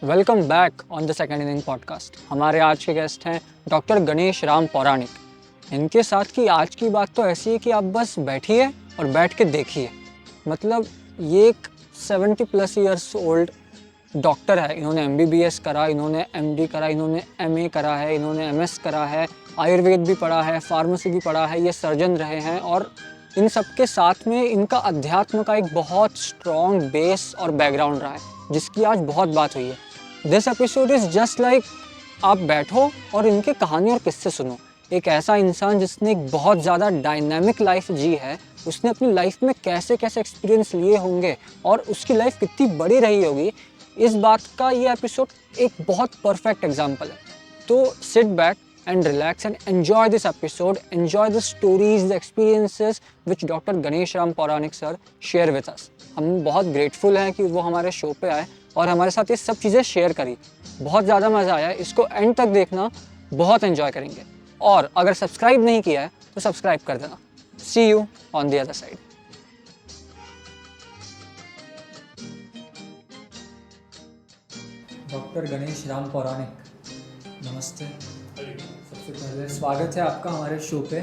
Welcome back on the second inning podcast. हमारे आज के गेस्ट हैं डॉक्टर गणेश राम पौराणिक। इनके साथ की आज की बात तो ऐसी है कि आप बस बैठिए और बैठ के देखिए। मतलब ये एक 70+ ईयर्स ओल्ड डॉक्टर है। इन्होंने MBBS करा, इन्होंने MD करा, इन्होंने MA करा है, इन्होंने MS करा है, आयुर्वेद भी पढ़ा है, फार्मेसी भी पढ़ा है, ये सर्जन रहे हैं और इन सब के साथ में इनका अध्यात्म का एक बहुत स्ट्रॉन्ग बेस और बैकग्राउंड रहा है, जिसकी आज बहुत बात हुई है। This episode is just like आप बैठो और इनके कहानी और किस्से सुनो। एक ऐसा इंसान जिसने एक बहुत ज़्यादा डायनामिक लाइफ जी है, उसने अपनी लाइफ में कैसे कैसे एक्सपीरियंस लिए होंगे और उसकी लाइफ कितनी बड़ी रही होगी, इस बात का ये एपिसोड एक बहुत परफेक्ट एग्जाम्पल है। तो sit back and relax and enjoy this episode. Enjoy the stories, the experiences which Dr. Ganesh Ram Pauranik sir share with us. हम बहुत ग्रेटफुल हैं कि वो हमारे शो पे आए और हमारे साथ ये सब चीज़ें शेयर करी। बहुत ज़्यादा मज़ा आया। इसको एंड तक देखना, बहुत एंजॉय करेंगे। और अगर सब्सक्राइब नहीं किया है तो सब्सक्राइब कर देना। See you on the other side. Doctor Ganesh Ram Pauranik, नमस्ते। सबसे पहले स्वागत है आपका हमारे शो पे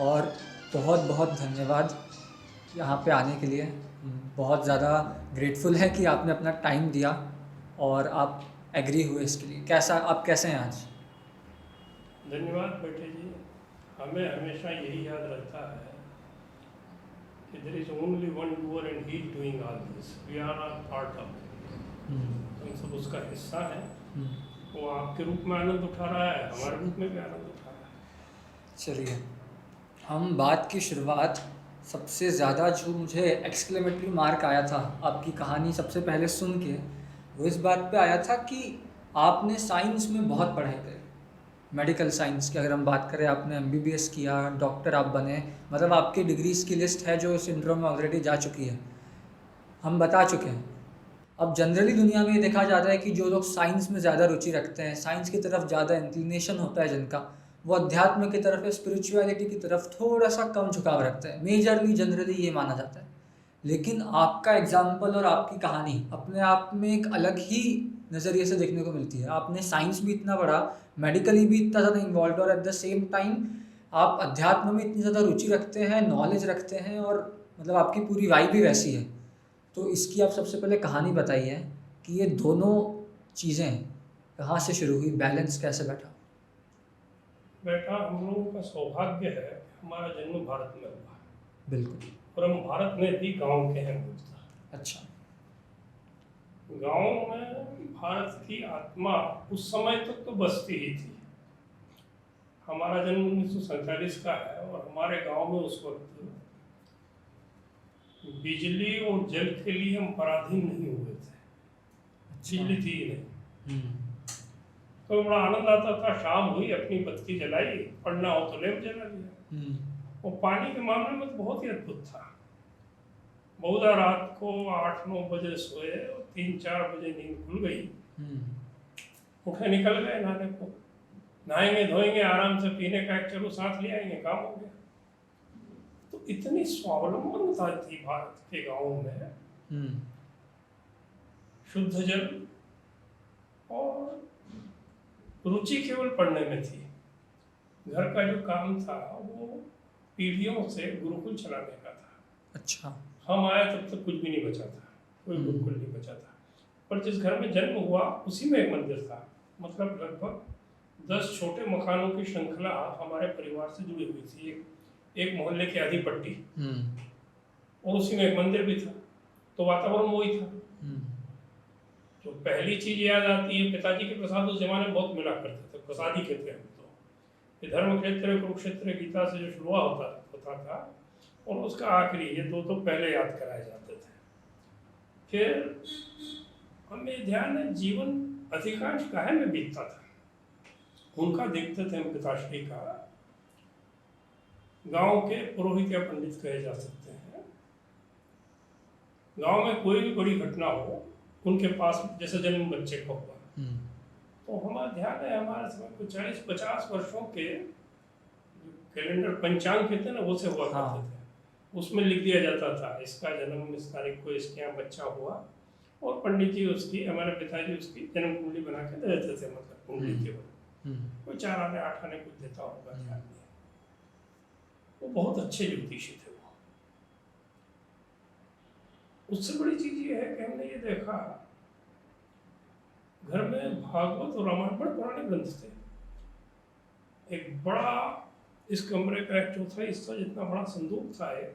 और बहुत बहुत धन्यवाद यहाँ पे आने के लिए। बहुत ज़्यादा ग्रेटफुल है कि आपने अपना टाइम दिया और आप एग्री हुए इसके लिए। आप कैसे हैं आज? धन्यवाद बेटे जी। हमें हमेशा यही याद रहता है कि there is only one doer and he is doing all this, we are a part of it. हम सब उसका हिस्सा है। वो आपके रूप में आनंद उठा रहा है, हमारे रूप में भी आनंद उठा रहा है। चलिए, हम बात की शुरुआत, सबसे ज़्यादा जो मुझे एक्सक्लेमेटरी मार्क आया था आपकी कहानी सबसे पहले सुन के, वो इस बात पे आया था कि आपने साइंस में बहुत पढ़ाई करी। मेडिकल साइंस की अगर हम बात करें, आपने MBBS किया, डॉक्टर आप बने, मतलब आपकी डिग्रीज की लिस्ट है जो इस इंट्रो में ऑलरेडी जा चुकी है, हम बता चुके हैं। अब जनरली दुनिया में ये देखा जाता है कि जो लोग साइंस में ज़्यादा रुचि रखते हैं, साइंस की तरफ ज़्यादा इंक्लिनेशन होता है जिनका, वो अध्यात्म की तरफ या स्पिरिचुअलिटी की तरफ थोड़ा सा कम झुकाव रखते हैं। मेजरली जनरली ये माना जाता है। लेकिन आपका एग्जाम्पल और आपकी कहानी अपने आप में एक अलग ही नज़रिए से देखने को मिलती है। आपने साइंस भी इतना पढ़ा, मेडिकली भी इतना ज़्यादा इन्वॉल्व, और एट द सेम टाइम आप अध्यात्म में इतनी ज़्यादा रुचि रखते हैं, नॉलेज रखते हैं, और मतलब आपकी पूरी वाइब भी वैसी है। तो इसकी आप सबसे पहले कहानी बताइए कि ये दोनों चीज़ें कहाँ से शुरू हुई, बैलेंस कैसे बैठा? बेटा, हम लोगों का सौभाग्य है कि हमारा जन्म भारत में हुआ। बिल्कुल। और हम भारत में भी गांव के हैं मूलतः। अच्छा। गांव में भारत की आत्मा उस समय तक तो बसती ही थी। हमारा जन्म 1947 का है और हमारे गांव में उस वक्त बिजली और जल के लिए हम पराधीन नहीं हुए थे। बिजली थी ही नहीं। तो बड़ा आनंद आता था, शाम हुई अपनी बत्ती जलाई, पढ़ना हो तो लैंप जला लिया। और पानी के मामले में तो बहुत ही अद्भुत था। बहुधा रात को 8-9 बजे सोए और 3-4 बजे नींद खुल गई। उठे निकल गए नहाने को, नहाएंगे धोएंगे, आराम से पीने का एक चलो साथ ले आएंगे, काम हो गया। तो इतनी स्वावलंबनता थी भारत के गाँव में। शुद्ध जल और रुचि केवल पढ़ने में थी। घर का जो काम था वो पीढ़ियों से गुरुकुल चलाने का था। अच्छा। हम आए तब तक कुछ भी नहीं बचा था, कोई गुरुकुल नहीं बचा था। पर जिस घर में जन्म हुआ उसी में एक मंदिर था। मतलब लगभग 10 छोटे मकानों की श्रृंखला हमारे परिवार से जुड़ी हुई थी। एक मोहल्ले की आधी पट्टी, और उसी में एक मंदिर भी था। तो वातावरण वही था। तो पहली चीज याद आती है, पिताजी के प्रसाद उस जमाने में बहुत मिला करते थे, प्रसाद ही कहते हैं तो। धर्म क्षेत्र, कुरुक्षेत्र, गीता से जो शुरुआत होता था और उसका आखिरी, ये दो तो पहले याद कराए जाते थे। फिर हमें ध्यान है जीवन अधिकांश काहे में बीतता था। उनका देखते थे हम पिताश्री का। गांव के पुरोहित या पंडित कहे जा सकते हैं। गांव में कोई भी बड़ी घटना हो, उनके पास, जैसे जन्म बच्चे का हुआ, तो हमारा ध्यान है हमारे समय को 40-50 वर्षों के कैलेंडर पंचांग कहते हैं ना, वो से हुआ करते थे। उसमें लिख दिया जाता था इसका जन्म इस तारीख को इसके यहाँ बच्चा हुआ, और पंडित जी उसकी, हमारे पिताजी उसकी जन्म कुंडली बना के दे देते थे, मतलब कुंडली केवल कोई 4 आने 8 आने कुछ देता होगा, ध्यान नहीं। वो बहुत अच्छे ज्योतिषी थे वो। उससे बड़ी चीज ये है कि हमने ये देखा घर में भागवत और रामायण बड़े पुराने ग्रंथ थे। एक बड़ा इस कमरे का एक चौथा हिस्सा जितना बड़ा संदूक था एक,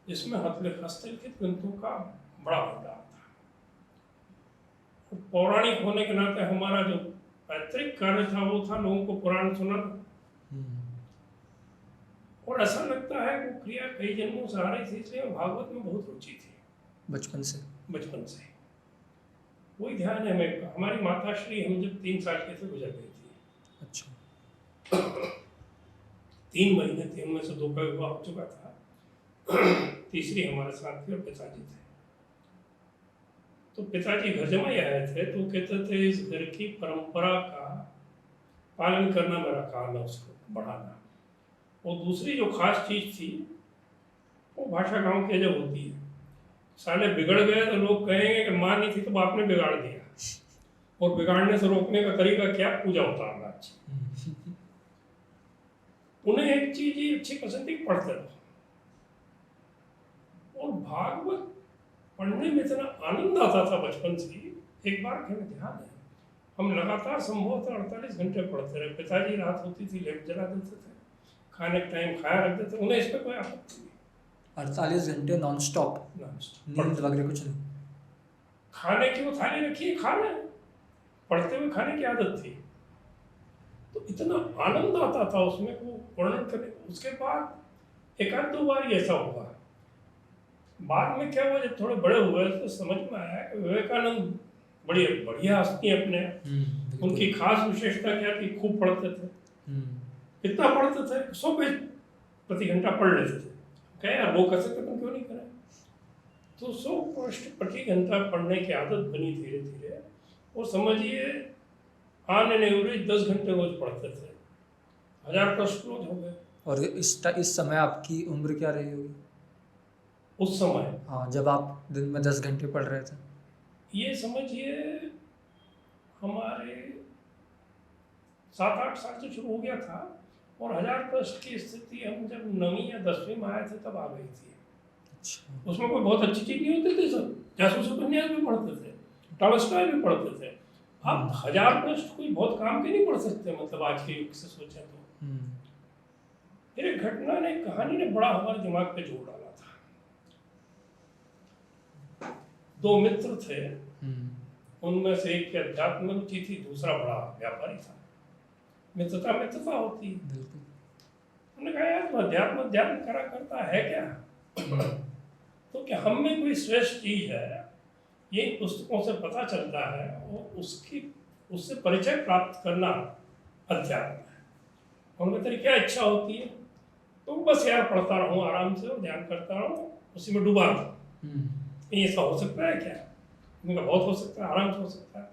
जिसमें हस्तलिखित ग्रंथों का बड़ा भंडार था। पौराणिक होने के नाते हमारा जो पैतृक कार्य था वो था लोगों को पुराण सुनाना। और ऐसा लगता है वो क्रिया कई जन्मों से आ रही थी, इसलिए भागवत में बहुत रुचि थी बचपन से। वही ध्यान है हमें। हमारी माता श्री हम जब 3 साल के थे गुजर गई थी। अच्छा। 3 महीने थे, उनमें से 2 का विवाह हो चुका था, तीसरी हमारे साथ थी और पिताजी थे। तो पिताजी घर जमाई आए थे तो कहते थे इस घर की परंपरा का पालन करना मेरा काम है, उसको बढ़ाना। और दूसरी जो खास चीज थी वो भाषा गांव की जब होती है, साले बिगड़ गए तो लोग कहेंगे कि माँ नहीं थी तो बाप ने बिगाड़ दिया, और बिगाड़ने से रोकने का तरीका क्या, पूजा उतारना। अच्छी उन्हें एक चीज ही अच्छी पसंद थी, पढ़ते रहो। और भागवत पढ़ने में इतना आनंद आता था बचपन से। एक बार हमें ध्यान है, हम लगातार संभवतः 48 घंटे पढ़ते रहे। पिताजी रात होती थी लेट जला देते थे, खाने के टाइम खाया रख देते, उन्हें इस पर कोई आपत्ति नहीं। 48 घंटे नॉन स्टॉप, नींद वगैरह कुछ नहीं। खाने की वो थाली रखी, खा रहे हैं, पढ़ते हुए खाने की आदत थी। तो इतना आनंद आता था उसमें वो वर्णन करने। उसके बाद 1-2 बार ऐसा हुआ। बाद में क्या हुआ, जब थोड़े बड़े हुए तो समझ में आया कि विवेकानंद बड़ी बढ़िया हस्ती अपने। उनकी खास विशेषता क्या थी, खूब पढ़ते थे। कितना पढ़ते थे, 100 पेज प्रति घंटा पढ़ लेते थे। क्या यार वो कर सकते, तुम क्यों नहीं करें। तो 100 पृष्ठ प्रति घंटा पढ़ने की आदत बनी धीरे धीरे। और समझिए ऑन एन एवरेज 10 घंटे रोज पढ़ते थे, 1000 पृष्ठ रोज हो गए। और इस समय आपकी उम्र क्या रही होगी उस समय? हाँ, जब आप दिन में 10 घंटे पढ़ रहे थे। ये समझिए हमारे 7-8 साल से शुरू हो गया था, और 1000 पृष्ठ की स्थिति हम जब 9वीं या 10वीं में आए थे तब आ गई थी। अच्छा। उसमें कोई बहुत अच्छी चीज नहीं होती थी, सब जासूस उपन्यास भी पढ़ते थे, टॉलस्टॉय भी पढ़ते थे। आप 1000 पृष्ठ कोई बहुत काम के नहीं पढ़ सकते, मतलब आज के युग से सोचे तो। फिर एक घटना ने, कहानी ने बड़ा हमारे दिमाग पे जोर डाला था। 2 मित्र थे, उनमें से एक की अध्यात्म में रुचि थी, दूसरा बड़ा व्यापारी था। मित्रता होती है। उन्होंने कहा यार तो अध्यात्म करा करता है क्या? तो क्या हम में कोई श्रेष्ठ चीज है, ये पुस्तकों से पता चलता है, और उससे परिचय प्राप्त करना अध्यात्म है। उनमें तेरी क्या इच्छा होती है? तो बस यार पढ़ता रहूं आराम से और ध्यान करता रहूं, उसी में डूबा रहूं। ये ऐसा हो सकता है क्या? उनका बहुत हो सकता है, आराम से हो सकता है।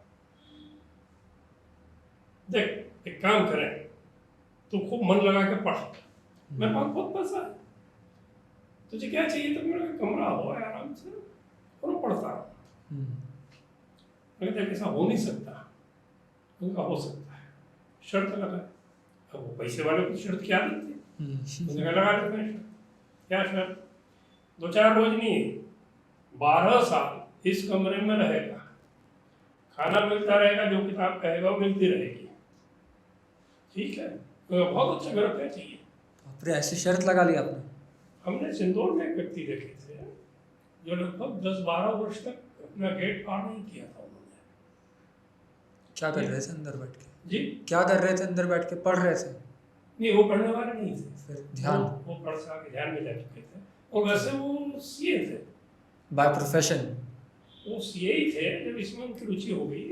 देख एक काम करें, तू खूब मन लगा के पढ़, मेरे पास बहुत पैसा है, तुझे क्या चाहिए? तो मेरा कमरा हो आराम से और पढ़ता रहो। देख ऐसा हो नहीं सकता। उनका हो सकता है, शर्त लगा। अब वो पैसे वाले को शर्त क्या देते, उन्हें लगा देते हैं शर्त। क्या शर्त? 2-4 रोज नहीं, 12 साल इस कमरे में रहेगा, खाना मिलता रहेगा, जो किताब कहेगा वो मिलती रहेगी। ठीक है, तो बहुत अच्छा, मेरा क्या चाहिए? फिर ऐसी शर्त लगा ली आपने? हमने सिंदौर में एक व्यक्ति देखे थे जो लगभग 10-12 वर्ष तक अपना गेट पार नहीं किया था। उन्होंने क्या कर रहे थे अंदर बैठ के? जी क्या कर रहे थे अंदर बैठ के? पढ़ रहे थे? नहीं, वो पढ़ने वाले नहीं थे। फिर ध्यान? वो पढ़ सा के ध्यान में जा चुके थे, और वैसे वो सीए थे बाय प्रोफेशन। वो सीए ही थे। जब इसमें उनकी रुचि हो गई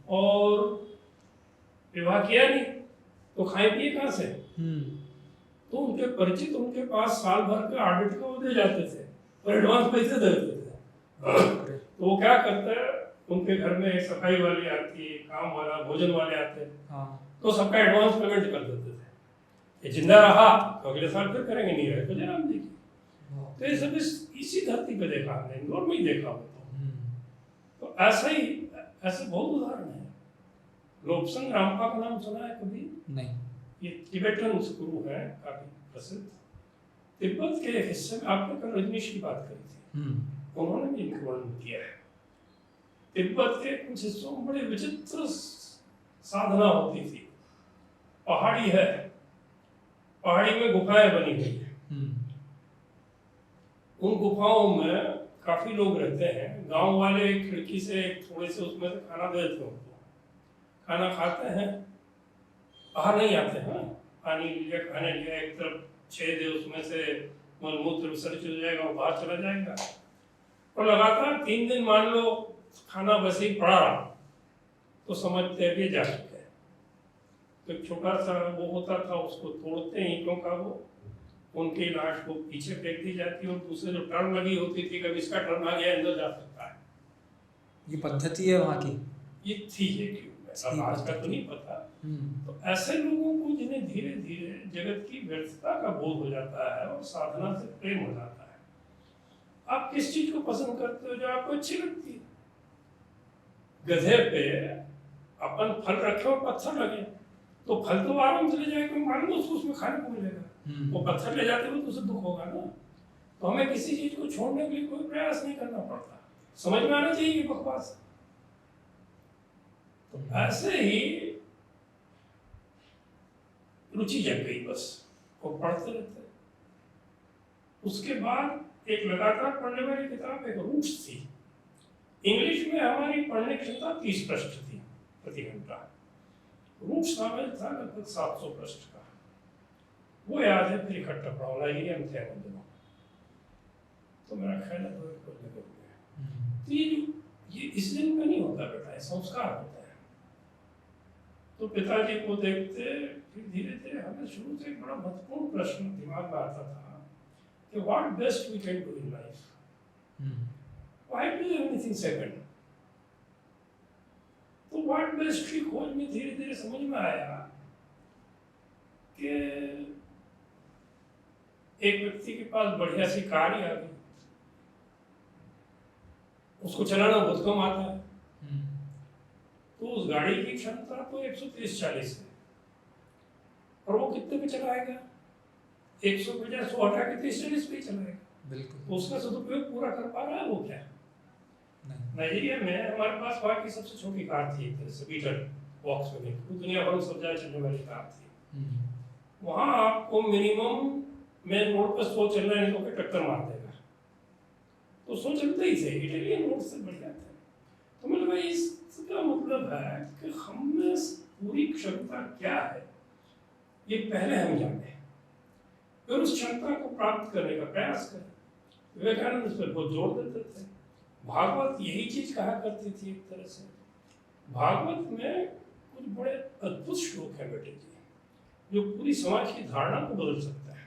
और विवाह किया नहीं, तो खाए पिए कहाँ से? तो उनके परिचित उनके पास साल भर के ऑडिट का वो दे जाते थे और एडवांस पैसे दे देते थे। तो वो क्या करते हैं, उनके घर में सफाई वाली आती, काम वाला, भोजन वाले आते, तो सबका एडवांस पेमेंट कर देते थे। ये जिंदा रहा तो अगले साल फिर करेंगे, नहीं रहे तो जनाब देखिए। तो ये सब इसी धरती पे देखा हमने, इंदौर में ही देखा हो। तो तो ऐसे बहुत उदाहरण है। लोब्संग रामपा का नाम सुना है कभी? नहीं। ये तिब्बतन गुरु है, काफी प्रसिद्ध। तिब्बत के एक हिस्से में, आपने कल रजनीश की बात करी थी, उन्होंने भी इनका वर्णन किया है। तिब्बत के कुछ हिस्सों में बड़े विचित्र साधना होती थी। पहाड़ी है, पहाड़ी में गुफाएं बनी हुई है। उन गुफाओं में काफी लोग रहते हैं। गांव वाले खिड़की से थोड़े से उसमें से खाना देते हैं उनको, खाना खाते हैं, बाहर नहीं आते हैं। पानी लिया, खाने लिया, एक तरफ छेद है, उसमें से मलमूत्र विसर्जित हो जाएगा, वो बाहर चला जाएगा। और लगातार 3 दिन मान लो खाना वैसे ही पड़ा रहा, तो समझते हैं कि जा चुके हैं। तो एक छोटा सा वो होता था, उसको तोड़ते हैं ईंटों का, वो उनकी लाश को पीछे फेंक दी जाती है, और दूसरे जो टर्न लगी होती थी, कभी इसका टर्न आ गया, अंदर जा सकता है। ये पद्धति है वहाँ की? ये थी है क्यों, अब आज का तो नहीं पता। तो ऐसे लोगों को जिन्हें धीरे धीरे जगत की व्यर्थता का बोध हो जाता है और साधना से प्रेम हो जाता है। आप किस चीज को पसंद करते हो जो आपको अच्छी लगती है? गधे पे अपन फल रखे और पत्थर लगे, तो फल तो आराम से ले जाएगा, कोई मालूम उसको उसमें खाने को मिलेगा। वो पत्थर ले जाते हुए तो उसे दुख होगा ना। तो हमें किसी चीज को छोड़ने के लिए कोई प्रयास नहीं करना पड़ता, समझ में आना चाहिए ये बकवास। तो ऐसे ही रुचि जग गई, बस वो पढ़ते रहते। उसके बाद एक लगातार पढ़ने वाली किताब एक रूट्स थी। इंग्लिश में हमारी पढ़ने की क्षमता 30 पृष्ठ थी प्रति घंटा। रूट्स नावल था लगभग 700 पृष्ठ का। वो याद है, फिर इकट्ठा पढ़ा ही हम थे उन दिनों। तो मेरा ख्याल है तो लगे हुए। तो ये इस दिन में नहीं होता बेटा, ये संस्कार होता है। तो पिताजी को देखते फिर धीरे धीरे हमें शुरू से एक बड़ा महत्वपूर्ण प्रश्न दिमाग में आता था कि what best we can do in life, why do anything second. तो व्हाट बेस्ट की खोज में धीरे धीरे समझ में आया कि एक व्यक्ति के पास बढ़िया सी कार ही आ गई, उसको चलाना बहुत कम आता है, तो उस गाड़ी की क्षमता तो 130-140 है, और वो कितने पे चलाएगा? 150 100 हटा के 30-40 पे ही चलाएगा। बिल्कुल। तो उसका सदुपयोग पूरा कर पा रहा है वो क्या? नाइजीरिया में हमारे पास वहाँ की सबसे छोटी कार थी, एक तरह से बीटल वॉक्सवैगन, वो दुनिया भर में सब जगह चलने वाली कार थी। वहाँ आपको मिनिमम मेन रोड पर 100 चलना नहीं तो कोई टक्कर मार देगा। तो 100 चलते ही थे, इटालियन रोड से बढ़िया थे। तो मतलब इसका मतलब है कि हम में पूरी क्षमता क्या है ये पहले हम जाने, फिर उस क्षमता को प्राप्त करने का प्रयास करें। विवेकानंद इस पर बहुत जोर देते थे। भागवत यही चीज कहा करती थी एक तरह से। भागवत में कुछ बड़े अद्भुत श्लोक हैं बेटे जी, जो पूरी समाज की धारणा को बदल सकता है।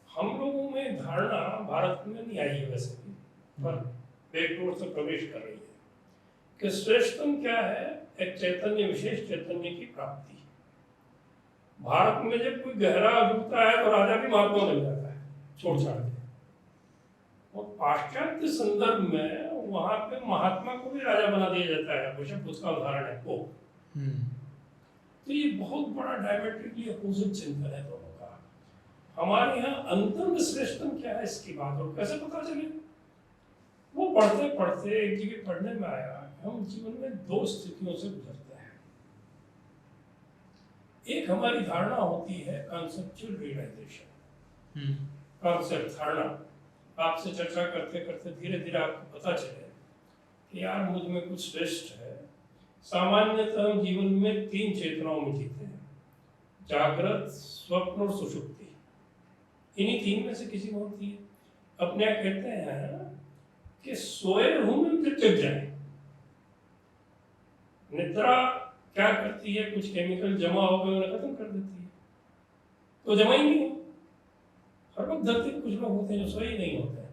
हम लोगों में धारणा भारत में नहीं आई है वैसे भी, पर बैकडोर से प्रवेश कर रही है कि श्रेष्ठतम क्या है? एक चैतन्य, विशेष चैतन्य की प्राप्ति। भारत में जब कोई गहरा डूबता है तो राजा भी महात्मा बन जाता है, छोड़ छाड़ के। और पाश्चात्य संदर्भ में वहां पे महात्मा को भी राजा बना दिया जाता है, बेशक उसका उदाहरण है वो। तो ये बहुत बड़ा डायमेट्रिकली अपोजिट चिंतन है दोनों का। हमारे यहाँ अंतर में श्रेष्ठतम क्या है इसकी बात और कैसे पता चले? वो पढ़ते पढ़ते एक जगह पढ़ने में आया, हम जीवन में 2 स्थितियों से गुजरते हैं। एक हमारी धारणा होती है कॉन्सेप्चुअल रियलाइजेशन, कॉन्सेप्ट धारणा। आपसे चर्चा करते करते धीरे धीरे आपको पता चले कि यार मुझ में कुछ श्रेष्ठ है। सामान्यतः हम जीवन में 3 चेतनाओं में जीते हैं, जागृत, स्वप्न और सुषुप्ति। इन्हीं 3 में से किसी में होती है। अपने आप कहते हैं कि सोए हूं में जब जग जाए। निद्रा क्या करती है? कुछ केमिकल जमा हो गए उन्हें खत्म कर देती है, तो जमा ही नहीं हो। हर वक्त धरती पे कुछ लोग होते हैं जो सोए ही नहीं होते हैं।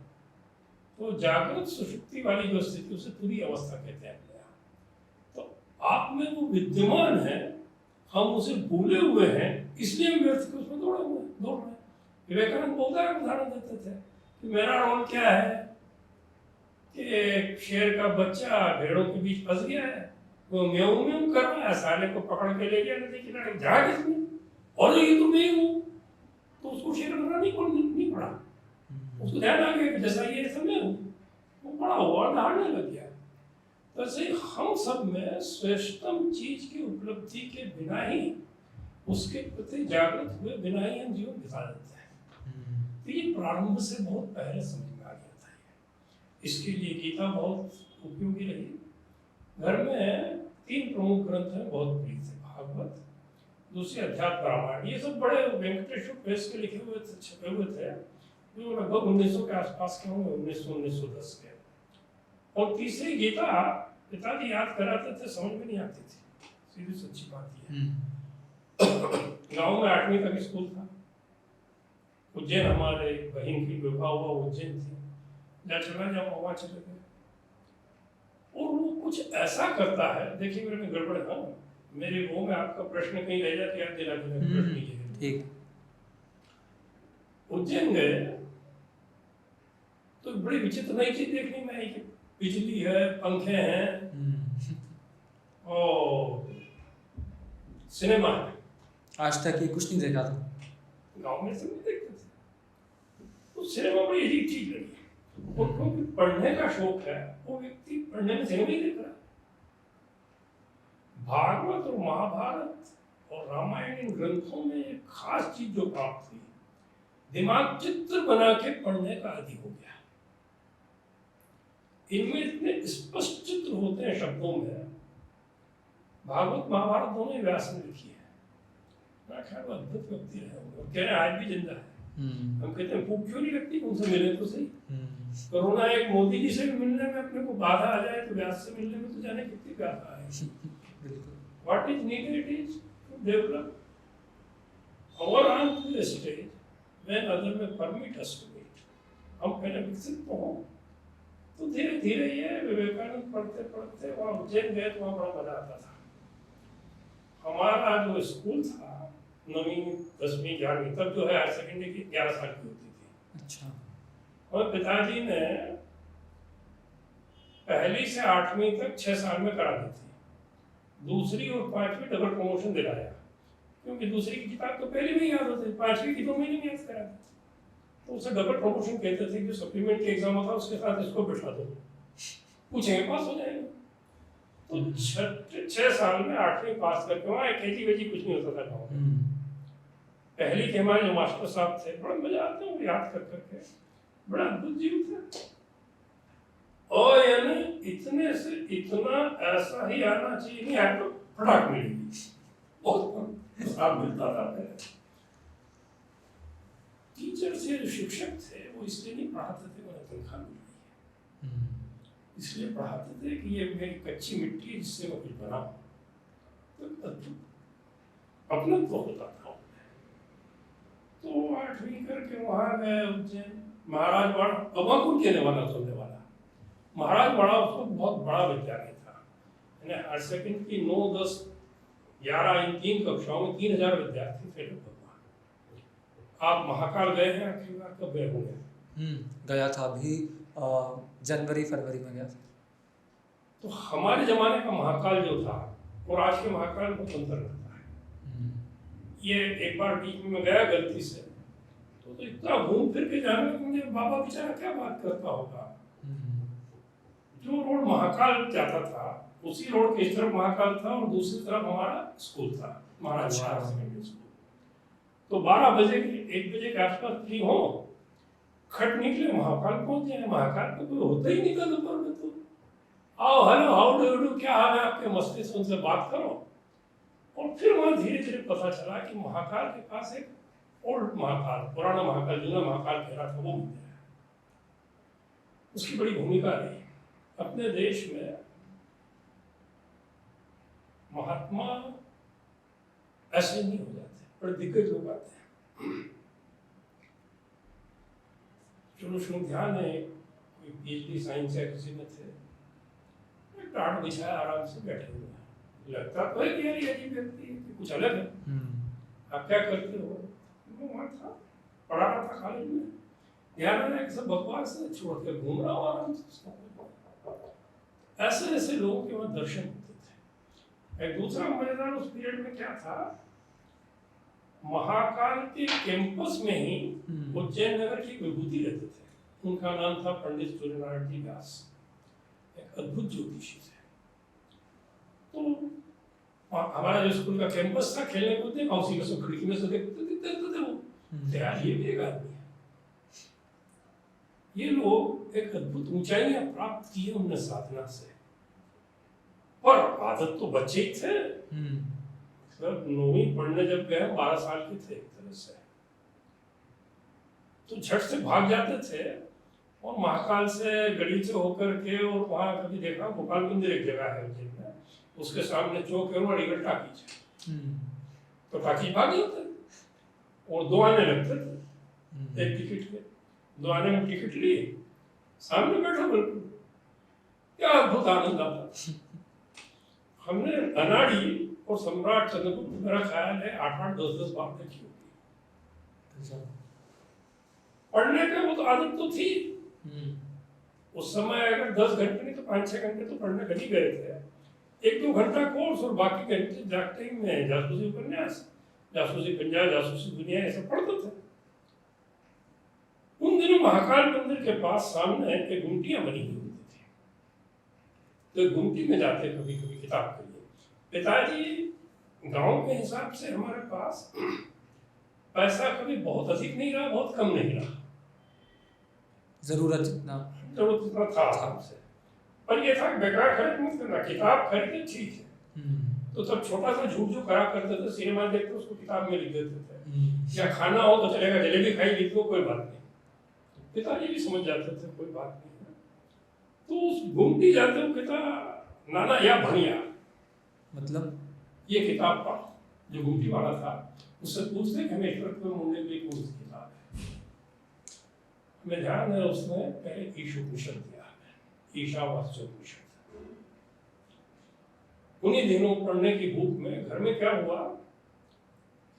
तो जागृत सुषुप्ति वाली जो स्थिति उसे पूरी अवस्था कहते हैं अपने आप। तो आप में वो विद्यमान है, हम उसे भूले हुए हैं, इसलिए हम व्यर्थ के उसमें दौड़ रहे हैं। विवेकानंद बहुत सारे उदाहरण देते थे कि मेरा रोल क्या है कि एक शेर का बच्चा भेड़ों के बीच फंस गया है, वो म्याऊं म्याऊं कर रहा है, साले को पकड़ के ले गया नदी किनारे, जा किसने, और ये तो मैं हूँ। तो उसको शेर बनना नहीं पड़ा, उसको ध्यान आ गया कि जैसा ये समय हूँ, वो बड़ा हुआ, दहाड़ने लग गया। तो ऐसे हम सब में श्रेष्ठतम चीज की उपलब्धि के बिना ही, उसके प्रति जागृत हुए बिना ही हम जीवन बिता देते हैं। तो ये प्रारंभ से बहुत पहले समझ में आ गया था। इसके लिए गीता बहुत उपयोगी रही। घर में 3 प्रमुख ग्रंथ हैं, बहुत प्रिय थे, भागवत, दूसरी अध्यात्म रामायण। ये सब बड़े वेंकटेश्वर प्रेस के लिखे हुए थे, छपे हुए थे, जो लगभग 1900 के आसपास के होंगे, 1910 के। और तीसरी गीता पिताजी याद कराते थे, समझ में नहीं आती थी, सीधी सच्ची बात ये है। गांव में 8वीं तक स्कूल था। उज्जैन, हमारे बहन की विवाह हुआ उज्जैन थी, जहाँ चला जाओ वहाँ चले गए। और वो कुछ ऐसा करता है, देखिए मेरे में गड़बड़ है, मेरे वो में आपका प्रश्न कहीं रह जाए तो याद दिला देना, प्रश्न कीजिए। ठीक। उज्जैन गए तो बड़ी विचित्र नई चीज देखने में आई कि बिजली है, पंखे हैं और सिनेमा है। आज तक ये कुछ नहीं देखा था, गांव में सब नहीं देखते थे, तो सिनेमा बड़ी अजीब चीज लगी। और क्योंकि पढ़ने का शौक है, वो व्यक्ति पढ़ने में सिनेमा ही देख रहा है। भागवत और महाभारत और रामायण, इन ग्रंथों में एक खास चीज जो प्राप्त हुई, दिमाग चित्र बना के पढ़ने का आदि हो गया। इनमें इतने स्पष्ट चित्र होते हैं शब्दों में। भागवत महाभारत दोनों ही व्यास ने लिखी है। मैं ख्याल अद्भुत व्यक्ति रहे होंगे, कह रहे हैं आज भी जिंदा है। हम कहते हैं भूख क्यों नहीं लगती, उनसे मिले तो सही। कोरोना एक मोदी जी से भी मिलने में अपने को बाधा आ जाए, तो व्यास से मिलने में तो जाने कितनी बाधा आएगी। What is needed is to develop our own to a stage when other may permit us to meet. हम पहले विकसित तो हों, तो धीरे धीरे ये विवेकानंद पढ़ते पढ़ते वहाँ उज्जैन गए तो वहाँ बड़ा मजा आता था। हमारा जो स्कूल था 9वीं 10वीं 11वीं तक जो है हायर सेकेंडरी की 11 साल की होती थी। अच्छा। और पिताजी ने 1ली से 8वीं तक 6 साल में करा दी थी। दूसरी और 5वीं डबल प्रमोशन दिलाया, क्योंकि दूसरी की किताब तो पहले में ही याद होती, 5वीं की 2 महीने में याद करा, तो उसे डबल प्रमोशन कहते थे कि सप्लीमेंट्री एग्जाम होता उसके साथ इसको बिठा दो, पूछेंगे पास हो जाएगा। तो 6 साल में 8वीं पास करके वहाँ खेती वेजी कुछ नहीं होता था गाँव में। 1ली के हमारे जो मास्टर साहब थे, बड़ा मजा आता है याद कर करके, बड़ा अद्भुत जीव थे। और यानी इतने से इतना ऐसा ही आना चाहिए, नहीं आए तो फटाक मिलेगी, बहुत साथ मिलता था पहले। टीचर से जो शिक्षक थे वो इसलिए नहीं पढ़ाते थे, उन्हें तनख्वाह मिल रही है इसलिए पढ़ाते थे कि ये मेरी कच्ची मिट्टी है जिससे मैं कुछ बनाऊं। तो अपना तो होता था। तो 8वीं करके वहाँ गए उज्जैन, महाराज वाड़ा, अबाकुल के वाला सुनने वाला महाराज वाड़ा उसको बहुत बड़ा विद्यालय था, यानी हायर सेकेंडरी की 9, 10, 11 इन 3 कक्षाओं में 3000 विद्यार्थी थे लगभग। आप महाकाल गए हैं आखिरी बार, कब गए होंगे? गया था अभी, जनवरी फरवरी में गया था। तो हमारे जमाने का महाकाल जो था और आज के महाकाल में अंतर रहता है। ये एक बार बीच में गया गलती से, तो इतना घूम फिर के जाने में मुझे बाबा बेचारा क्या बात करता होगा। जो रोड महाकाल जाता था उसी रोड के इस तरफ महाकाल था और दूसरी तरफ हमारा स्कूल था, महाराज सेकेंडरी स्कूल। तो 12 बजे 1 बजे के आसपास फ्री हो, खट निकले महाकाल पहुंच जाए। महाकाल तो कोई होता ही नहीं था दोपहर में। तो आओ, हेलो, हाउ डू डू, क्या हाल है आपके, मस्ती से उनसे बात करो। और फिर वहाँ धीरे धीरे पता चला कि महाकाल के पास एक ओल्ड महाकाल, पुराना महाकाल, जिला महाकाल कह रहा था, वो मिल गया। उसकी बड़ी भूमिका रही अपने देश में। महात्मा ऐसे नहीं हो जाते, बड़े दिग्गज लोग आते हैं। शुरू ध्यान है, कोई पीएचडी साइंस या किसी में थे, टाट बिछाया आराम से बैठे हुए हैं। लगता तो है कि यार ये अजीब व्यक्ति है, कुछ अलग है। आप क्या करते हो? वो वहाँ था, पढ़ा रहा था कॉलेज में, ध्यान में सब बकवास छोड़ के घूम रहा हूँ आराम से। ऐसे ऐसे लोगों के वहाँ दर्शन होते थे। एक दूसरा मजेदार उस पीरियड में क्या था, महाकाल के कैंपस में ही उज्जैन नगर की विभूति रहते थे। उनका नाम था पंडित सूर्यनारायण जी व्यास, एक अद्भुत ज्योतिषी थे। तो हमारा जो स्कूल का कैंपस था, खेलने कूदने का, उसी में सब खिड़की में से देखते थे वो, यार ये भी एक आदमी है। ये लोग एक अद्भुत ऊंचाइयां प्राप्त की है उनने साधना से, पर आदत तो बच्चे ही थे। मतलब 9वीं पढ़ने जब गए, 12 साल के थे एक तरह से, तो झट से भाग जाते थे और महाकाल से गली से होकर के, और वहां कभी देखा गोपाल मंदिर एक जगह है उज्जैन में, उसके सामने चौक है, वो टिकट टाकी, तो टाकी भाग जाते और 2 आने लगते थे एक टिकट के। 2 आने में टिकट लिए, सामने बैठा, बिल्कुल क्या अद्भुत आनंद आता। हमने अनाड़ी और सम्राट चंद्रगुप्त, मेरा ख्याल है 8-8, 10-10 बार देखी होगी। पढ़ने का वो तो आदत तो थी उस समय। अगर 10 घंटे नहीं तो 5-6 घंटे तो पढ़ने कहीं गए थे। 1-2 घंटा कोर्स और बाकी घंटे जागते में जासूसी उपन्यास, जासूसी पंजाब, जासूसी दुनिया, ये सब पढ़ते थे। उन दिनों महाकाल मंदिर के पास सामने एक गुमटियां बनी हुई होती थी, तो गुमटी में जाते कभी कभी किताब के लिए। पिताजी गांव के हिसाब से हमारे पास पैसा कभी बहुत अधिक नहीं रहा, बहुत कम नहीं रहा, जरूरत जितना था हमसे। पर ये था बेकार खर्च मत करना, किताब खरीदे ठीक है। तो तब छोटा सा झूठ जो करा करते थे, सिनेमा देखते उसको किताब में लिख देते थे, या खाना हो तो चलेगा जलेबी खाई लिख दो, कोई बात नहीं। पिताजी भी समझ जाते थे कोई बात नहीं है। तो उस घूमती जाते हो कहता, नाना या भैया, मतलब ये किताब पढ़। जो घूमती वाला था उससे पूछते कि हमें ईश्वर मुंडे की कौन सी किताब है। हमें ध्यान है उसने पहले ईशोपनिषद दिया है, ईशावास्योपनिषद। उन्हीं दिनों पढ़ने की भूख में घर में क्या हुआ,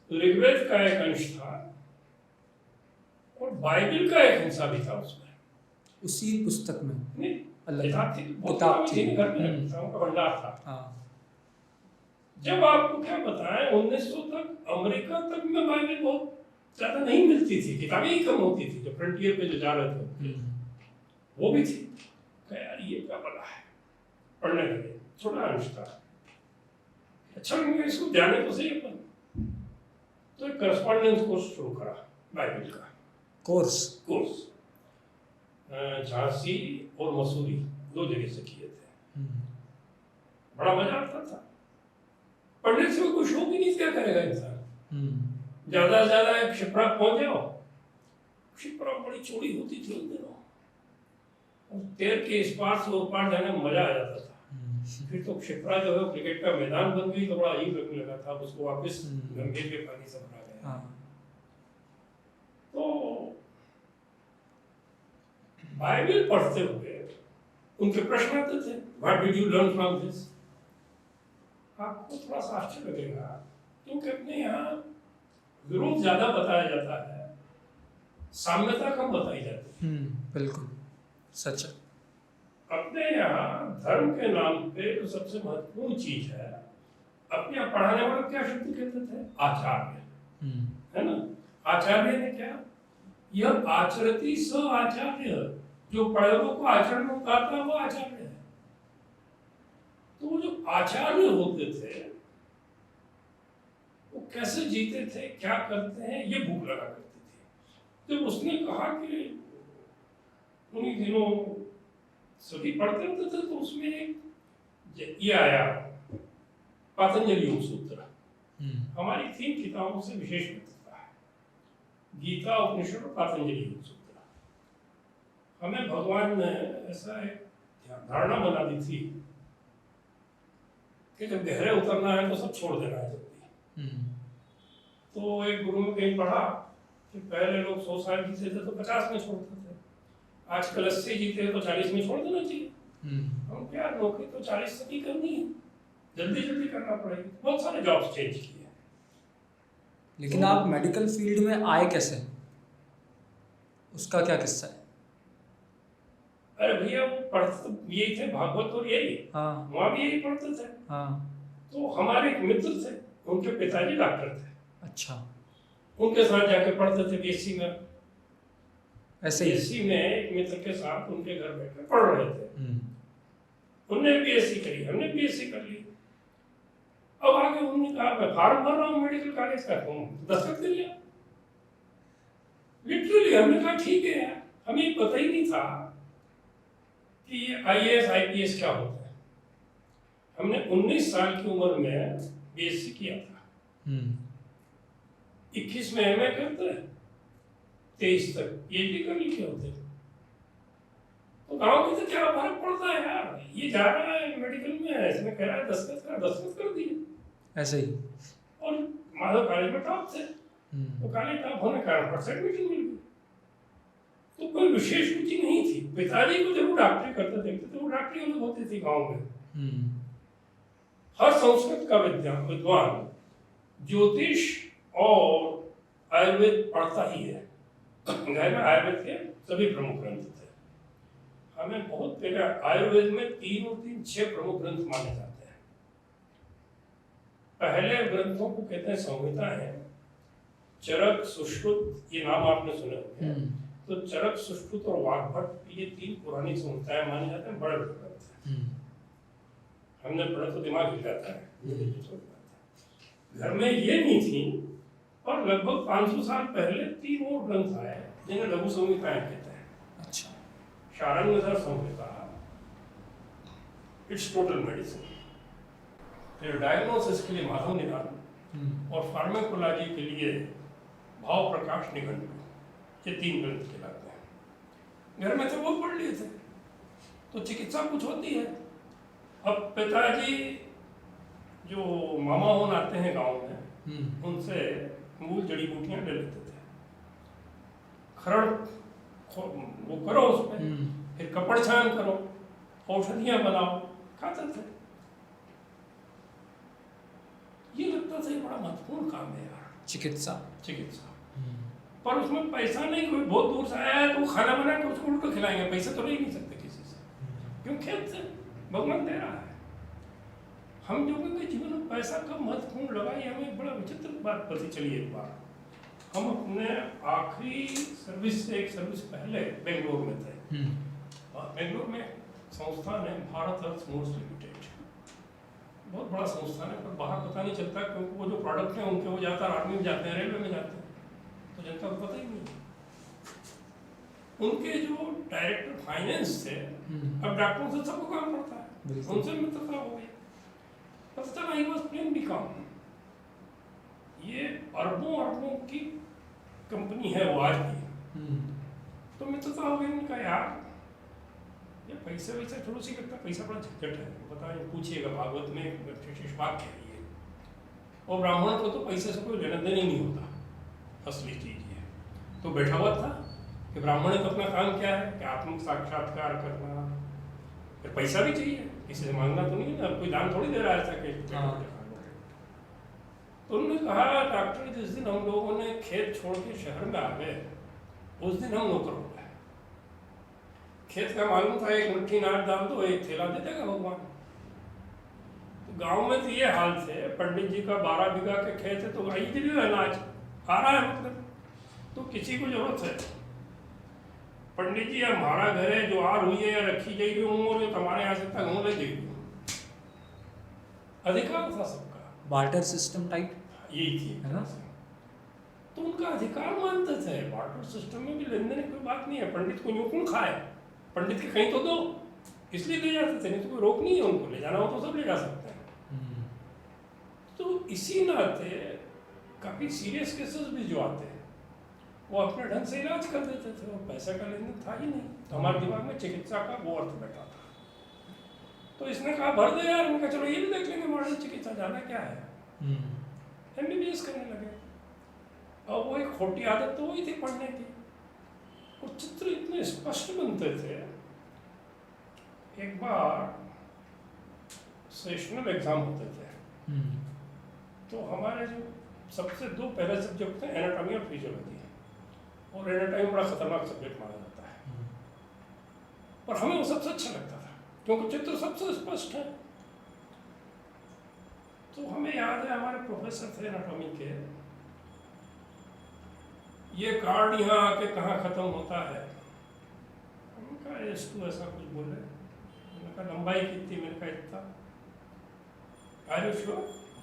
ऋग्वेद का एक अंश था और बाइबल का एक हिस्सा भी था उसमें, उसी पुस्तक में। नहीं, किताब थी घर में, किताबों का भंडार था। जब आपको क्या बताएं, 1900 तक अमेरिका तक में बाइबल बहुत ज्यादा नहीं मिलती थी, किताबें ही कम होती थी। जो फ्रंटियर पे जो जा रहे थे वो भी थी। यार ये क्या बना है, पढ़ने लगे, छोटा अंश था। अच्छा लगा इसको जाने को सही अपन, तो एक करस्पॉन्डेंस कोर्स शुरू करा बाइबल का कोर्स। झांसी और मसूरी 2 जगह से किए थे। बड़ा मजा आता था पढ़ने से। कोई शौक ही नहीं, क्या करेगा इंसान। ज्यादा से ज्यादा एक शिप्रा पहुंच जाओ। शिप्रा बड़ी चौड़ी होती थी उन दिनों, और तैर के इस पार से उस पार जाने में मजा आ जाता था। फिर तो शिप्रा जो है क्रिकेट का मैदान बन गई, तो बड़ा अजीब लगने लगा था। उसको वापस गंगे के पानी से भरा गया। तो बाइबल पढ़ते हुए उनके प्रश्न आते थे, what did you learn from this. आपको थोड़ा सा आश्चर्य लगेगा, क्योंकि अपने यहाँ विरोध ज्यादा बताया जाता है, साम्यता कम बताई जाती है। बिल्कुल सच है। अपने यहाँ धर्म के नाम पे तो सबसे महत्वपूर्ण चीज है, अपने यहाँ पढ़ाने वाले क्या शब्द कहते थे, आचार्य, है ना। आचार्य ने क्या, यह आचरती स आचार्य, जो प्रयोगों को आचरण में उतारता है वो आचार्य है। तो वो जो आचार्य होते थे वो कैसे जीते थे, क्या करते हैं, ये भूख लगा करती थी। जब उसने कहा कि उन्हीं दिनों सभी पढ़ते होते थे, तो उसमें एक ये आया, पातंजलि योग सूत्र। हमारी 3 किताबों से विशेष मित्रता है, गीता, उपनिषद और पातंजलि योग सूत्र। हमें भगवान ने ऐसा एक धारणा बना दी थी कि जब गहरे उतरना है तो सब छोड़ देना है जल्दी। तो एक गुरु ने कहीं पढ़ा कि पहले लोग 100 साल जीते थे तो 50 में छोड़ते थे, आजकल 80 जीते हैं तो 40 में छोड़ देना चाहिए। हम क्या, नौकरी तो 40 से नहीं करनी है, जल्दी जल्दी करना पड़ेगी। बहुत सारे जॉब्स चेंज किए। लेकिन आप मेडिकल फील्ड में आए कैसे, उसका क्या किस्सा है? अरे भैया वो पढ़ते तो यही थे, भागवत और यही, हाँ वहाँ भी यही पढ़ते थे। हाँ। तो हमारे एक मित्र थे, उनके पिताजी डॉक्टर थे, अच्छा, उनके साथ जाके पढ़ते थे बीएससी में। ऐसे ही। बीएससी में एक मित्र के साथ उनके घर बैठकर पढ़ रहे थे। उन्होंने बीएससी करी, हमने बीएससी कर ली। अब आगे उन्होंने कहा मैं फॉर्म भर रहा हूँ मेडिकल कॉलेज का, तुम दस्तखत कर लिया। लिटरली हमने कहा ठीक है यार, हमें पता ही नहीं था कि ये आईएएस आईपीएस क्या होता है। हमने 19 साल की उम्र में बीएससी किया था, 21 में एमए करते, 23 तक पीएचडी कर लिखे होते। तो गाँव में तो क्या फर्क पड़ता है यार, ये जा रहा है मेडिकल में, इसमें कह रहा है दस्तखत कर दिए ऐसे ही। और माधव कॉलेज में टॉप थे, तो कॉलेज टॉप होने के कारण फर्स्ट एडमिशन मिल गई। तो कोई विशेष रुचि नहीं थी। पिताजी को जब वो डॉक्टरी करते देखते थे, वो डॉक्टरी अलग होती थी गाँव में। हर संस्कृत का विद्वान ज्योतिष और आयुर्वेद पढ़ता ही है। घर में आयुर्वेद के सभी प्रमुख ग्रंथ थे। हमें बहुत पहले आयुर्वेद में 3 और 3 6 प्रमुख ग्रंथ माने जाते हैं। पहले ग्रंथों को कहते हैं संहिताएं। चरक, सुश्रुत, ये नाम आपने सुने होंगे। तो चरक, सुश्रुत और वाग्भट, ये 3 पुरानी संहिताएं माने जाते हैं, बड़े ग्रंथ हैं। हमने पढ़ा तो दिमाग हिल जाता है। घर में ये नहीं थी, और लगभग 500 साल पहले 3 और ग्रंथ आए जिन्हें लघु संहिताएं कहते हैं। अच्छा। शारंगधर संहिता, इट्स टोटल मेडिसिन। फिर डायग्नोसिस के लिए माधव निदान, और फार्माकोलॉजी के लिए भाव प्रकाश निघंटु, ये 3 ग्रंथ कहलाते हैं। घर में तो वो पढ़ लिए थे, तो चिकित्सा कुछ होती है। अब पिताजी जो मामा होन आते हैं गांव में, उनसे मूल जड़ी बूटियां ले लेते थे। खरड़ वो करो उसमें, फिर कपड़ छान करो, औषधियां बनाओ, खाते थे। ये लगता था ये बड़ा महत्वपूर्ण काम है यार, चिकित्सा। पर उसमें पैसा नहीं, कोई बहुत दूर से आया है तो खाना बना के उसको उल्टो खिलाएंगे, पैसा तो ले नहीं सकते किसी से, क्यों? खेत से भगवान दे रहा है। हम लोगों के जीवन में पैसा कब महत्वपूर्ण लगा, ये हमें बड़ा विचित्र बात पता चली। एक बार हम अपने आखिरी सर्विस से एक सर्विस पहले बेंगलोर में थे। और बेंगलोर में संस्थान है भारत अर्थ मोर्स लिमिटेड, बहुत बड़ा संस्थान है, पर बाहर पता नहीं चलता, क्योंकि वो जो प्रोडक्ट हैं उनके वो ज़्यादातर आर्मी में जाते हैं, रेलवे में जाते हैं, तो जनता को पता ही नहीं। उनके जो डायरेक्टर फाइनेंस थे, अब डॉक्टरों से सबको काम पड़ता है, उनसे मित्रता हो गई। पता चला ही बस प्लेन भी काम, ये अरबों की कंपनी है वो आज भी। तो मित्रता हो गई। उनका यार ये पैसे वैसे थोड़ी सी लगता, पैसा बड़ा झंझट है, बताइए, पूछिएगा भागवत में एक विशेष वाक्य है ये। और ब्राह्मण को तो पैसे से कोई लेना देना ही नहीं होता, असली चीज ये। तो बैठा हुआ था कि ब्राह्मण का अपना काम क्या है कि आत्मिक साक्षात्कार करना, फिर पैसा भी चाहिए, किसी से मांगना तो नहीं है ना, कोई दान थोड़ी दे रहा है ऐसा कि। तो उन्होंने कहा डॉक्टर जिस दिन हम लोगों ने खेत छोड़ के शहर में आ गए, उस दिन हम नौकर हो गए। खेत का मालूम था, एक मुट्ठी नाट डाल दो, एक थैला दे देगा भगवान। तो गांव में तो ये हाल थे, पंडित जी का 12 बीघा के खेत है, तो इजीली अनाज आ रहा है, मतलब तो किसी को जरूरत है, पंडित जी हमारा घर है, जो आर हुई है या रखी जाएगी उम्र, जो तुम्हारे यहाँ से तक ले जाएगी। अधिकार था सबका, बार्टर सिस्टम टाइप यही थी, है ना। तो उनका अधिकार मानते थे। बार्टर सिस्टम में भी लेन देन की कोई बात नहीं है, पंडित को यूं कौन खाए, पंडित के कहीं तो दो, इसलिए ले जाते थे, नहीं तो कोई रोक नहीं है उनको, ले जाना हो तो सब ले जा सकते हैं। तो इसी नाते काफी सीरियस केसेस भी जो आते हैं वो अपने ढंग से इलाज कर देते थे, और पैसा का लेन देन था ही नहीं। तो हमारे दिमाग में चिकित्सा का वो अर्थ बैठा था। तो इसने कहा भर दे यार, उनका चलो ये भी देख लेंगे, मॉडर्न चिकित्सा ज़्यादा क्या है, MBBS करने लगे। और वो एक खोटी आदत तो वही थी पढ़ने की, वो चित्र इतने स्पष्ट बनते थे। एक बार सेशनल एग्जाम होते थे, तो हमारे जो सबसे 2 पहले सब्जेक्ट थे एनाटॉमी और फिजियोलॉजी, और एनाटॉमी बड़ा खतरनाक सब्जेक्ट माना जाता है। और हमें वो सबसे अच्छा लगता था क्योंकि चित्र सबसे स्पष्ट है। तो हमें याद है हमारे प्रोफेसर थे एनाटॉमी के, ये कार्ड यहाँ आके कहाँ खत्म होता है, उनका S2 ऐसा कुछ बोले, मैंने कहा लंबाई कितनी, मैंने कहा इतना, आर यू श्योर,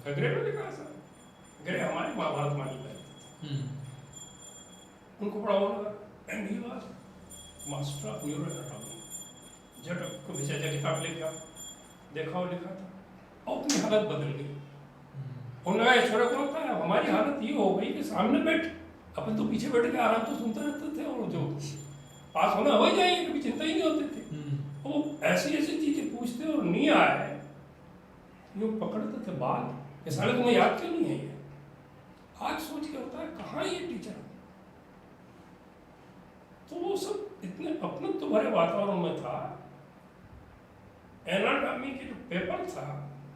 ग्रे में लिखा सर, ग्रे हमारे महाभारत मानी गए, उनको बड़ा वो लगा, and he was master of neuro anatomy, जब को भेजा जा किताब लेके आओ, देखा और लिखा था, और अपनी हालत बदल गई। उन्होंने कहा छोरा कौन होता है, हमारी हालत ये हो गई कि सामने बैठ, अपन तो पीछे बैठ के आराम तो सुनते रहते थे, और जो पास होना हो ही जाएंगे, कभी चिंता ही नहीं होती थी। वो ऐसी ऐसी चीजें पूछते और नहीं आए, यूँ पकड़ते थे बाल, ये साले तुम्हें याद क्यों नहीं है ये? आज सोच के होता है कहाँ ये टीचर। तो वो सब इतने अपनत्व भरे वातावरण में था। एनाटॉमी की जो पेपर था,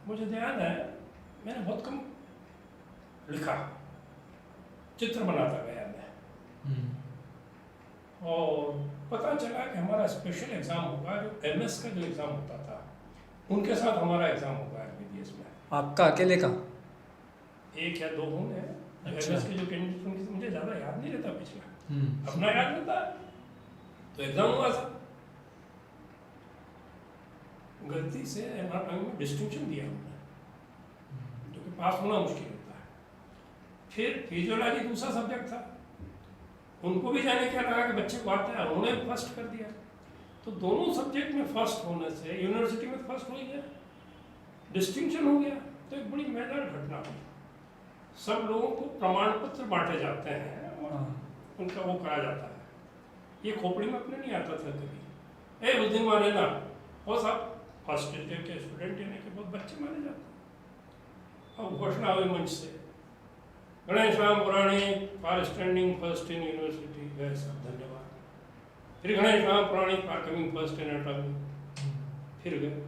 मुझे ध्यान है मैंने बहुत कम लिखा, चित्र बनाता गया मैं, और पता चला कि हमारा स्पेशल एग्जाम होगा, जो MS का जो एग्जाम होता था उनके साथ हमारा एग्जाम होगा MBBS में। आपका अकेले का? 1 या 2 होंगे। अच्छा। MS के जो कैंडिडेट उनकी तो मुझे ज़्यादा याद नहीं रहता पिछला, अपना याद रहता है। तो एग्जाम हुआ था, गलती से एनाटॉमी में डिस्टिंक्शन दिया हमने, जो कि पास होना मुश्किल होता है। फिर फिजियोलॉजी दूसरा सब्जेक्ट था, उनको भी जाने क्या लगा कि बच्चे को आता है, उन्होंने फर्स्ट कर दिया। तो दोनों सब्जेक्ट में फर्स्ट होने से यूनिवर्सिटी में फर्स्ट हो गया, डिस्टिंक्शन हो गया। तो एक बड़ी मजेदार घटना हुई। सब लोगों को प्रमाण पत्र बांटे जाते हैं और उनका वो करा जाता है। ये खोपड़ी में अपने नहीं आता था कभी, उस दिन माने ना हो साहब फर्स्ट ईयर के स्टूडेंट यानी कि बहुत बच्चे माने जाते हैं। अब घोषणा हुई मंच से, Ganesh Ram Puranik for standing first in university, गए सब धन्यवाद। फिर Ganesh Ram Puranik for coming first in anatomy, फिर गए।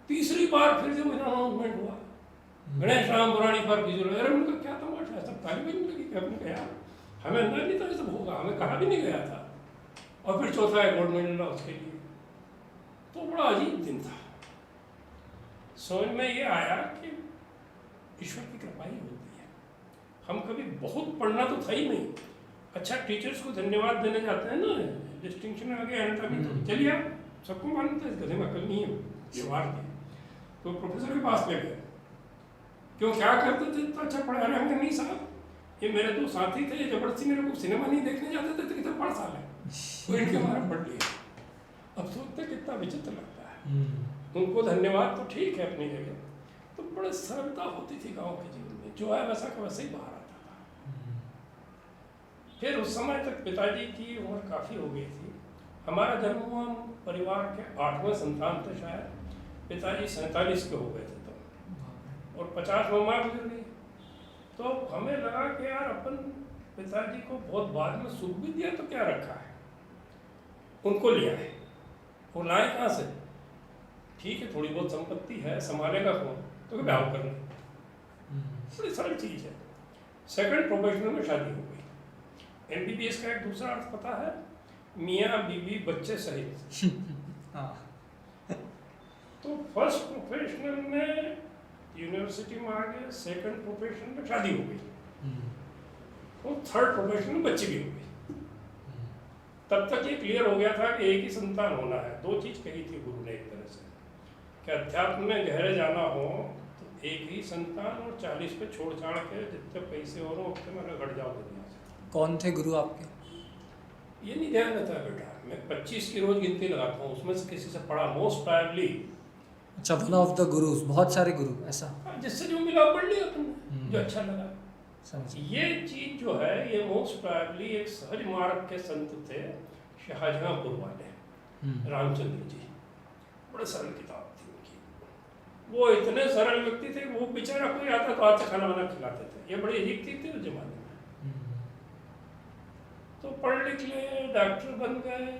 तीसरी बार फिर जब अनाउंसमेंट हुआ, गणेश राम पुराणिक फॉर फिजियोलॉजी, अरे उनका क्या तमाशा, सब ताली बजने लगी कि अपने कहा हमें अंदर नहीं था ये सब होगा, हमें कहा भी नहीं गया था। और फिर चौथा है गोल्ड मेडल उसके लिए। तो बड़ा अजीब दिन था। समझ में ये आया कि ईश्वर की कृपा ही होती है। हम कभी बहुत पढ़ना तो था ही नहीं। अच्छा टीचर्स को धन्यवाद देने जाते हैं ना, डिस्टिंक्शन आ गया एनाटॉमी, तो चलिए आप सबको मालूम था इस गधे में अकल नहीं है, व्यवहार की। तो प्रोफेसर के पास ले गए, क्यों क्या करते थे इतना अच्छा पढ़ा रहे हैं? नहीं साहब, ये मेरे 2 साथी थे, ये जबरदस्ती मेरे को सिनेमा नहीं देखने जाते थे, तो कितना 5 साल है वो इनके हमारा पढ़ लिया। अब सोचते कितना विचित्र लगता है। उनको धन्यवाद तो ठीक है अपनी जगह, तो बड़े सरलता होती थी गांव के जीवन में, जो है वैसा का वैसे ही बाहर आता था। फिर उस समय तक पिताजी की उम्र काफ़ी हो गई थी। हमारा जन्म हुआ परिवार के 8वें संतान थे शायद, पिताजी 47 के हो गए थे तब, और 50 में माँ गुजर गई। तो हमें लगा कि यार अपन पिताजी को बहुत बाद में सुख भी दिया तो क्या रखा है, उनको लिया है। वो लाए कहाँ से? ठीक है थोड़ी बहुत संपत्ति है, संभालेगा कौन, तो ब्याह कर ले, बड़ी सरल चीज़ है। सेकंड प्रोफेशनल में शादी हो गई। MBBS का एक दूसरा अर्थ पता है, मियाँ बीवी बच्चे सहित। तो फर्स्ट प्रोफेशनल में यूनिवर्सिटी में आ गए, सेकंड प्रोफेशनल में शादी हो गई, और थर्ड प्रोफेशनल में बच्चे भी हो गए। तब तक ये क्लियर हो गया था कि एक ही संतान होना है। 2 चीज़ कही थी गुरु ने एक तरह से, कि अध्यात्म में गहरे जाना हो तो एक ही संतान, और 40 पे छोड़ छाड़ के जितने पैसे हो रहे उतने में घट जाओ दुनिया से। कौन थे गुरु आपके? ये नहीं ध्यान रहता है बेटा, मैं 25 की रोज गिनती लगाता हूँ, उसमें से किसी से पढ़ा मोस्ट प्रायबली। अच्छा, वन ऑफ द गुरुज, बहुत सारे गुरु ऐसा? जिससे जो मिला पढ़ लिया तुमने, जो अच्छा लगा। समझ। ये चीज जो है, ये मोस्ट प्रायबली एक सहज मार्ग के संत थे, शाहजहांपुर वाले रामचंद्र जी। बड़े सरल किताब थी उनकी। वो इतने सरल व्यक्ति थे कि वो बेचारा कोई आता तो हाथ से खाना बना खिलाते थे। ये बड़ी अजीब चीज थी उस जमाने में। तो पढ़ लिख लिए, डॉक्टर बन गए,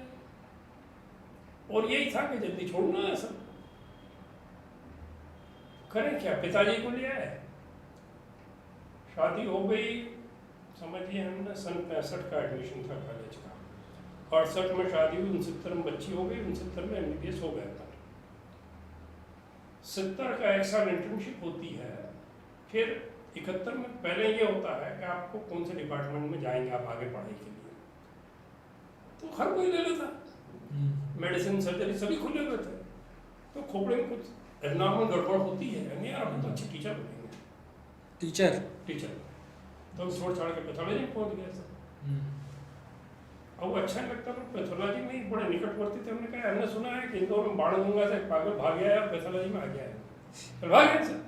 और यही था कि जल्दी छोड़ना है सब। करें क्या, पिताजी को लिया है, शादी हो गई, समझिए हमने सन 65 का एडमिशन था कॉलेज का, 68 में शादी हुई, 69 में बच्ची हो गई, 69 में MBBS हो गया था। 70 का 1 साल इंटर्नशिप होती है, फिर 71 में पहले ये होता है कि आपको कौन से डिपार्टमेंट में जाएंगे आप आगे पढ़ाई के लिए, तो हर कोई ले लेता। मेडिसिन सर्जरी सभी खुले हुए थे, तो खोपड़े में कुछ एग्जाम में गड़बड़ होती है, नहीं यार हम तो अच्छे टीचर बनेंगे। टीचर तो हम छोड़ छाड़ के पैथोलॉजी में पहुँच गए थे। और वो अच्छा नहीं लगता, तो पैथोलॉजी में ही बड़े निकटवर्ती थे। हमने कहा हमने सुना है कि इंदौर में बाणगंगा से एक पागल भाग गया है और पैथोलॉजी में आ गया है। तो भाग गया सर,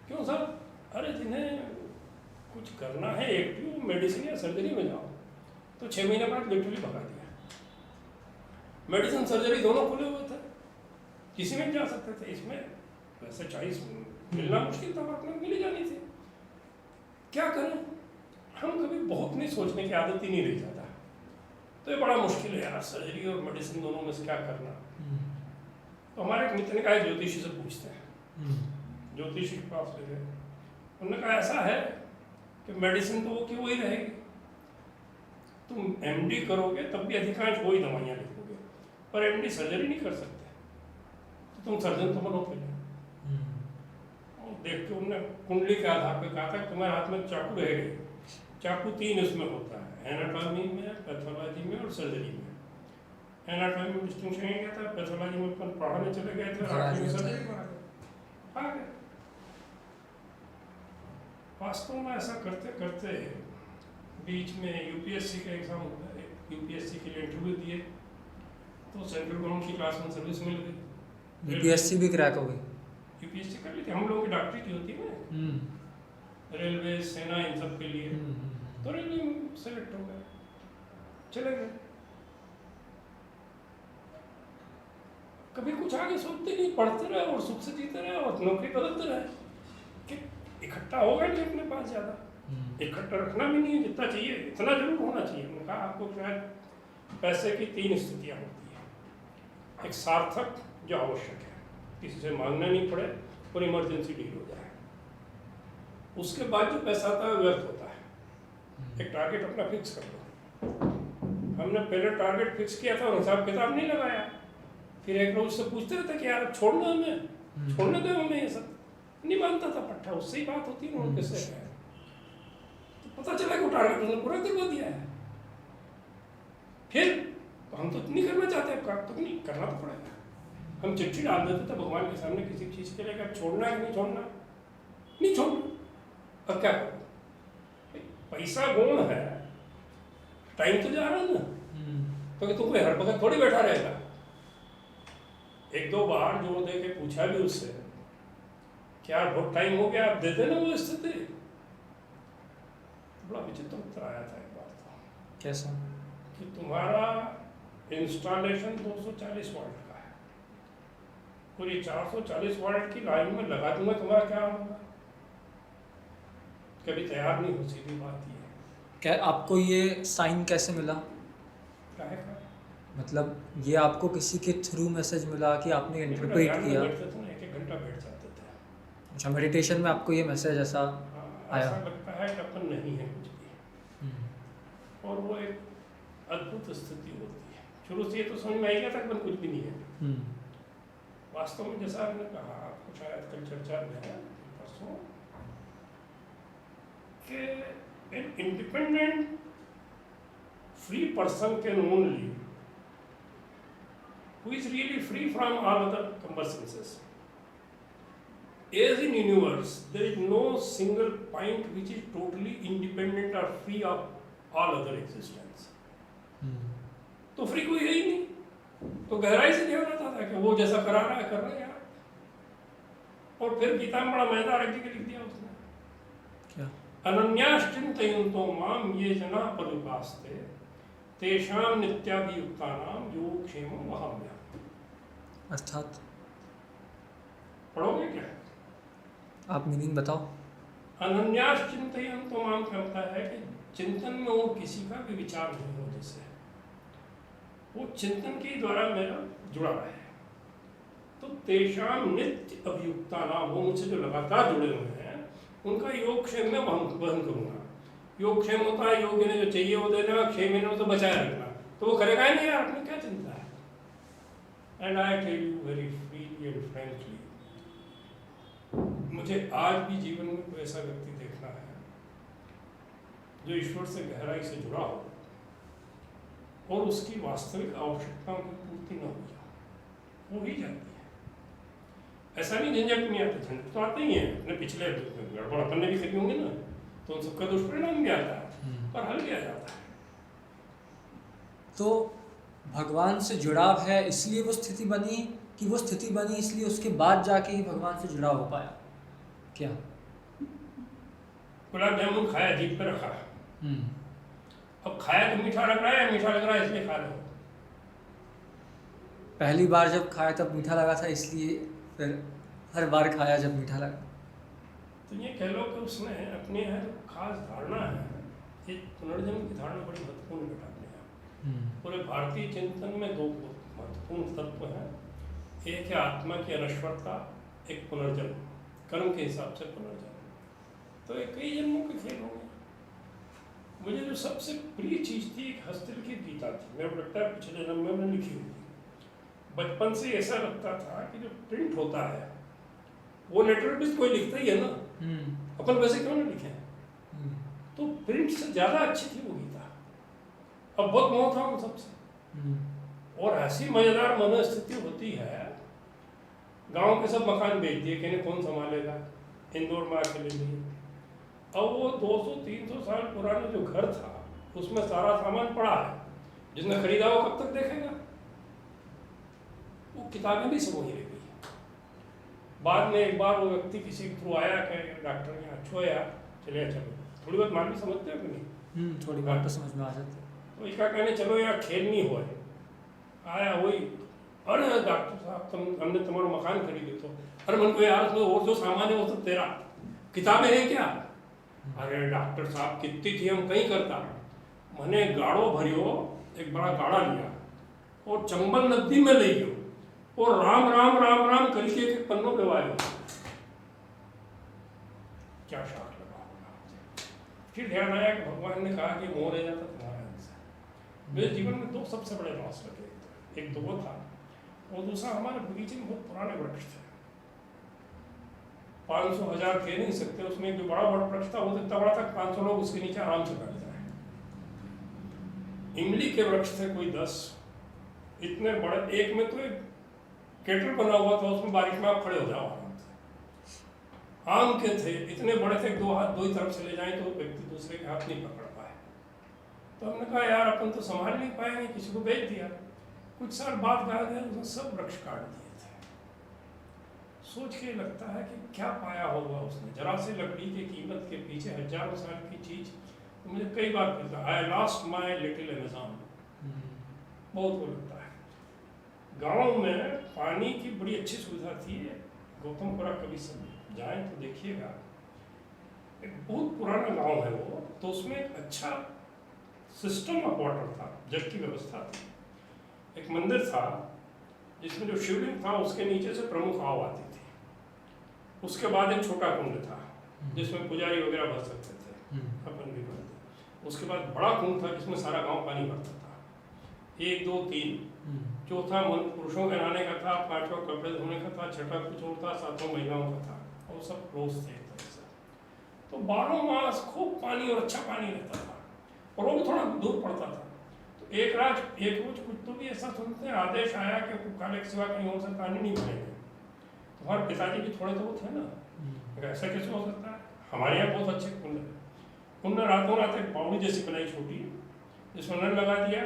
क्यों सर? अरे जिन्हें कुछ करना है एक्टिव मेडिसिन या सर्जरी में जाओ, तो 6 महीने बाद लिटरली भगा दिया। मेडिसिन सर्जरी दोनों खुले हुए थे, किसी में जा सकते थे। इसमें वैसे चॉइस मिलना मुश्किल था, अपने मिल ही जानी थी। क्या करें, हम कभी बहुत नहीं सोचने की आदत ही नहीं रह जाता, तो ये बड़ा मुश्किल है यार, सर्जरी और मेडिसिन दोनों में से क्या करना। तो हमारे एक मित्र ने कहा ज्योतिषी से पूछते हैं, ज्योतिषी के पास ले गए। उन्होंने कहा ऐसा है कि मेडिसिन तो वो की वही रहेगी, तुम MD करोगे तब भी अधिकांश वही दवाइयाँ लिखोगे, पर MD सर्जरी नहीं कर सकते, तो तुम सर्जन तो बनो पहले। देख के उन्होंने कुंडली के आधार पर कहा था तुम्हारे हाथ में चाकू रहेगा, चाकू 3 इसमें होता है, एनाटॉमी में, पैथोलॉजी में और सर्जरी में। एनाटॉमी में डिस्टिंक्शन किया था, पैथोलॉजी में अपन पढ़ाने चले गए थे, सर्जरी में आ गए। वास्तव में ऐसा करते करते बीच में UPSC का एग्जाम होता है, UPSC के लिए इंटरव्यू दिए, तो सेंट्रल गवर्नमेंट की क्लास 1 सर्विस मिल गई। UPSC भी क्रैक हो गई? UPSC कर ली थी, हम लोगों की डॉक्टरी की होती है ना, रेलवे, सेना, इन सब के लिए। तो रेलवे में सेलेक्ट हो गए, चले गए। कभी कुछ आगे सोचते नहीं, पढ़ते रहे और सुख से जीते रहे और नौकरी बदलते रहे कि इकट्ठा होगा नहीं अपने पास ज़्यादा, इकट्ठा रखना भी नहीं है जितना चाहिए, इतना जरूर होना चाहिए। उन्होंने कहा आपको शायद पैसे की 3 स्थितियाँ होती हैं। एक सार्थक जो आवश्यक है, किसी से मांगना नहीं पड़े और इमरजेंसी डील हो जाए। उसके बाद जो पैसा आता है व्यर्थ होता है। एक टारगेट अपना फिक्स कर दो। हमने पहले टारगेट फिक्स किया था और हिसाब किताब नहीं लगाया, फिर एक रोज से पूछते रहते कि यार छोड़ना हमें, छोड़ने दो हमें, ये सब नहीं मानता था पट्टा। उससे ही बात होती है, किससे है तो पता चला कि टारगेट उसने पूरा करवा दिया है। फिर हम तो नहीं करना चाहते, तो नहीं करना तो पड़ेगा। हम चिट्ठी डाल देते थे भगवान के सामने किसी चीज़ के लिए, क्या छोड़ना है कि नहीं छोड़ना, नहीं छोड़ना। अब क्या करो, पैसा गुण है, टाइम तो जा रहा है ना, तो तुम कोई हर वक्त थोड़ी बैठा रहेगा। 1-2 बार जोर दे के पूछा भी उससे, क्या बहुत टाइम हो गया, आप दे देना वो स्थिति। बड़ा विचित्र उत्तर आया था एक बार। तो कैसा? कि तुम्हारा इंस्टॉलेशन 240 वाट का है, पूरी 440 वाट की लाइन में लगा दूंगा, तुम्हारा क्या होगा? कभी तैयार नहीं हो, सीधी बात ये है। क्या आपको ये साइन कैसे मिला? क्या है का? मतलब ये आपको किसी के थ्रू मैसेज मिला कि आपने इंटरप्रेट किया? बैठते थे ना, 1-1 घंटा बैठ जाते थे। अच्छा, मेडिटेशन में आपको ये मैसेज ऐसा आया? ऐसा लगता है कि अपन नहीं है कुछ भी, और वो एक अद्भुत स्थिति होती है। शुरू से ये तो समझ में आ गया था कि अपन कुछ भी नहीं है। वास्तव में जैसा आपने कहा, आपको शायद कल चर्चा में है परसों, कि an independent free person can only who is really free from all other cumberances. As in universe, there is no single point which is totally independent or free of all other existence. तो free कोई है ही नहीं, तो गहराई से ध्यान आता था कि वो जैसा करा रहा है कर रहा है यार। और फिर गीता में बड़ा मजेदार एक लिख दिया उसने, क्या? अनन्याश्चिन्तयन्तो माम ये जना पर्युपास्ते तेषां नित्याभियुक्तानां योगक्षेमं वहाम्यहम्। अर्थात पढ़ोगे क्या? आप मीनिंग बताओ। अनन्याश्चिन्तयन्तो माम कहता है कि चिंतन में वो किसी का भी विचार नहीं हो, जिससे वो चिंतन के द्वारा मेरा जुड़ा रहा है, तो तेषां नित्य अभियुक्तानां, वो मुझसे जो लगातार जुड़े हुए हैं, उनका योगक्षेम में वहन करूँगा। योगक्षेम होता है योगी ने जो चाहिए वो देना, क्षेम ने तो बचाए रखना। तो वो करेगा ही नहीं यार, अपनी क्या चिंता है। And I tell you very freely and frankly, मुझे आज भी जीवन में कोई ऐसा व्यक्ति देखना है जो ईश्वर से गहराई से जुड़ा हो और उसकी वास्तविक आवश्यकताओं की पूर्ति न हो जाए, हो ही जाती है। ऐसा नहीं झंझट नहीं आता, झंझट तो आते ही है, अपने पिछले गड़बड़ अपन ने भी करी होंगी ना, तो उन सबका दुष्परिणाम भी आता है, पर हल किया जाता है। तो भगवान से जुड़ाव है इसलिए वो स्थिति बनी, कि वो स्थिति बनी इसलिए उसके बाद जाके ही भगवान से जुड़ाव हो पाया क्या? गुलाब जामुन खाया, जीभ पे रखा, अब खाया तो मीठा लग रहा है, मीठा लग रहा है इसलिए खा रहे हो। पहली बार जब खाया तब मीठा लगा था, इसलिए फिर हर बार खाया जब मीठा लगा। तो ये कह लो कि उसने अपने यहाँ जो खास धारणा है, ये पुनर्जन्म की धारणा बड़ी महत्वपूर्ण घटा अपने यहाँ। पूरे भारतीय चिंतन में दो महत्वपूर्ण तत्व हैं, एक है आत्मा की अनश्वरता, एक पुनर्जन्म, कर्म के हिसाब से पुनर्जन्म। तो ये कई जन्मों के खेल होंगे। मुझे जो सबसे प्रिय चीज़ थी, एक हस्तलिखित गीता थी, मेरे को लगता है पिछले जन्म में मैंने लिखी हुई। बचपन से ऐसा लगता था कि जो प्रिंट होता है वो लेटर भी कोई लिखता ही है ना, अपन वैसे क्यों नहीं लिखे। तो प्रिंट से ज़्यादा अच्छी थी वो गीता। अब बहुत मोह था उन सबसे। और ऐसी मज़ेदार मनोस्थिति होती है, गांव के सब मकान बेच दिए, कहने कौन संभालेगा, इंदौर में आके ले लिए। अब वो 200-300 साल पुराना जो घर था उसमें सारा सामान पड़ा है, जिसने खरीदा वो कब तक देखेगा। वो किताबें भी सब वहीं रह गई। बाद में एक बार वो व्यक्ति किसी के थ्रू आया कि डॉक्टर ने छुआ, चले चलो, थोड़ी बहुत मान भी समझते हो कि नहीं, थोड़ी बात तो समझ में आ जाती है। तो इसका कहने चलो यार खेल नहीं हो आया वही, अरे डॉक्टर साहब हमने तुम्हारा मकान खरीदे, तो अरे मन को यार उसमें और जो सामान है वो सब तेरा, किताबें हैं क्या। अरे डॉक्टर साहब कितनी थी हम कहीं करता, मैंने गाड़ो भरियो, एक बड़ा गाड़ा लिया और चंबल नदी में ले गयो और राम राम राम राम करके एक पन्नों पे वायो। क्या शाख लगा होगा। फिर ध्यान आया कि भगवान ने कहा कि मोह रह जाता तुम्हारा हिस्सा। मेरे जीवन में दो सबसे बड़े लॉस लगे, एक तो वो था और दूसरा हमारे बगीचे में बहुत पुराने वृक्ष थे, 500-1000 कह नहीं सकते, उसमें जो बड़ा वृक्ष था वो इतना बड़ा था 500 लोग उसके नीचे आराम से बैठ जाए। इमली के वृक्ष थे कोई 10, इतने बड़े, एक में तो एक केटल बना हुआ था, उसमें बारिश में आप खड़े हो जाओ आराम से। आम के थे इतने बड़े थे, दो हाथ दो ही तरफ से ले जाए तो व्यक्ति दूसरे के हाथ नहीं पकड़ पाए। तो हमने कहा यार अपन तो संभाल नहीं पाएंगे, किसी को बेच दिया। कुछ साल बाद कहा गया उसने सब वृक्ष काट दिए थे। सोच के लगता है कि क्या पाया होगा उसने, जरा से लकड़ी की कीमत के पीछे हजारों साल की चीज। तो मुझे कई बार कहता है I lost my little Amazon, बहुत वो लगता है। गाँव में पानी की बड़ी अच्छी सुविधा थी, गौतमपुरा कभी सब जाएं तो देखिएगा, एक बहुत पुराना गांव है वो, तो उसमें एक अच्छा सिस्टम ऑफ वाटर था, जल की व्यवस्था थी। एक मंदिर था जिसमें जो शिवलिंग था उसके नीचे से प्रमुख आव आती थी, उसके बाद एक छोटा कुंड था जिसमें पुजारी वगैरह भर सकते थे, अपन भी भरते। उसके बाद बड़ा कुंड था जिसमें सारा गांव पानी भरता था, 1 2 3। चौथा पुरुषों के नहाने का था, 5वां कपड़े धोने का था, 6वां कुछ और था, 7वां महिलाओं का था, और सब क्लोज थे एक तरह से। तो 12 मास खूब पानी और अच्छा पानी रहता था, और वो भी थोड़ा दूर पड़ता था। तो एक रोज कुछ तो भी ऐसा सुनते हैं, आदेश आया कि काले के सिवा कहीं और से पानी नहीं भरेंगे। तुम्हारे पिताजी भी थोड़े तो थे ना, ऐसा कैसे हो सकता है। हमारे यहाँ बहुत अच्छे कुंड है, उनने रातों रात एक बावड़ी जैसी बनाई छोटी, जिसमें नल लगा दिया,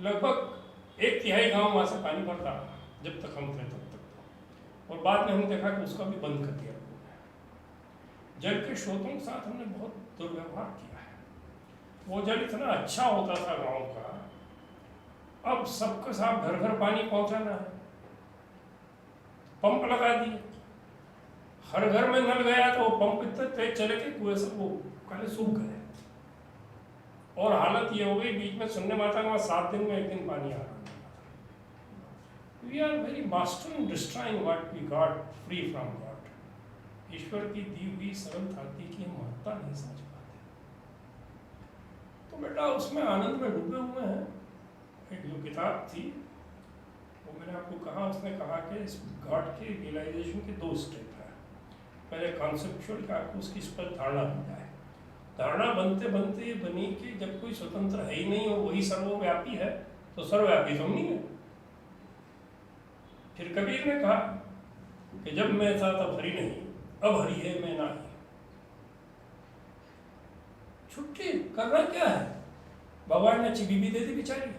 लगभग 1/3 गांव वहाँ से पानी भरता जब तक हम थे तब तक। और बाद में हमने देखा कि उसका भी बंद कर दिया। जल के स्रोतों के साथ हमने बहुत दुर्व्यवहार किया है। वो जल इतना अच्छा होता था गांव का, अब सबके साथ घर घर पानी पहुंचाना है, पंप लगा दिए, हर घर में नल गया तो वो पंप इतने तेज चले के कुएं से वो काले सूख गए। और हालत ये हो गई, बीच में सुनने में आता है 7 दिन में 1 दिन पानी आ रहा है। We are very master in destroying what we got free from God. ईश्वर की दी हुई सरल धरती की हम महत्ता नहीं समझ पाते। तो बेटा उसमें आनंद में डूबे हुए हैं, एक जो किताब थी वो मैंने आपको कहा, उसने कहा कि इस गॉड के रियलाइजेशन के 2 स्टेप हैं। पहले कॉन्सेप्चुअल का आपको उसकी इस पर धारणा बन जाए। धारणा बनते बनते ये बनी कि जब कोई स्वतंत्र है ही नहीं और वही सर्वव्यापी है तो सर्वव्यापी तो हम नहीं है। फिर कबीर ने कहा कि जब मैं था तब हरि नहीं, अब हरि है मैं ना ही। छुट्टी करना क्या है? भगवान ने अच्छी बीबी दे दी बेचारी,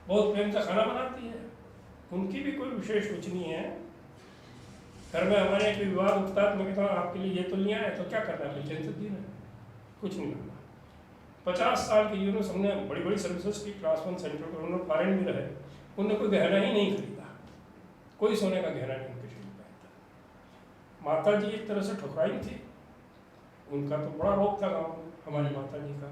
बहुत प्रेम का खाना बनाती है, उनकी भी कोई विशेष रुचि नहीं है। घर में हमारे एक विवाह उठता है, मैं कहता हूँ आपके लिए ये तो नहीं आया तो क्या करना है, टेंशन दी ना, कुछ नहीं करना। 50 साल के जीवन में हमने बड़ी बड़ी सर्विसेज की, क्लास 1 सेंटर पर उन्होंने फॉरेन भी रहे, उन्होंने कोई गहना ही नहीं खरीदा, कोई सोने का गहना नहीं उनके शरीर में था। माता जी एक तरह से ठुकराई थी, उनका तो बड़ा रोग था गाँव में, हमारी माता जी का,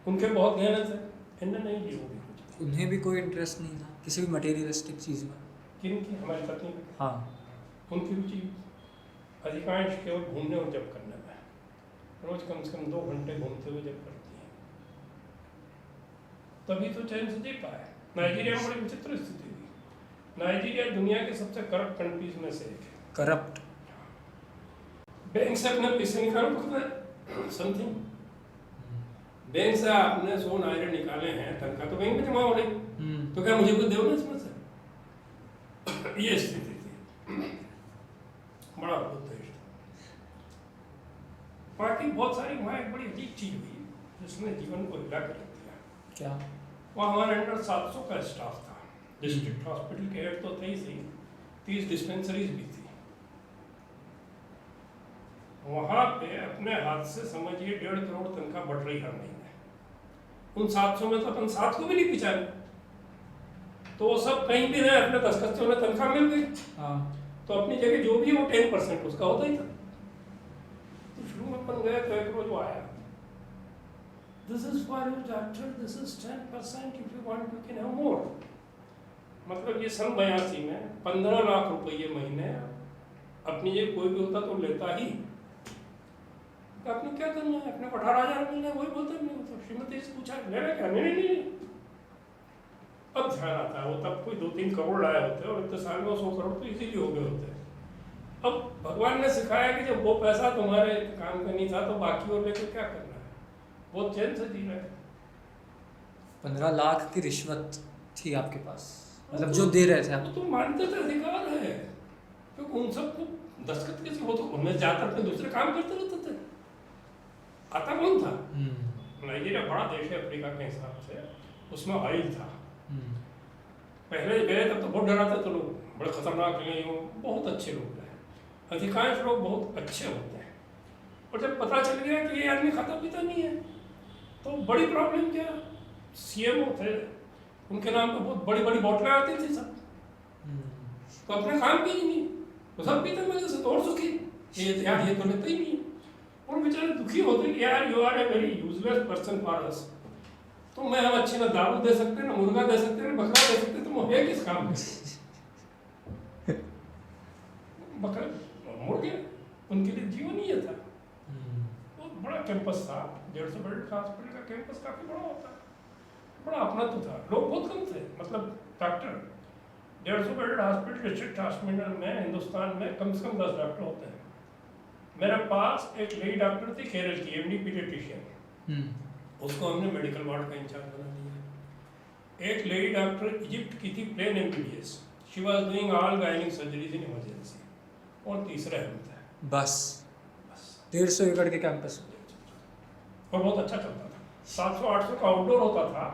उनके बहुत गहने थे, इन्हें नहीं ली होगी कुछ। उन्हें भी कोई इंटरेस्ट नहीं था किसी भी मटेरियलिस्टिक चीज़ में। किनकी? हमारी पत्नी में। हाँ, उनकी रुचि अधिकांश केवल घूमने और जब करने में, रोज कम से कम 2 घंटे घूमते हुए जब करती हैं, तभी तो चैन से जी पाए। नाइजीरिया में बड़ी विचित्र स्थिति हुई। नाइजीरिया दुनिया के सबसे करप्ट कंट्रीज में से एक है। करप्ट? बैंक से अपने पैसे निकालो समथिंग, बैंक से आपने 100 नायरे निकाले हैं, तनख्वाह तो बैंक में जमा हो रही, तो क्या मुझे कुछ दो ना इसमें से? ये स्थिति थी, बड़ा अद्भुत देश था। बाकी बहुत सारी वहाँ एक बड़ी अजीब चीज हुई जिसने जीवन को हिला कर रख दिया। क्या? वहाँ हमारे अंडर 700 का स्टाफ था। डिस्ट्रिक्ट हॉस्पिटल के हेड तो थे ही, 30 डिस्पेंसरीज भी थी। वहाँ पे अपने हाथ से समझिए 1.5 करोड़ तनख्वाह बढ़ रही हर महीने। उन 700 में तो अपन 7 को भी नहीं पिछाए, तो वो सब कहीं भी रहे, अपने दस्तखत से उन्हें तनख्वाह मिल गई। तो अपनी जगह जो भी वो 10% उसका होता ही था। तो शुरू में अपन गए तो एक रोज वो आया, this is for you doctor, this is 10%, if you want you can have more. मतलब ये सन 82 में 15 लाख रुपये महीने अपनी जगह कोई भी होता तो लेता ही। तो आपने क्या करना है, अपने को 18,000 मिलना है, वही बोलते नहीं। तो श्रीमती से पूछा लेना क्या? नहीं। अब ध्यान आता है, वो तब कोई 2-3 करोड़ लाए होते और इतने साल में 100 करोड़ तो इजीली हो गए होते। अब भगवान ने सिखाया कि जब वो पैसा तुम्हारे काम का नहीं था तो बाकी और लेकर क्या करना है, बहुत चैन से जी रहे। 15 लाख की रिश्वत थी आपके पास, मतलब जो दे रहे थे आप? तो मानते थे अधिकार है, क्योंकि उन सबको दस्तखत कैसे, वो तो उनमें जाकर अपने दूसरे काम करते रहते थे। आता कौन था? नाइजीरिया बड़ा देश है अफ्रीका के हिसाब से, उसमें ऑयल था। पहले गए तब तो बहुत डराते थे लोग, बड़े खतरनाक हैं, बहुत अच्छे लोग हैं, अधिकांश लोग बहुत अच्छे होते हैं। और जब पता चल गया कि ये आदमी खाता पीता नहीं है तो बड़ी प्रॉब्लम क्या, सीएमओ थे, उनके नाम पर बहुत बड़ी बड़ी बोतलें आती थी सब, तो अपने काम की ही नहीं, तो सब पीते मजे से, तो और सुखी। यार ये तो लेते ही नहीं, और बेचारे दुखी होते कि यार you are a very useless person for us. तो मैं हम अच्छी ना दारू दे सकते, ना मुर्गा दे सकते, ना बकरा दे सकते, तुम है किस काम में? बकरा मुर्गे उनके लिए जीवन ही था। बहुत बड़ा कैंपस था, 150 बेड का हॉस्पिटल का कैंपस काफी बड़ा होता है, बड़ा अपना तो था, लोग बहुत कम थे। मतलब doctor 150 bed hospital, district hospital में हिंदुस्तान में कम से कम 10 डॉक्टर होते हैं। मेरे पास एक नई डॉक्टर थी केरल की, एमडी पीडियाट्रिशियन, उसको हमने मेडिकल वार्ड का इंचार्ज बना दिया। एक लेडी डॉक्टर इजिप्ट की थी, plain MBBS, she was doing all gynaec surgeries in emergency. और तीसरा हम थे बस 150 एकड़ के कैंपस, और बहुत अच्छा चलता था। 700-800 का आउटडोर होता था।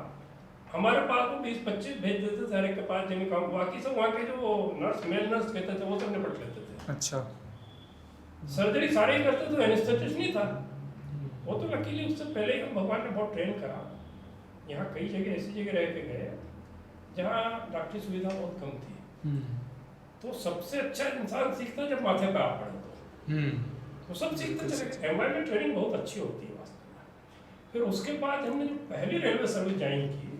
हमारे पास वो 20-25 भेज देते थे हर एक के पास, जिनका बाकी सब वहाँ के जो नर्स, मेल नर्स कहते थे, वो सब निपट लेते थे। अच्छा, सर्जरी सारे ही करते थे, एनेस्थेटिस्ट नहीं था वो। तो लकीली उससे पहले ही हम, भगवान ने बहुत ट्रेन करा। यहाँ कई जगह ऐसी जगह रह के गए जहाँ डॉक्टरी सुविधा बहुत कम थी। तो सबसे अच्छा इंसान सीखता जब माथे पे आप पड़े तो सब सीखते चले गए। एनवायरमेंट ट्रेनिंग बहुत अच्छी होती है वास्तव में। फिर उसके बाद हमने जो पहली रेलवे सर्विस ज्वाइन की,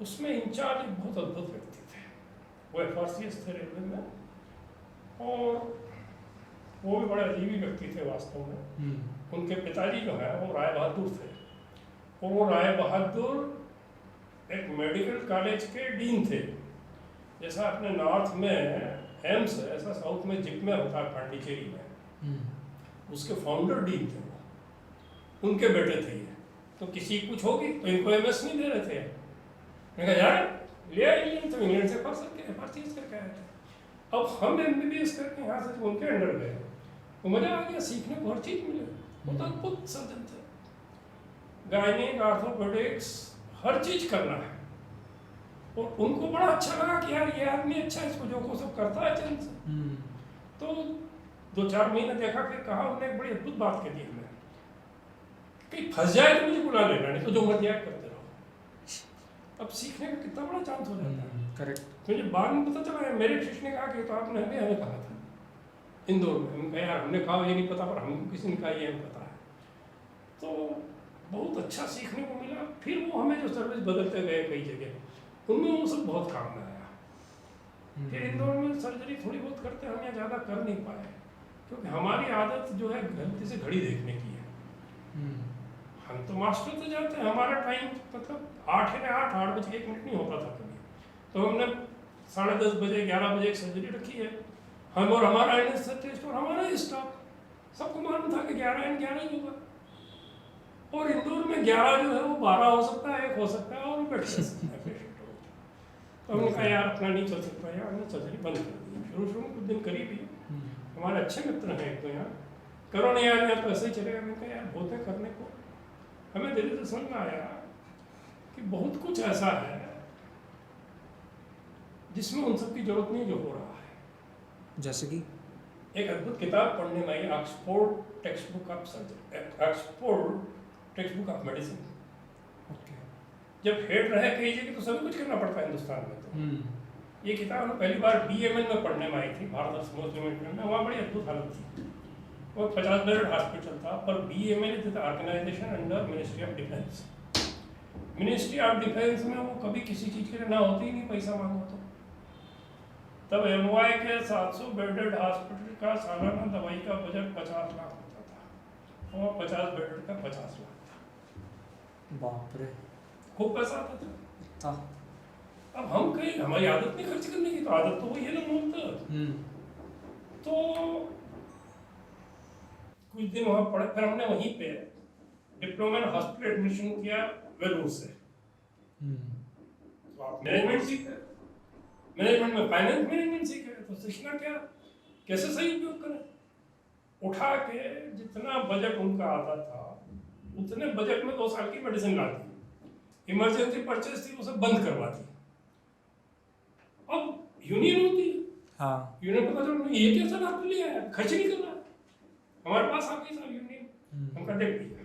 उसमें इंचार्ज एक बहुत अद्भुत व्यक्ति थे, वो FRCS थे रेलवे में, और वो भी बड़े अजीब व्यक्ति थे वास्तव में। उनके पिताजी जो है वो राय बहादुर थे, और वो राय बहादुर एक मेडिकल कॉलेज के डीन थे। जैसा अपने नॉर्थ में एम्स है, ऐसा साउथ में जिपमेर होता है पांडिचेरी में, उसके फाउंडर डीन थे वो, उनके बेटे थे ये। तो किसी की कुछ होगी तो इनको एमएस नहीं दे रहे थे। मैंने कहा यार ले आए इंग्लैंड, तो इंग्लैंड से परचेज करके आए थे। अब हम एमबीबीएस करके यहाँ से उनके अंडर गए तो मजा आ गया, सीखने को हर चीज़ मिले। वो तो अद्भुत सर्जन थे। गायनिक, ऑर्थोपेडिक्स, हर चीज़ करना है। और उनको बड़ा अच्छा लगा कि यार ये आदमी अच्छा है, इसको जो को सब करता है चंद से। तो 2-4 महीने देखा, फिर कहा उन्होंने एक बड़ी अद्भुत बात कही हमें, कहीं फंस जाए तो मुझे बुला लेना, नहीं तो जो मर्जी आए करते रहो। अब सीखने का कितना बड़ा चांस हो जाता है। करेक्ट। मुझे बाद में पता चला है, मेरे शिष्य ने कहा कि तो आपने हमें कहा था इंदौर में। हम कहा यार हमने कहा ये नहीं पता, पर हमको किसी ने कहा ये हमें पता है। तो बहुत अच्छा सीखने को मिला। फिर वो हमें जो सर्विस बदलते गए कई जगह, उनमें वो सब बहुत काम में आया। फिर इंदौर में सर्जरी थोड़ी बहुत करते, हम यहाँ ज़्यादा कर नहीं पाए, क्योंकि हमारी आदत जो है गलती से घड़ी देखने की है। हम तो मास्टर तो जाते हैं, हमारा टाइम मतलब 8 बजे 1 मिनट नहीं होता था कभी। तो हमने 10:30 बजे 11 बजे एक सर्जरी रखी है, हम और हमारा एनेस्थेटिस्ट और हमारा ही स्टाफ, सबको मालूम था कि 11 ही होगा। और इंदौर में 11 जो है वो 12 हो सकता है, 1 हो सकता है, और वो बैठ सकता है पेशेंट। तो हमने कहा यार अपना नहीं चल सकता, यार हमने सर्जरी बंद कर दी। शुरू में कुछ दिन करी भी, हमारे अच्छे मित्र हैं एक तो यहाँ, करो नहीं यार यहाँ तो ऐसे ही चलेगा। मैंने कहा यार होते करने को। हमें धीरे धीरे समझ में आया कि बहुत कुछ ऐसा है जिसमें उन सब की जरूरत नहीं जो हो रहा है। जैसे कि एक अद्भुत किताब पढ़ने में आई, Oxford textbook of surgery, Oxford textbook of medicine. Okay. जब हेड रहे कई जगह तो सभी कुछ करना पड़ता है हिंदुस्तान में। तो ये किताब मैं पहली बार BMN में पढ़ने में आई थी, भारत स्मोथ लिमिटेड में। वहाँ बड़ी अद्भुत हालत थी। वो 50 बेड हॉस्पिटल था, पर BMN is the organisation under ministry of defence. Ministry of defence में वो कभी किसी चीज़ के लिए ना होती ही नहीं, पैसा मांगो तो। तब MY के 700 बेडेड हॉस्पिटल का सालाना दवाई का बजट 50 लाख होता था, और 50 बेडेड का 50 लाख था। बाप रे, खूब पैसा आता था। था। अब हम कहीं, हमारी आदत नहीं खर्च करने की, तो आदत तो वही है ना मूल तक। तो कुछ दिन वहाँ पढ़े, फिर हमने वहीं पे डिप्लोमा इन हॉस्पिटल एडमिशन किया वेलूर से। तो आप मैनेजमेंट सीखे, मैनेजमेंट में फाइनेंस मैनेजमेंट सीखे, तो सीखना क्या, कैसे सही उपयोग करें। उठा के जितना बजट उनका आता था उतने बजट में 2 साल की मेडिसिन ला दी। इमरजेंसी परचेज थी वो सब बंद करवा दी। अब यूनियन होती है, हाँ। यूनियन पता चला ये कैसा डॉक्टर लिया है, खर्च नहीं कर रहा है, हमारे पास आ गई सारी यूनियन। हम कहते भैया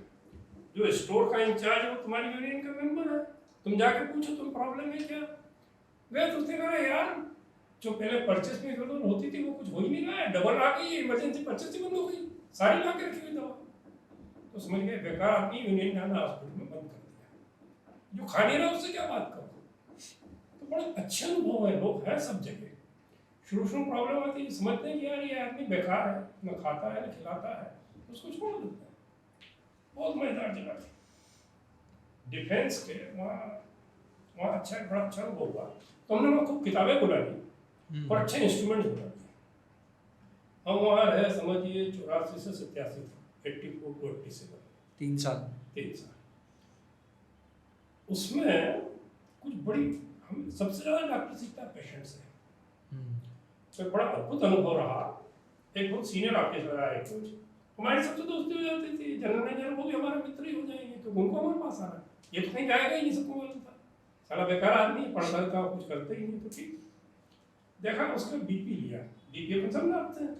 जो स्टोर का इंचार्ज है वो तुम्हारी यूनियन का मेंबर है, तुम जाके पूछो तुम प्रॉब्लम है क्या। गए तो उसने कहा यार जो पहले परचेस में गड़बड़ होती थी वो कुछ हो ही नहीं रहा है, डबल आ गई, इमरजेंसी परचेस ही बंद हो गई, सारी ला के रखी हुई दवा। तो समझ गए बेकार आदमी, यूनियन जाना हॉस्पिटल में बंद कर दिया। जो खा नहीं रहा उससे क्या बात करो। तो बड़े अच्छे अनुभव है, लोग हैं सब जगह। शुरू प्रॉब्लम आती है, समझते हैं कि यार ये आदमी बेकार है, न खाता है न खिलाता है, उसको छोड़ देते हैं। बहुत मजेदार जगह थी डिफेंस के, वहाँ अच्छा बड़ा अच्छा अनुभव हुआ। तो हमने वहाँ खूब किताबें बुला ली और अच्छे इंस्ट्रूमेंट्स बुला लिए। हम वहाँ रहे समझिए 84 से 87 तक, 84 to 87, 3 साल। उसमें कुछ बड़ी, हम सबसे ज़्यादा डॉक्टर सीखता है पेशेंट से। तो बड़ा अद्भुत अनुभव रहा। एक बहुत सीनियर ऑफिसर आए, कुछ हमारी सबसे दोस्ती हो जाती थी, जनरल मैनेजर वो भी हमारे मित्र ही हो जाएंगे, तो उनको हमारे पास आना, ये तो कहीं जाएगा ही नहीं, सबको मालूम था साला बेकार आदमी, पढ़ता लिखा कुछ करते ही नहीं। तो ठीक देखा, उसका BP लिया, BP अपन सब नापते हैं।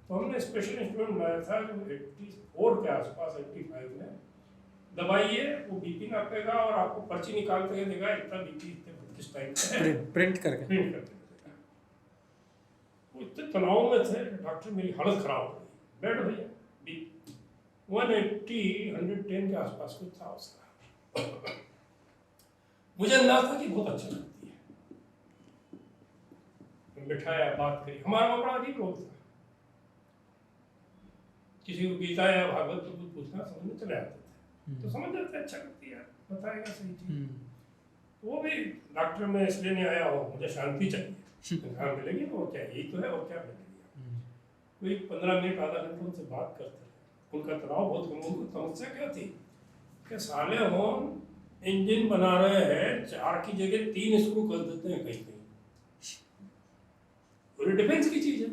तो हमने स्पेशल इंस्ट्रूमेंट बनाया था जो 84 के आसपास, 85 में दबाइए, वो BP नापेगा और आपको पर्ची निकाल के देगा, इतना BP किस टाइप का है, प्रिंट करके देगा। वो इतने तनाव में थे डॉक्टर, मेरी हालत खराब हो गई। बेड भैया BP 180-110 के आसपास कुछ था उसका। मुझे अंदाज था कि बहुत अच्छा लगती है। बिठाया, बात करी, हमारा वहाँ बड़ा अजीब रोल था। किसी को गीता या भागवत को कुछ पूछना, समझ में चले आते थे, तो समझ जाते अच्छा करती है, बताएगा सही चीज। वो भी डॉक्टर में इसलिए नहीं आया हो, मुझे शांति चाहिए, तनख्वाह मिलेगी और क्या, यही तो है और क्या मिलेगी। कोई 15 मिनट आधा घंटा उनसे बात करते रहे, उनका तनाव बहुत कम। उनको समस्या क्या थी कि साले हम इंजन बना रहे हैं, 4 की जगह 3 स्क्रू कर देते हैं कहीं कहीं, पूरी डिफेंस की चीज है।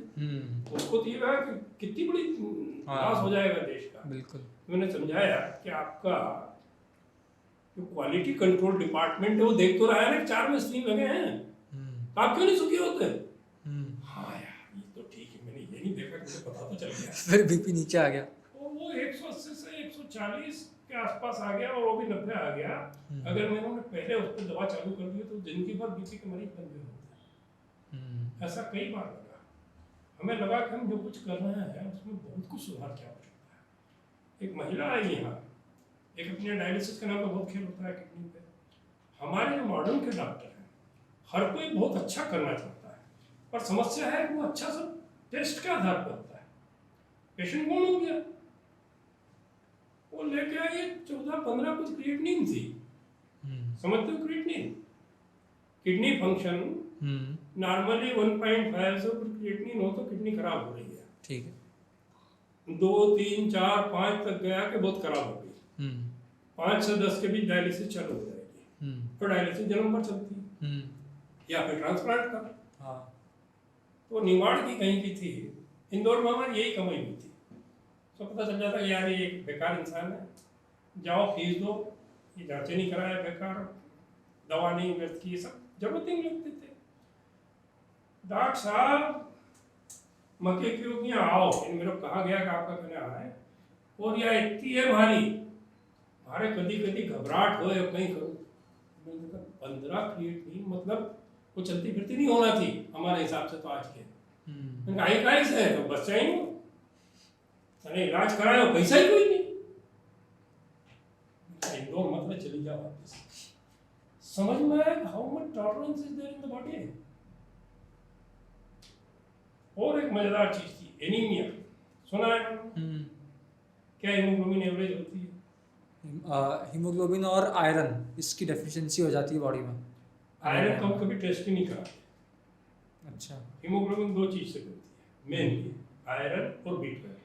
उसको तो ये लगा कि कितनी बड़ी लॉस हो जाएगा देश का। बिल्कुल। मैंने समझाया कि आपका जो क्वालिटी कंट्रोल डिपार्टमेंट है वो देख तो रहा है ना 4 में स्क्रीन लगे हैं, तो आप क्यों नहीं सुखी होते? हाँ यार, ये तो ठीक है, मैंने ये नहीं देखा, मुझे पता तो चल गया। फिर बीपी नीचे आ गया और वो 180 से 140 के आसपास आ गया और वो भी 90 आ गया। अगर मैंने उन्हें पहले उस पर दवा चालू कर दी तो जिंदगी भर बीपी के मरीज बन गए होते। ऐसा कई बार लगा, हमें लगा कि हम जो कुछ कर रहे हैं उसमें बहुत कुछ सुधार की आवश्यकता है। एक महिला आई यहाँ, एक अपने डायलिसिस के नाम पर बहुत खेल होता है किडनी पे। हमारे जो मॉडर्न के डॉक्टर हैं, हर कोई बहुत अच्छा करना चाहता है, पर समस्या है कि वो अच्छा सब टेस्ट के आधार पर होता है। पेशेंट कौन हो गया, वो लेके आए 14-15 कुछ क्रिएटिनिन थी, समझते हो क्रिएटिनिन? किडनी फंक्शन नॉर्मली 1.5 से ऊपर क्रिएटिनिन हो तो किडनी खराब हो रही है, ठीक है। 2, 3, 4, 5 तक गया कि बहुत खराब हो गई। 5 से 10 के बीच डायलिसिस चालू हो जाएगी, तो डायलिसिस जन्म पर चलती है या फिर ट्रांसप्लांट कर। हाँ। तो निवाड़ की कहीं की थी, इंदौर में हमारी यही कमाई हुई थी। तो पता चल जाता कि यार ये एक बेकार इंसान है, जाओ फीस दो, ये जांचें नहीं कराया, बेकार दवा नहीं व्यर्थ की, सब जरूरत नहीं लगते थे। डॉक्टर साहब मक्के की रोटियाँ आओ, इन मेरे को कहा गया कि आपका कहना है, और यह इतनी है भारी, हमारे कभी कभी घबराहट हो या कहीं करूँ। मैंने कहा 15 क्रिएटिनिन मतलब वो चलती फिरती नहीं होना थी हमारे हिसाब से तो आज के। मैंने कहा आई काहे से, तो बच्चा ही हो, मैंने इलाज कराया पैसा ही कोई नहीं। इंदौर मतलब चली जाओ वापस। समझ में आया how much tolerance is there in the body. और एक मजेदार चीज थी, एनीमिया, सुना है ना? क्या हीमोग्लोबिन एवरेज होती है? हीमोग्लोबिन और आयरन, इसकी डेफिशिएंसी हो जाती है बॉडी में। आयरन तो हम कभी टेस्ट ही नहीं कराते। अच्छा। हीमोग्लोबिन 2 चीज से बनती है मेनली, आयरन और B12।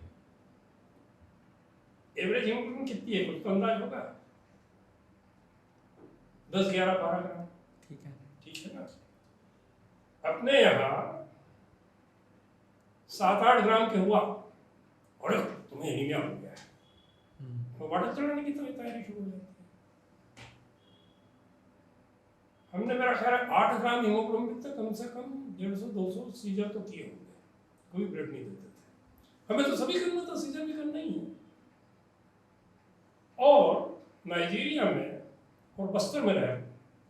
एवरेज हीमोग्लोबिन कितनी है कुछ तो अंदाज होगा, 10, 11, 12 ग्राम। ठीक है ना? अपने यहाँ 7-8 ग्राम के हुआ और तुम्हें एनीमिया हो गया है, तो वाटर चढ़ाने की तैयारी शुरू हो जाती है। हमने मेरा ख्याल है 8 ग्राम हीमोग्लोबिन तक कम से कम 150-200 सीजर तो किए होंगे, कोई ब्लड नहीं देते थे। हमें तो सभी करना था, सीजर भी करना ही है। और नाइजीरिया में और बस्तर में रहे,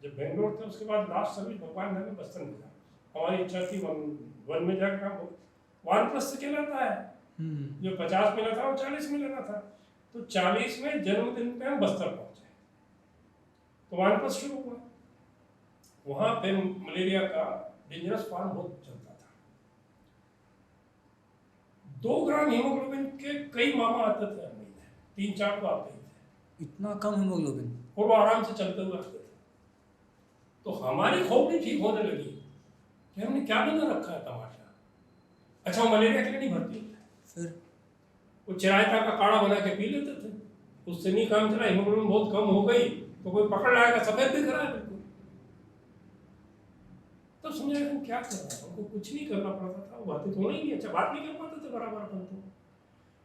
जब बेंगलोर थे उसके बाद लास्ट सर्विस भगवान ने हमें बस्तर में दिया। हमारी इच्छा थी वन में जाकर काम हो, 1+ से कहलाता है, जो 50 मिला था वो 40 में लेना था। तो 40 में जन्मदिन पे हम बस्तर पहुंचे, तो 1+ शुरू हुआ। वहां पे मलेरिया का डेंजरस फॉर्म बहुत चलता था। 2 ग्राम हीमोग्लोबिन के कई मामा आते थे महीने, 3-4 तो आते ही थे। इतना कम हीमोग्लोबिन? और वो आराम से चलते हुए आते थे। तो हमारी खोपड़ी ठीक होने लगी कि हमने क्या बना रखा है तमाशा। अच्छा, वो मलेरिया के लिए नहीं भर्ती होते, फिर वो चिरायता का काढ़ा बना के पी लेते थे, उससे नहीं काम चला। हीमोग्लोबिन बहुत कम हो गई तो कोई पकड़ लाएगा, सफेद दिख रहा है बिल्कुल। तब समझा हम क्या कर रहे हैं, हमको कुछ नहीं करना पड़ता था, वो बातें तो होना ही नहीं। अच्छा, बात नहीं कर पाते थे बराबर अपन तो।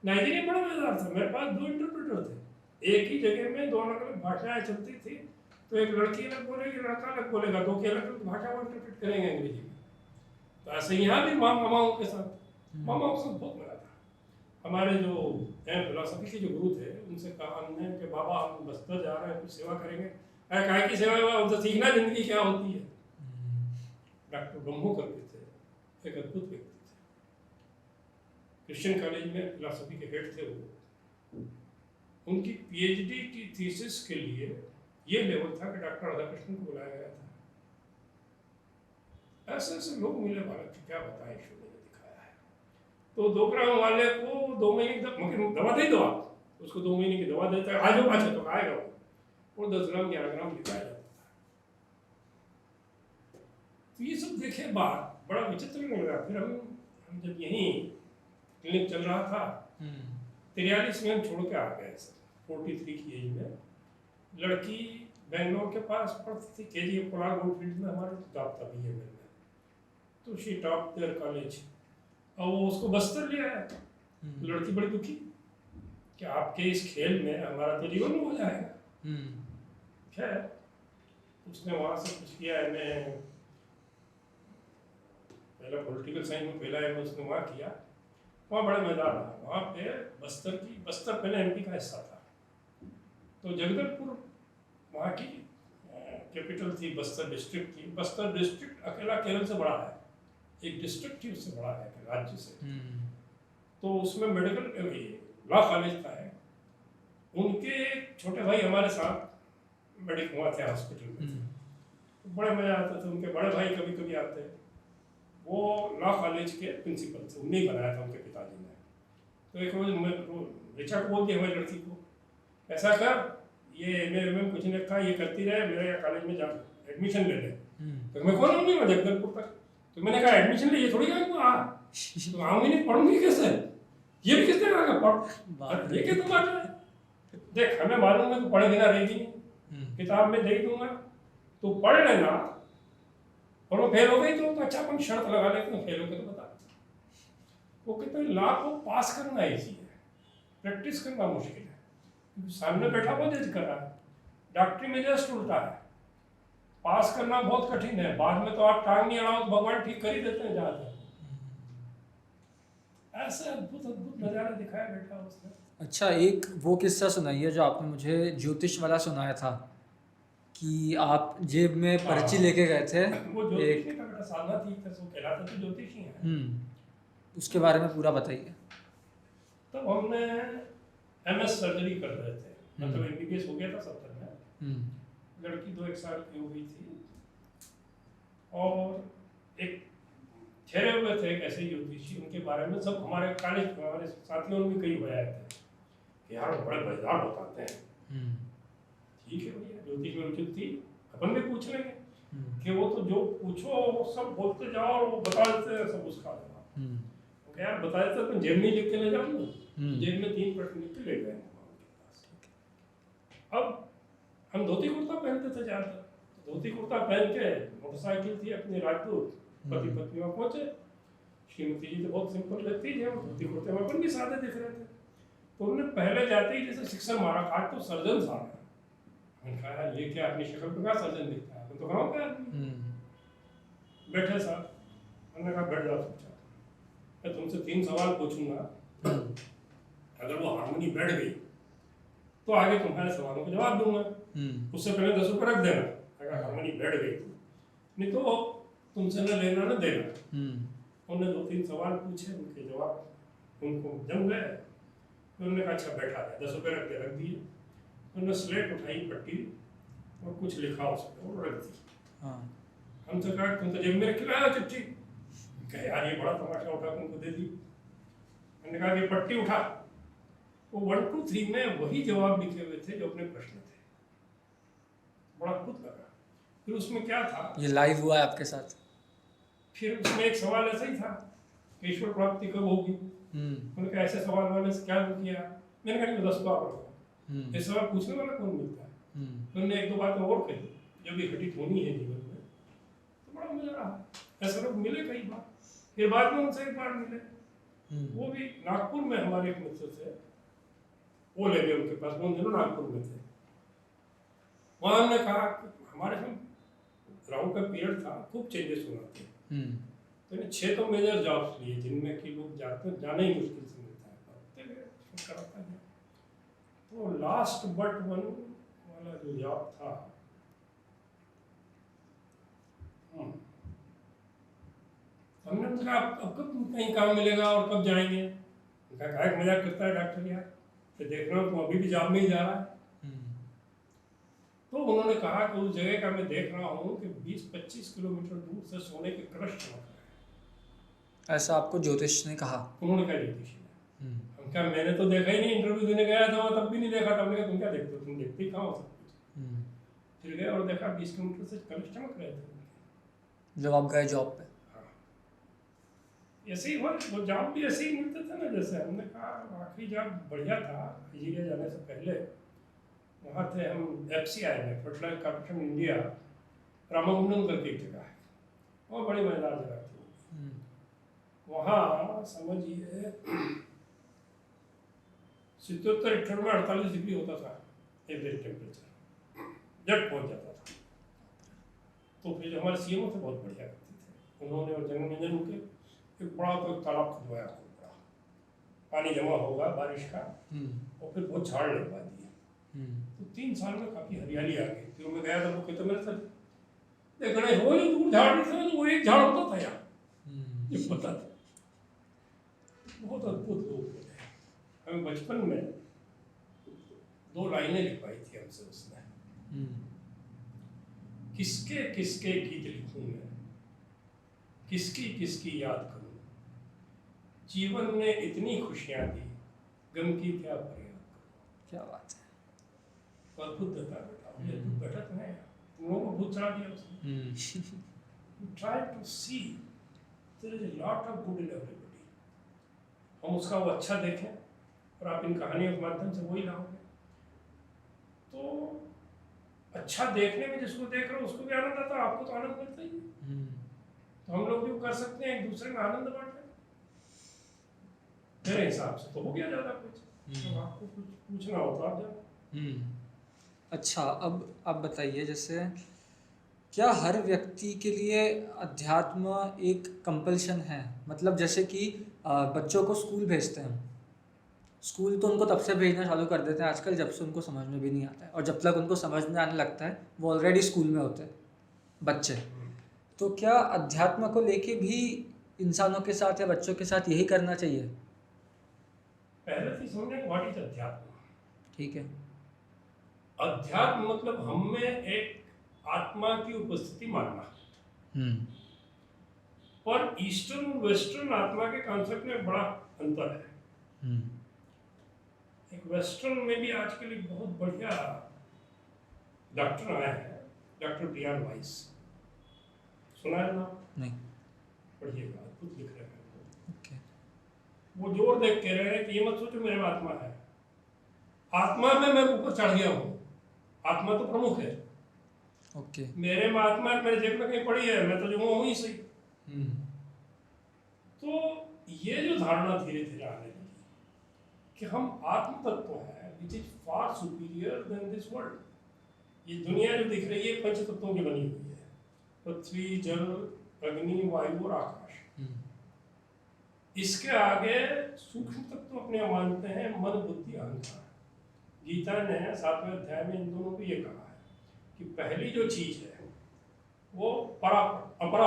नाइजीरिया बड़ा मजेदार था, मेरे पास 2 इंटरप्रेटर थे, एक ही जगह में 2 अलग-अलग भाषाएं चलती थी। तो एक लड़की अलग बोलेगी, लड़का अलग बोलेगा, 2 की अलग भाषा वो इंटरप्रेट करेंगे अंग्रेजी में। तो ऐसे यहाँ भी मामाओं के साथ, मामाओं के साथ बहुत मजा था। हमारे जो फिलोसफी के जो गुरु थे, उनसे कहा हमने कि बाबा हम बस्तर जा रहे हैं, कुछ सेवा करेंगे। काय की सेवा है, उनसे सीखना जिंदगी क्या होती है। डॉक्टर ब्रह्मो करते थे, एक अद्भुत व्यक्ति थे, क्रिश्चियन कॉलेज में फिलोसफी के हेड थे वो। उनकी PhD की थीसिस के लिए ये लेवल था कि डॉक्टर राधाकृष्णन को बुलाया गया था। ऐसे ऐसे लोग मिले भारत के, क्या बताएं, ईश्वर ने दिखाया है। तो 2 ग्राम वाले को 2 महीने की दवा दे दो आप, उसको 2 महीने की दवा देता है, आज हो तो आएगा वो, और 10 ग्राम 11 ग्राम लिखाया जाता था। तो ये सब देखे बात बड़ा विचित्र लगने लगा। फिर हम जब यहीं क्लिनिक चल रहा था 43 में हम छोड़ के आ गए सर, 43 की एज में। लड़की बेंगलोर के पास पढ़ती थी, KGF कोलार गोल्डफील्ड में हमारे जॉब था BML में। तो शी टॉप देयर कॉलेज, और वो उसको बस्तर ले आया। लड़की बड़ी दुखी कि आपके इस खेल में हमारा तो जीवन हो जाएगा। खैर उसने वहाँ से कुछ किया, मैं पहला पॉलिटिकल साइंस में पहला है उसने वहाँ किया। वहाँ बड़ा मज़ा रहा। वहाँ पे बस्तर पहले MP का हिस्सा था। तो जगदलपुर वहाँ की कैपिटल थी, बस्तर डिस्ट्रिक्ट थी। बस्तर डिस्ट्रिक्ट अकेला केरल से बड़ा है, एक डिस्ट्रिक्ट ही उससे बड़ा है राज्य से। तो उसमें मेडिकल लॉ कॉलेज था है। उनके छोटे भाई हमारे साथ मेडिकल हुआ थे हॉस्पिटल में। तो बड़े मजा आता था। उनके बड़े भाई कभी कभी आते, वो लॉ कॉलेज के प्रिंसिपल थे, उन्हें बनाया था उनके पिताजी ने। तो एक रोज मैं रिचा को बोल दिया हमारी लड़की को, ऐसा कर ये MA कुछ नहीं रखा, ये करती रहे, मेरे कॉलेज में जा एडमिशन ले ले। तो मैं कौन आऊँगी, मैं जगदलपुर तक। तो मैंने कहा एडमिशन ले, ये थोड़ी कहा तो आऊँगी नहीं, पढ़ूंगी कैसे, ये भी किसने कहा पढ़, ये क्या तुम बात है। देख हमें मालूम है तू पढ़े बिना रहेगी नहीं, किताब में दे दूंगा तो पढ़ लेना, और वो फेल हो गई तो अच्छा अपन शर्त लगा लेते हैं, फेल हो गए तो बता। वो कहते हैं लॉ को पास करना ईजी है, प्रैक्टिस करना मुश्किल है। सामने बैठा बहुत जज कर रहा है, डॉक्टरी में जस्ट उल्टा है, पास करना बहुत कठिन है, बाद में तो आप टांग नहीं अड़ाओ तो भगवान ठीक कर ही देते हैं जहाँ तक। ऐसे अद्भुत अद्भुत नज़ारे दिखाया बैठा उसने। अच्छा, एक वो किस्सा सुनाइए जो आपने मुझे ज्योतिष वाला सुनाया था कि आप जेब में पर्ची लेके गए थे। वो ज्योतिषी का बेटा साधना थी, वो कहलाता तो ज्योतिषी है। उसके बारे में पूरा बताइए। तब हमने MS सर्जरी कर रहे थे, मतलब MBBS हो गया था 70 में। लड़की 2-1 साल की हो गई थी, और एक ठहरे हुए थे एक ऐसे ज्योतिषी, उनके बारे में सब हमारे कॉलेज हमारे साथियों में भी कई हुआ है कि यार वो बड़े मजेदार बताते हैं। ठीक है भैया, ज्योतिष में रुचि थी, अपन भी पूछ लेंगे कि वो तो जो पूछो वो सब बोलते जाओ और वो बता देते हैं सब उसका जवाब। यार बता देते तो जेब में लिख के ले जाओ ना, जेब में 3 प्रश्न लिख के ले गए उनके पास। अब हम धोती कुर्ता पहनते थे ज़्यादातर, तो धोती कुर्ता पहन के मोटरसाइकिल थी अपनी राजदूत, पति पत्नी वहाँ पहुँचे। श्रीमती जी तो बहुत सिंपल लगती है, धोती कुर्ते में अपन भी सादे दिख रहे थे। तो उन्होंने पहले जाते ही जैसे शिक्षण मारा, आज तो सर्जन साहब है। मैंने कहा ये क्या अपनी शक्ल पर क्या सर्जन दिखता है, तो गाँव का आदमी। बैठे साहब, मैंने कहा बैठ जाओ चुपचाप, मैं तुमसे 3 सवाल पूछूंगा, अगर वो हारमोनी बैठ गई तो आगे तुम्हारे सवालों का जवाब दूंगा। उससे पहले 10 रुपये रख देना, अगर हारमोनी बैठ गई तो, नहीं तो तुमसे न लेना न देना। उन्होंने 2-3 सवाल पूछे, उनके जवाब उनको जम गए। उन्होंने कहा अच्छा बैठा है, 10 रुपये रख दिए। उन्होंने स्लेट उठाई, पट्टी और कुछ लिखा उस पर और रख दी। हमसे कहा तुम तो जेब में रख लाया चिट्ठी। कहे यार ये बड़ा तमाशा, उठा तुमको दे दी। मैंने कहा कि पट्टी उठा, वो 1, 2, 3 में वही जवाब लिखे हुए थे जो अपने प्रश्न थे। बड़ा अद्भुत लगा। फिर उसमें क्या था, ये लाइव हुआ है आपके साथ? फिर उसमें एक सवाल ऐसा ही था कि ईश्वर प्राप्ति कब होगी। उन्होंने कहा ऐसे सवाल वाले से क्या किया। मैंने कहा नहीं 10 बार पढ़ा, ये सवाल पूछने वाला कौन मिलता है। उन्होंने 1-2 बातें और कही जो भी घटित होनी है जीवन में, तो बड़ा मजा रहा। ऐसे लोग मिले कई बार, फिर बाद में उनसे एक बार मिले, वो भी नागपुर में हमारे एक मित्र थे, वो ले गए उनके पास, वो उन दिनों नागपुर में थे। वहाँ हमने कहा हमारे हम राउंड का पीरियड था, खूब चेंजेस हुआ थे। तो इन्हें 6 तो मेजर जॉब्स लिए जिनमें कि लोग जाते हैं, जाना ही मुश्किल से मिलता है। तो लास्ट बट वन वाला जो जॉब था, हमने उनका अब कब कहीं काम मिलेगा और कब जाएंगे। उनका मजाक करता है डॉक्टर यार, तो देख रहा हूँ तुम अभी भी जॉब में ही जा रहा है। तो उन्होंने कहा कि उस जगह का मैं देख रहा हूँ कि 20-25 किलोमीटर दूर से सोने के क्रश चमक रहे हैं। ऐसा आपको ज्योतिष ने कहा? उन्होंने कहा ज्योतिषी ने। हम क्या, मैंने तो देखा ही नहीं, इंटरव्यू देने गया था तब भी नहीं देखा था। हमने कहा तुम क्या देखते हो, तुम देखते ही कहाँ हो सब कुछ। फिर गए और देखा 20 किलोमीटर से क्रश चमक रहे थे। जब आप गए जॉब पे? हाँ, ऐसे ही हुआ, वो जॉब भी ऐसे ही मिलते थे ना, जैसे हमने कहा आखिरी जॉब बढ़िया था नाइजीरिया जाने से पहले। वहाँ थे हम FCI में, फर्टिलाइजर कॉर्पोरेशन इंडिया, रामागुंडम करके एक जगह है, वो बड़ी मजेदार जगह थी। वहाँ समझिए 77-78 में 48 डिग्री होता था एवरेज टेम्परेचर, जब पहुँच जाता था। तो फिर जो हमारे CMO थे बहुत बढ़िया करते थे, उन्होंने और जनरल मैनेजर उनके एक बड़ा तो तालाब खुदवाया, खूब बड़ा पानी जमा होगा बारिश का, और फिर बहुत झाड़ लगवा दिए। तो 3 साल में काफ़ी हरियाली आ गई। फिर मैं गया था, वो कहते मेरे सर देखना वो ही दूर झाड़ नहीं था, वो एक झाड़ होता था यहाँ, ये पता था। बहुत अद्भुत लोग थे। हमें बचपन में 2 लाइनें लिखवाई थी हमसे उसने, किसके किसके गीत लिखूं मैं, किसकी किसकी याद करूं, जीवन ने इतनी खुशियां दी, गम की क्या फरियाद करूं। क्या बात है। तो अद्भुत था बेटा, ये अद्भुत बैठा था ना यार, तुम लोगों को भूत चढ़ा दिया उसने। Try to see there is a lot of good in everybody. हम उसका वो अच्छा देखें, और आप इन कहानियों के माध्यम से वही लाओगे। तो अच्छा देखने में जिसको देख रहे हो उसको भी आनंद आता है, आपको तो आनंद मिलता ही है। तो हम लोग भी कर सकते हैं, एक दूसरे में आनंद बांटें। मेरे हिसाब से तो हो गया ज़्यादा कुछ। तो आपको कुछ पूछना हो तो आप जाओ। अच्छा, अब आप बताइए, जैसे क्या हर व्यक्ति के लिए अध्यात्म एक कंपल्शन है? मतलब जैसे कि बच्चों को स्कूल भेजते हैं, स्कूल तो उनको तब से भेजना चालू कर देते हैं आजकल जब से उनको समझ में भी नहीं आता है, और जब तक उनको समझ में आने लगता है वो ऑलरेडी स्कूल में होते हैं बच्चे। तो क्या अध्यात्म को लेके भी इंसानों के साथ या बच्चों के साथ यही करना चाहिए? पहले तो समझें व्हाट इज अध्यात्म। ठीक है। अध्यात्म मतलब हम में एक आत्मा की उपस्थिति मानना। पर ईस्टर्न और वेस्टर्न आत्मा के कॉन्सेप्ट में बड़ा अंतर है। एक वेस्टर्न में भी आजकल एक बहुत बढ़िया डॉक्टर आए हैं, डॉक्टर ब्रियान वाइस, सुना है ना? नहीं। पढ़िएगा, अद्भुत लिख रहे हैं। ओके। वो जोर देख के रहे हैं कि ये मत सोचो मेरे में आत्मा है, आत्मा में मैं ऊपर चढ़ गया हूँ, आत्मा तो प्रमुख है। ओके। मेरे में आत्मा है, मेरे जेब में कहीं पड़ी है, मैं तो जो हूँ ही सही। तो ये जो धारणा धीरे धीरे आने लगी कि हम आत्म तत्व है, which is far superior than this world. ये दुनिया जो दिख रही है पंच तत्वों की बनी हुई है, पृथ्वी, जल, अग्नि, वायु और आकाश। इसके आगे सूक्ष्म तत्व अपने मानते हैं मन, बुद्धि, अहंकार। गीता ने 7वें अध्याय में इन दोनों को ये कहा है कि पहली जो चीज है वो अपरा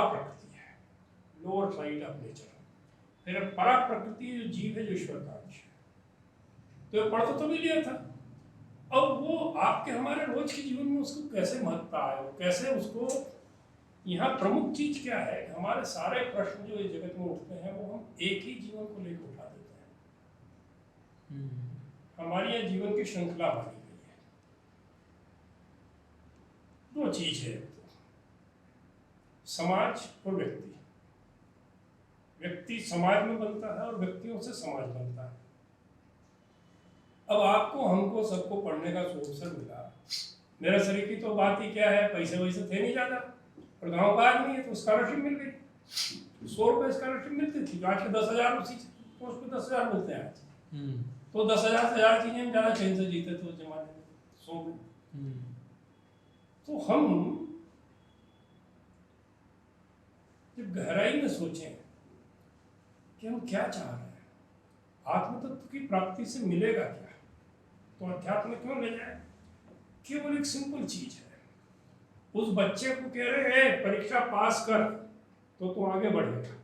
प्रकृति है, लोअर साइड ऑफ नेचर। फिर परा प्रकृति जो जीव है, जो ईश्वर का अंश है। तो पढ़ तो भी लिया था। अब वो आपके हमारे रोज के जीवन में उसको कैसे महत्ता है, कैसे उसको, यहाँ प्रमुख चीज क्या है, हमारे सारे प्रश्न जो इस जगत में उठते हैं वो हम एक ही जीवन को लेकर उठा देते हैं। हमारी यहाँ जीवन की श्रृंखला बनी गई है। दो चीज है, समाज और व्यक्ति। व्यक्ति समाज में बनता है और व्यक्तियों से समाज बनता है। अब आपको, हमको, सबको पढ़ने का अवसर मिला। मेरा शरीर की तो बात ही क्या है, पैसे वैसे थे नहीं ज़्यादा, और गाँव का आदमी है तो स्कॉलरशिप मिल गई। 100 रुपये स्कॉलरशिप मिलती थी, आज के 10,000 उसी पोस्ट पे 10,000 मिलते हैं आज। तो 10,000 से ज़्यादा चीज़ें हम ज़्यादा चैन से जीते थे उस जमाने में, 100 में। तो हम जब गहराई में सोचें कि हम क्या चाह रहे हैं, आत्म तत्व की प्राप्ति से मिलेगा क्या, तो अध्यात्म में क्यों ले जाए? केवल एक सिंपल चीज है। उस बच्चे को कह रहे हैं परीक्षा पास कर तो तू आगे बढ़ेगा,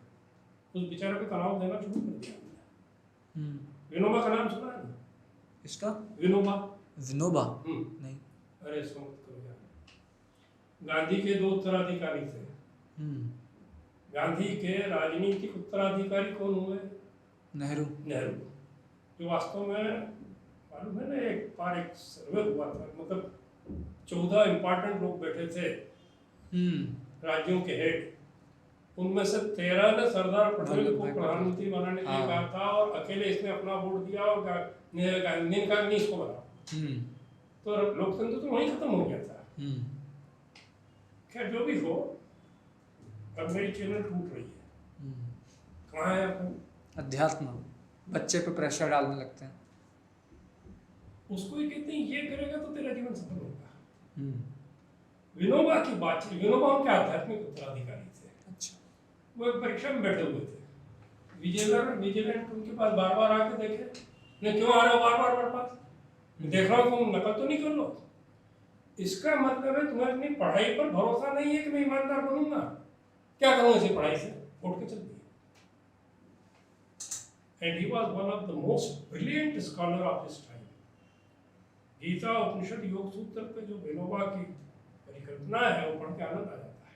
उस बेचारे को तनाव देना शुरू कर दिया। विनोबा का नाम सुना है? इसका? विनोबा। विनोबा? नहीं। अरे इसको मत करो यार। गांधी के 2 उत्तराधिकारी थे। गांधी के राजनीतिक उत्तराधिकारी कौन हुए? नेहरू। नेहरू, जो वास्तव में मालूम है ना, एक बार एक सर्वे हुआ था, मतलब 14 इंपॉर्टेंट लोग बैठे थे, राज्यों के हेड, उनमें से 13 ने सरदार पटेल वल्लभ को भाई प्रधानमंत्री बनाने के लिए हाँ। कहा था और अकेले इसने अपना वोट दिया और गांधी ने कहा नहीं इसको बनाओ। हम्म तो लोकतंत्र तो वहीं खत्म हो गया था। हम्म खैर जो भी हो, अब मेरी चैनल टूट रही है। हम्म। कहाँ है अपन? अध्यात्म, बच्चे पे प्रेशर डालने लगते हैं। उसको ही कहते हैं ये करेगा तो तेरा जीवन सफल होगा। हम्म विनोबा की बात थी। विनोबा के आध्यात्मिक उत्तराधिकारी थे। अच्छा। वो एक परीक्षा में बैठे हुए थे, विजिलेंट उनके पास बार बार आके देखे, मैं क्यों आ रहे हो बार बार मेरे पास, मैं देख रहा हूँ तुम नकल तो नहीं कर लो। इसका मतलब है तुम्हें अपनी पढ़ाई पर भरोसा नहीं है कि मैं ईमानदार बनूंगा, क्या करूँ इसी पढ़ाई से, उठ के चल दिए। And he was one of the most brilliant scholar of his time. Gita Upanishad Yoga Sutra पे जो विनोबा की परिकल्पना है वो पढ़ के आनंद आ जाता है।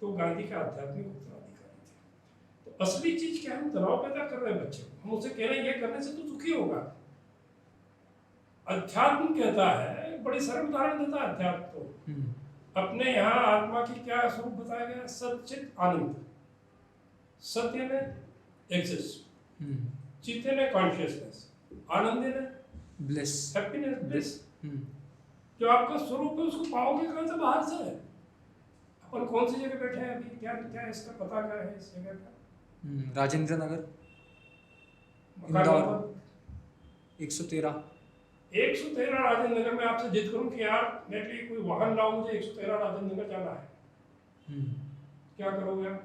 तो गांधी के आध्यात्मिक उत्तराधिकारी थे। तो असली चीज क्या, हम तनाव पैदा कर रहे हैं बच्चे को, हम उसे कह रहे हैं ये करने से तो सुखी होगा। अध्यात्म कहता है, बड़ी सरल उदाहरण देता है अध्यात्म तो। अपने यहाँ आत्मा की क्या स्वरूप बताया गया, सच्चित आनंद। सत्य ने एग्जिस्ट, चित्त ने कॉन्शियसनेस, आनंद ने ब्लिस, हैप्पीनेस, ब्लिस। जो आपका स्वरूप है उसको पाओगे कहाँ से, बाहर से। अपन कौन सी जगह बैठे हैं अभी, क्या क्या है इसका पता, क्या है इस जगह का? राजेंद्र नगर, मकान इंदौर, नंबर 113। 113 राजेंद्र नगर में आपसे जिद करूं कि यार मेरे लिए कोई वाहन लाओ, मुझे 113 राजेंद्र नगर जाना है, क्या करोगे आप?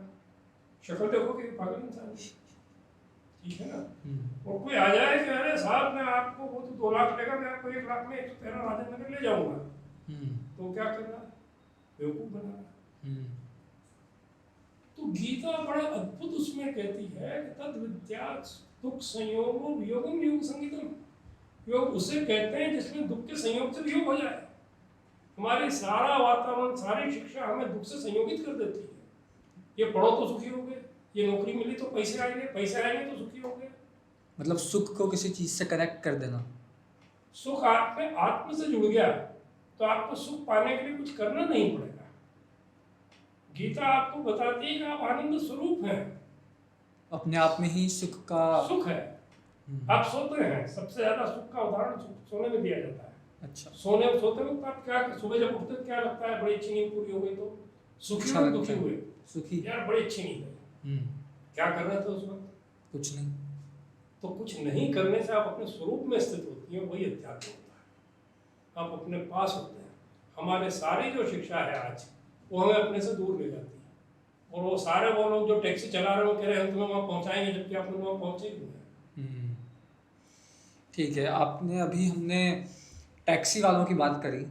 शक्ल देखोगे पागल इंसान है, ठीक है ना। और कोई आ जाए कि अरे साहब मैं आपको, वो तो 2 लाख लेगा, मैं आपको 1 लाख में 113 राजेंद्र नगर ले जाऊंगा, तो क्या करना, बेवकूफ बनाना। तो गीता बड़ा अद्भुत उसमें कहती है कि तद विद्या दुख संयोगो वियोगम योग संगीतम। योग उसे कहते हैं जिसमें दुख के संयोग से वियोग हो जाए। हमारे सारा वातावरण, सारी शिक्षा हमें दुख से संयोगित कर देती है। ये पढ़ो तो सुखी हो गए, ये नौकरी मिली तो पैसे आएंगे, पैसे आएंगे तो सुखी हो गए। मतलब सुख को किसी चीज से कनेक्ट कर देना। सुख आप में आत्म से जुड़ गया तो आपको सुख पाने के लिए कुछ करना नहीं पड़ेगा। गीता आपको बताती है कि आप आनंद स्वरूप हैं, अपने आप में ही सुख का सुख है। आप सोते हैं, सबसे ज्यादा सुख का उदाहरण सोने में दिया जाता है। अच्छा, सोते वक्त आप क्या, सुबह जब उठते तो क्या लगता है, बड़ी अच्छी नींद पूरी हो गई, तो सुखी अच्छा हुए लगता दुखी है। हुए, सुखी। यार बड़ी अच्छी नींद है। क्या कर रहे थे उस वक्त? कुछ नहीं। तो कुछ नहीं करने से आप अपने स्वरूप में स्थित होती हैं, वही अध्यात्म होता है। आप अपने पास होते हैं। हमारे सारी जो शिक्षा है आज, वो हमें अपने से दूर ले जाती है। और वो सारे वो लोग जो टैक्सी चला रहे हो कह रहे हैं हम तुम्हें वहाँ पहुँचाएंगे, जबकि आपने वहाँ पहुँचे ही नहीं। ठीक है, आपने अभी, हमने टैक्सी वालों की बात करी,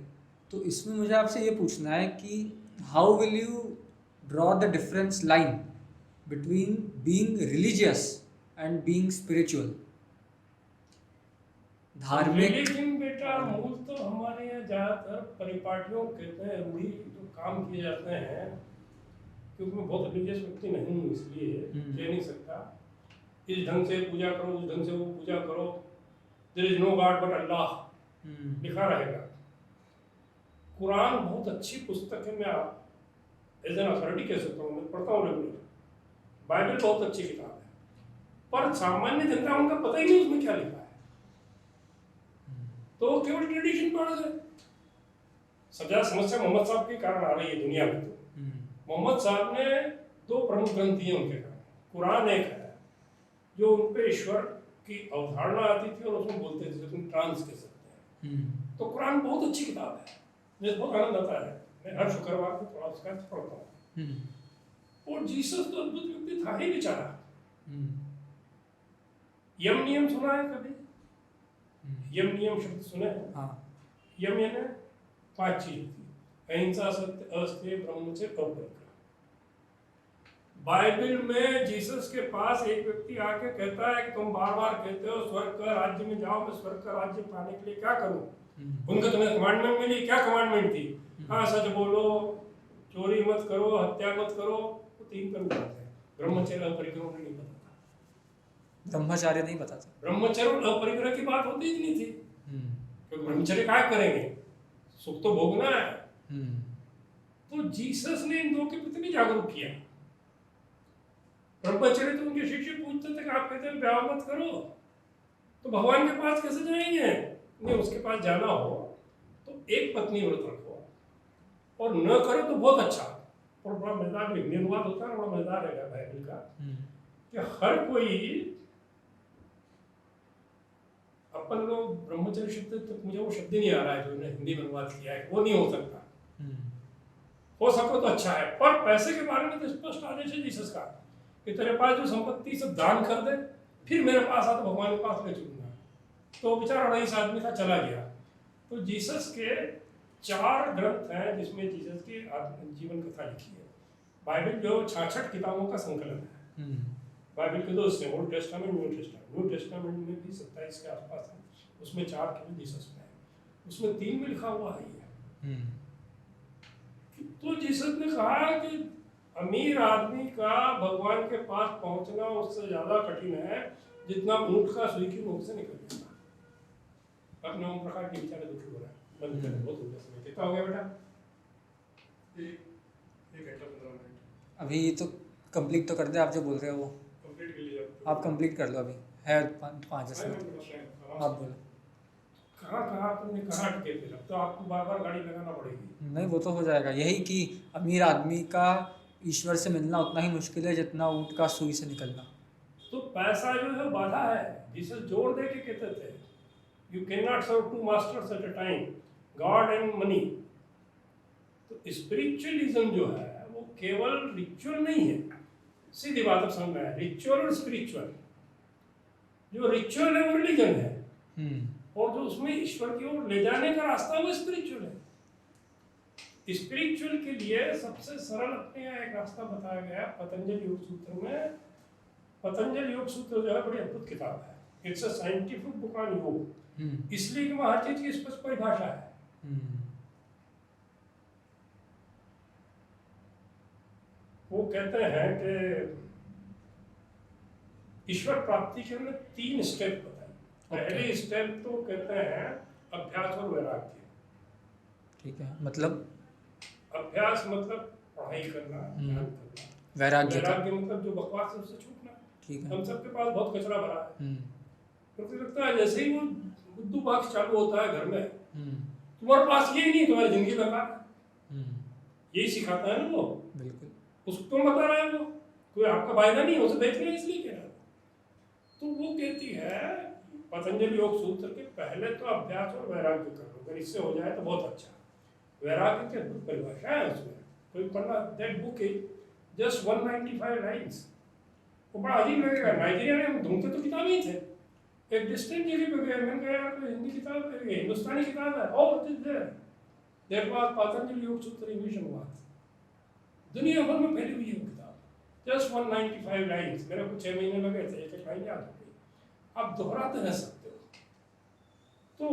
तो इसमें मुझे आपसे ये पूछना है कि how will you draw the difference line between being religious and being spiritual. धार्मिक। लेकिन बेटा मूल तो हमारे यहाँ ज़्यादातर परिपाटियों कहते हैं, रूढ़ी जो काम किए जाते हैं, क्योंकि मैं बहुत रिलीजियस व्यक्ति नहीं हूँ इसलिए कह नहीं सकता, इस ढंग से पूजा करो, उस ढंग से वो पूजा करो, there is no god but Allah लिखा रहेगा। कुरान बहुत अच्छी पुस्तक है, मैं एज एन अथॉरिटी कह सकता हूँ, मैं पढ़ता हूँ रेगुलर। बाइबल बहुत अच्छी किताब है, पर सामान्य जनता उनका पता ही नहीं उसमें क्या लिखा है, तो केवल ट्रेडिशन पढ़ गए। सजा समस्या मोहम्मद साहब के कारण आ रही है दुनिया में। तो मोहम्मद साहब ने 2 प्रमुख ग्रंथ दिए उनके कारण। कुरान एक है जो उन पे ईश्वर की अवधारणा आती थी और उसमें बोलते थे, तुम ट्रांस कह सकते हैं। तो कुरान बहुत अच्छी किताब है, मुझे बहुत आनंद आता है, मैं हर शुक्रवार को थोड़ा उसका पढ़ता हूँ। और जीसस तो अद्भुत व्यक्ति था ही बेचारा। यम नियम सुना है कभी? यम नियम शब्द सुने हैं? हाँ। यम यानी 5 चीज थी, अहिंसा, सत्य, अस्तेय, ब्रह्मचर्य, अपरिग्रह। बाइबल में जीसस के पास एक व्यक्ति आके कहता है कि तुम बार बार कहते हो स्वर्ग का राज्य में जाओ, मैं स्वर्ग का राज्य पाने के लिए क्या करूं? उनका तुम्हें कमांडमेंट मिली, क्या कमांडमेंट थी? हाँ, सच बोलो, चोरी मत करो, हत्या मत करो। वो 3 कर बात है। ब्रह्मचर्य अपरिग्रह उन्हें नहीं पता था। ब्रह्मचार्य नहीं पता था। ब्रह्मचर्य और अपरिग्रह की बात होती ही नहीं थी, क्योंकि ब्रह्मचर्य क्या करेंगे, सुख तो भोगना है। तो जीसस ने इन 2 के प्रति भी जागरूक किया। ब्रह्मचर्य तो उनके शिष्य पूछते थे कि आप कहते हैं ब्याह मत करो, तो भगवान के पास कैसे जाएंगे? नहीं, उसके पास जाना हो तो एक पत्नी व्रत रखो, और न करो तो बहुत अच्छा। और बड़ा मजेदार हिंदी अनुवाद होता है, बड़ा मजेदार रहेगा बाइबल का, कि हर कोई, अपन लोग ब्रह्मचर्य शब्द, तो मुझे वो शब्द नहीं आ रहा है जो उन्होंने हिंदी में अनुवाद किया है, वो नहीं हो सकता। हो सको तो अच्छा है, पर पैसे के बारे में तो स्पष्ट आदेश है जीसस का कि तेरे पास जो संपत्ति सब दान कर दे, फिर मेरे पास आ तो भगवान के पास ले चलूंगा। तो बेचारा रईस आदमी था, चला गया। तो जीसस के 4 ग्रंथ हैं जिसमें जीसस की जीवन कथा लिखी है। बाइबल जो 66 किताबों का संकलन है। बाइबल के 2 हिस्से, old testament, new testament. New testament में भी 27 के आसपास है, उसमें 4 केवल जीसस में है, उसमें 3 में लिखा हुआ है ये। तो जीसस ने कहा कि अमीर आदमी का भगवान के पास पहुंचना उससे ज्यादा कठिन है जितना ऊंट का सुई की नोक से निकल जाना। अपने ओम प्रकाश के बेचारे दुखी हो रहा है, बंद कर, बहुत हो गया समय। कितना हो गया बेटा? 1 घंटा 15 मिनट। अभी तो कंप्लीट तो कर दे, आप जो बोल रहे हो वो कंप्लीट कर लीजिए आप कंप्लीट कर लो, अभी है 5-10 मिनट, आप बोलो। कहाँ तुमने कहाँ अटके थे? अब तो आपको बार बार गाड़ी लगाना पड़ेगी। नहीं, वो तो हो जाएगा। यही कि अमीर आदमी का ईश्वर से मिलना उतना ही मुश्किल है जितना ऊँट का सुई से निकलना। तो पैसा जो है बाधा है, जिसे जोड़ दे के कहते थे you can not serve 2 masters at a time, God and money. तो स्पिरिचुअलिज्म जो है वो केवल रिचुअल नहीं है, सीधी बात अब समझ में है, रिचुअल और स्पिरिचुअल। जो रिचुअल है वो रिलीजन है, और जो उसमें ईश्वर की ओर ले जाने का रास्ता वो स्पिरिचुअल है। स्पिरिचुअल के लिए सबसे सरल अपने यहाँ एक रास्ता बताया गया पतंजलि योग सूत्र में। पतंजलि योग सूत्र जो है बड़ी अद्भुत किताब है, it's a scientific book on योग, इसलिए कि वहाँ हर चीज की स्पष्ट परिभाषा है। वो कहते हैं कि ईश्वर प्राप्ति के लिए 3 स्टेप बताए। पहली स्टेप तो कहते हैं अभ्यास और वैराग्य। ठीक है, मतलब अभ्यास मतलब पढ़ाई करना, ध्यान करना। वैराग्य मतलब जो बकवास है उससे छूटना। ठीक है। हम सबके पास बहुत कचरा भरा है, क्योंकि लगता है जैसे ही वो बुद्धू बॉक्स चालू होता है घर में, तुम्हारे पास ये नहीं, तुम्हारी जिंदगी बेकार है। यही सिखाता है ना वो, बिल्कुल। उसको क्यों बता रहा है वो? कोई आपका फायदा नहीं है, उसे बेच रहे हैं इसलिए कह रहा है। तो वो कहती है पतंजलि योग सूत्र के पहले तो अभ्यास और वैराग्य कर लो, अगर इससे हो जाए तो बहुत अच्छा। वैराग्य की अद्भुत परिभाषा है उसमें, कोई पढ़ना, that book is just 195 lines. वो बड़ा अजीब लगेगा, नाइजीरिया में हम ढूंढते तो किताब ही थे, एक डिस्टेंट जगह पे गए, मैंने कहा यार कोई हिंदी किताब है, हिंदुस्तानी किताब है, oh it is there, that was Patanjali Yoga Sutra English अनुवाद। दुनिया भर में फैली हुई है वो किताब, जस्ट 195 लाइन्स। मेरे को 6 महीने लगे थे, एक लाइन याद हो गई। आप दोहराते रह सकते हो। तो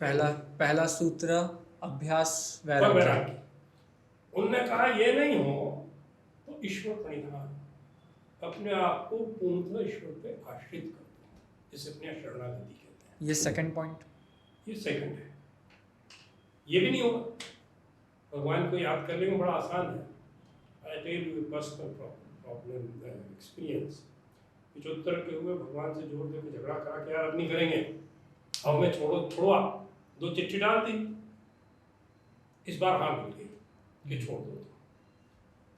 पहला सूत्र अभ्यास वैराग्य। उनने कहा ये नहीं हो तो ईश्वर प्रणिधान, अपने आप को पूर्णतः ईश्वर पे आश्रित कर दो, जिसे अपने शरणागति कहते हैं। ये सेकंड पॉइंट, ये सेकंड है। ये भी नहीं होगा, भगवान को याद करने में बड़ा आसान है। I tell you personal problem experience. 75 के हुए भगवान से जोर दे के झगड़ा करा कि यार अब नहीं करेंगे, अब हमें छोड़ो आप। 2 चिट्ठी डाल दी, इस बार हाँ मिल गई कि छोड़ दो।